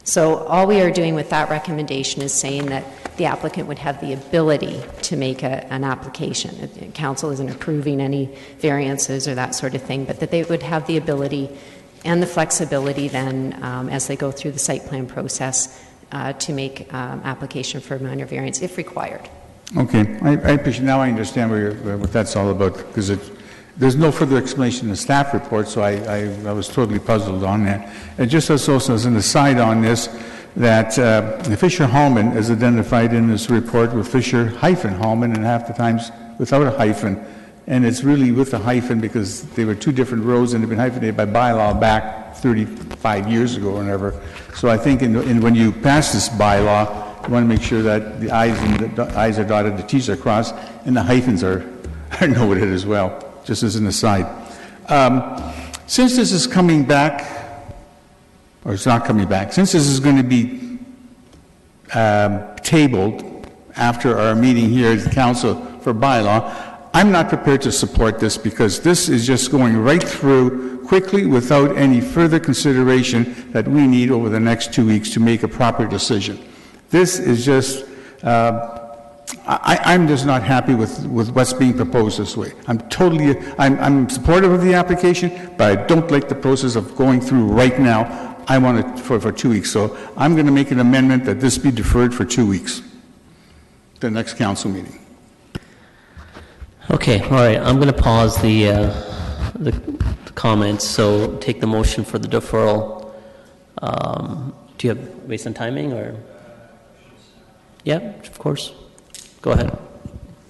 So all we are doing with that recommendation is saying that the applicant would have the ability to make an application. Council isn't approving any variances or that sort of thing, but that they would have the ability and the flexibility then as they go through the site plan process to make application for a minor variance if required. Okay, I appreciate. Now I understand what that's all about because there's no further explanation in the staff report, so I was totally puzzled on that. And just also as an aside on this, that Fisher-Holman is identified in this report with Fisher-Holman and half the times without a hyphen. And it's really with a hyphen because they were two different roads and they've been hyphenated by bylaw back 35 years ago or whatever. So I think when you pass this bylaw, you want to make sure that the I's are dotted, the T's are crossed, and the hyphens are noted as well. Just as an aside. Since this is coming back, or it's not coming back, since this is going to be tabled after our meeting here at the Council for bylaw, I'm not prepared to support this because this is just going right through quickly without any further consideration that we need over the next 2 weeks to make a proper decision. This is just, I'm just not happy with what's being proposed this way. I'm supportive of the application, but I don't like the process of going through right now. I want it for 2 weeks. So I'm going to make an amendment that this be deferred for 2 weeks, the next council meeting. Okay, all right, I'm going to pause the comments, so take the motion for the deferral. Do you have, based on timing, or? Yeah, of course. Go ahead.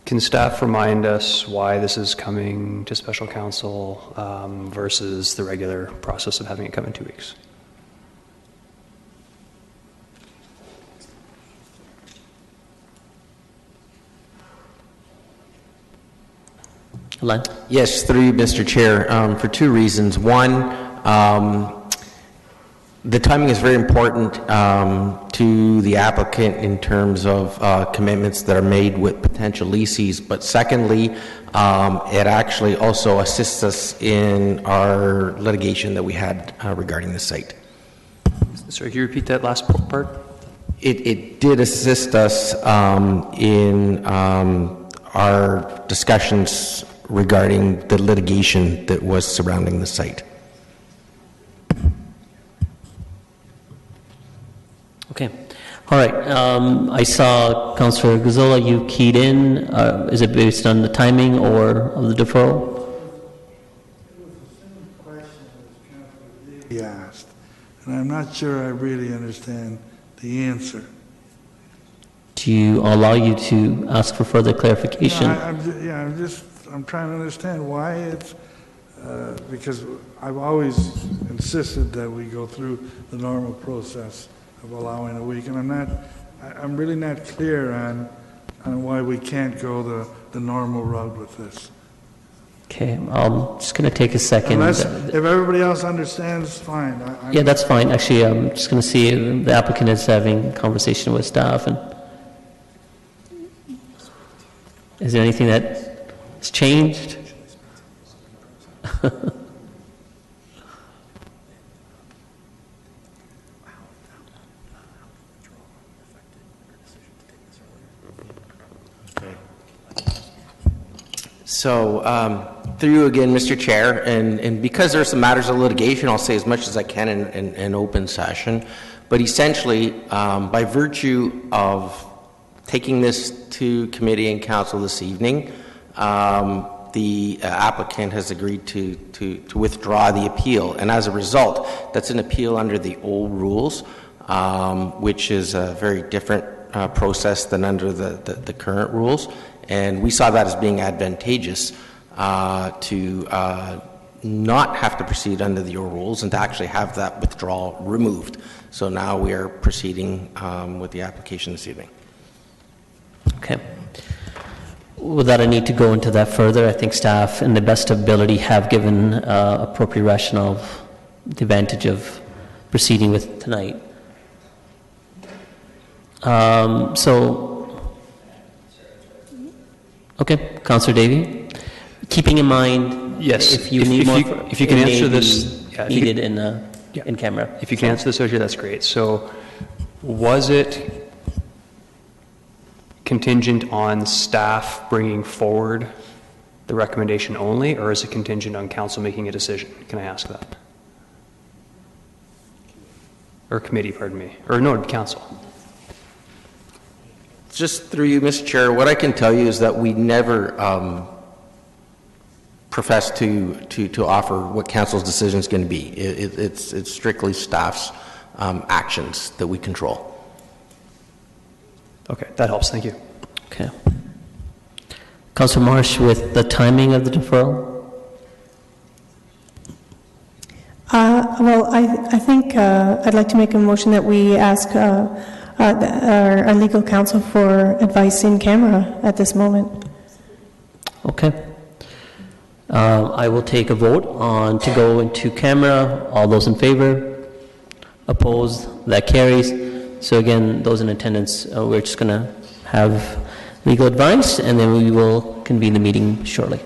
Can staff remind us why this is coming to special council versus the regular process of having it come in 2 weeks? Len? Yes, through you, Mr. Chair, for two reasons. One, the timing is very important to the applicant in terms of commitments that are made with potential lessees. But secondly, it actually also assists us in our litigation that we had regarding the site. Sorry, can you repeat that last part? It did assist us in our discussions regarding the litigation that was surrounding the site. Okay. All right. I saw Councillor Gazzola, you keyed in. Is it based on the timing or of the deferral? He asked, and I'm not sure I really understand the answer. Do you allow you to ask for further clarification? I'm trying to understand why it's, because I've always insisted that we go through the normal process of allowing a week, and I'm really not clear on why we can't go the normal route with this. Okay, I'm just going to take a second. Unless, if everybody else understands, fine. Yeah, that's fine. Actually, I'm just going to see if the applicant is having a conversation with staff. And is there anything that has changed? So, through you again, Mr. Chair, and because there are some matters of litigation, I'll say as much as I can in open session, but essentially, by virtue of taking this to committee and council this evening, the applicant has agreed to withdraw the appeal, and as a result, that's an appeal under the old rules, which is a very different process than under the current rules. And we saw that as being advantageous to not have to proceed under the old rules and to actually have that withdrawal removed. So now we are proceeding with the application this evening. Okay. Without a need to go into that further, I think staff, in the best ability, have given appropriate rationale of the advantage of proceeding with tonight. Okay, Councillor Davey, keeping in mind, yes, if you need more, if you can answer this, needed in camera. If you can answer this, that's great. So, was it contingent on staff bringing forward the recommendation only, or is it contingent on council making a decision? Can I ask that? Or committee, pardon me, or no, council. Just through you, Mr. Chair, what I can tell you is that we never profess to offer what council's decision is going to be. It's strictly staff's actions that we control. Okay, that helps. Thank you. Okay. Councillor Marsh, with the timing of the deferral? Well, I think I'd like to make a motion that we ask our legal counsel for advice in camera at this moment. Okay. I will take a vote on to go into camera. All those in favor? Opposed? That carries. So again, those in attendance, we're just going to have legal advice, and then we will convene the meeting shortly.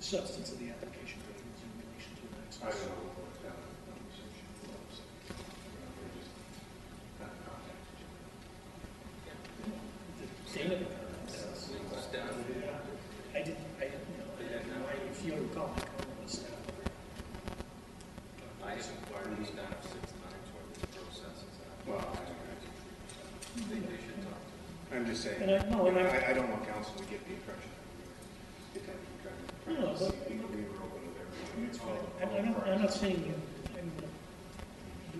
Substance of the application, but it was in relation to an access. I don't know what that conversation was. Dana, I didn't, if you recall, I called the staff. I just inquired the staff 6 times what the process is at. Well, they should talk to them. just saying, And I- no, and I- I don't want council to get the impression that we No, but- were open with everything. It's all. I'm not saying you,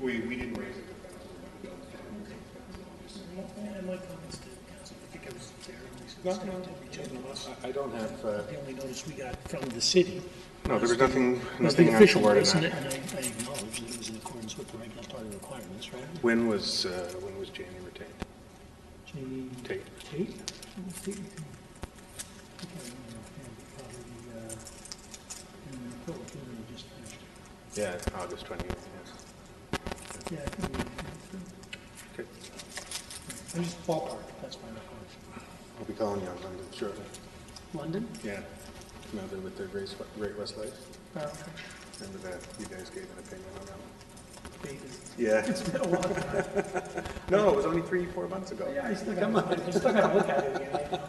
We didn't raise it with council. and my comments to council, I think it was fair, and we said to reach out to us. I don't have, The only notice we got from the city. No, there was nothing- was the nothing official untoward in notice, and that. I acknowledge that it was in accordance with the regulatory requirements, right? when was Janie retained? Janie Tate. Tate? When was Tate retained? I can't remember offhand, probably, in the Port Authority just finished. Yeah, August 20th, yes. Yeah, I think we, Okay. I'm just ballpark, that's my recollection. I'll be calling you on London shortly. London? Yeah. No, they're with the Great West Life. Okay. Remember that you guys gave an opinion on that one? David. Yeah. It's been a long time. No, it was only 3-4 months ago. Yeah, I still got to look at it again.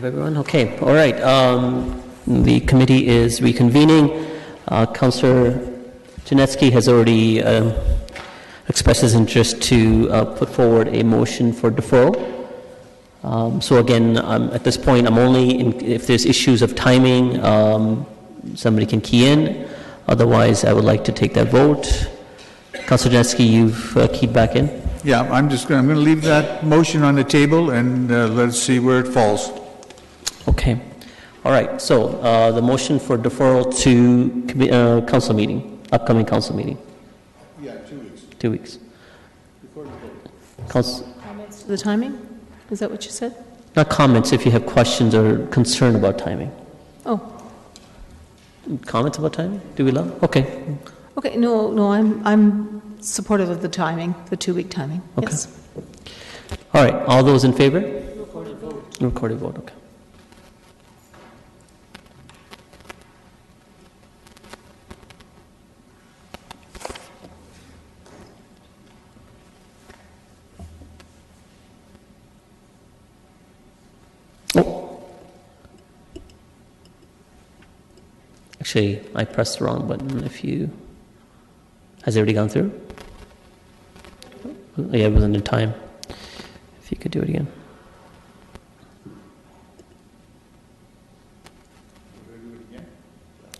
have everyone? Okay, all right. The committee is reconvening. Councillor Janetsky has already expressed his interest to put forward a motion for deferral. So again, at this point, I'm only, if there's issues of timing, somebody can key in. Otherwise, I would like to take that vote. Councillor Janetsky, you've keyed back in? Yeah, I'm going to leave that motion on the table and let's see where it falls. Okay. All right. So the motion for deferral to council meeting, upcoming council meeting. Yeah, 2 weeks. 2 weeks. Comments to the timing? Is that what you said? Not comments, if you have questions or concern about timing. Oh. Comments about timing? Do we allow? Okay. Okay, no, I'm supportive of the timing, the 2-week timing. Okay. Yes. All right. All those in favor? Recorded vote. Recorded vote, okay. Oh. Actually, I pressed the wrong button. Has it already gone through? Yeah, it wasn't in time. If you could do it again.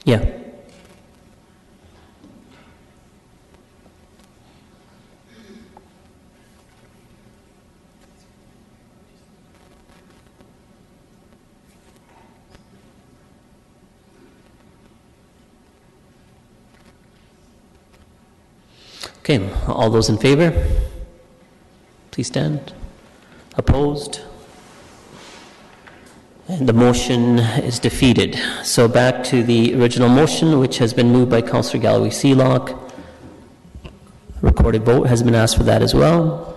Yeah. Okay, all those in favor, please stand. Opposed? And the motion is defeated. So back to the original motion, which has been moved by Councillor Galloway-Sealock. Recorded vote has been asked for that as well.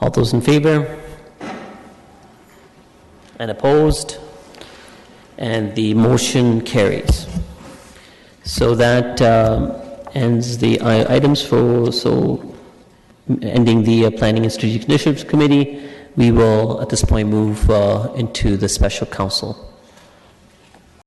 All those in favor? And opposed? And the motion carries. So that ends the items ending the Planning and Strategic Initiatives Committee. We will, at this point, move into the Special Council.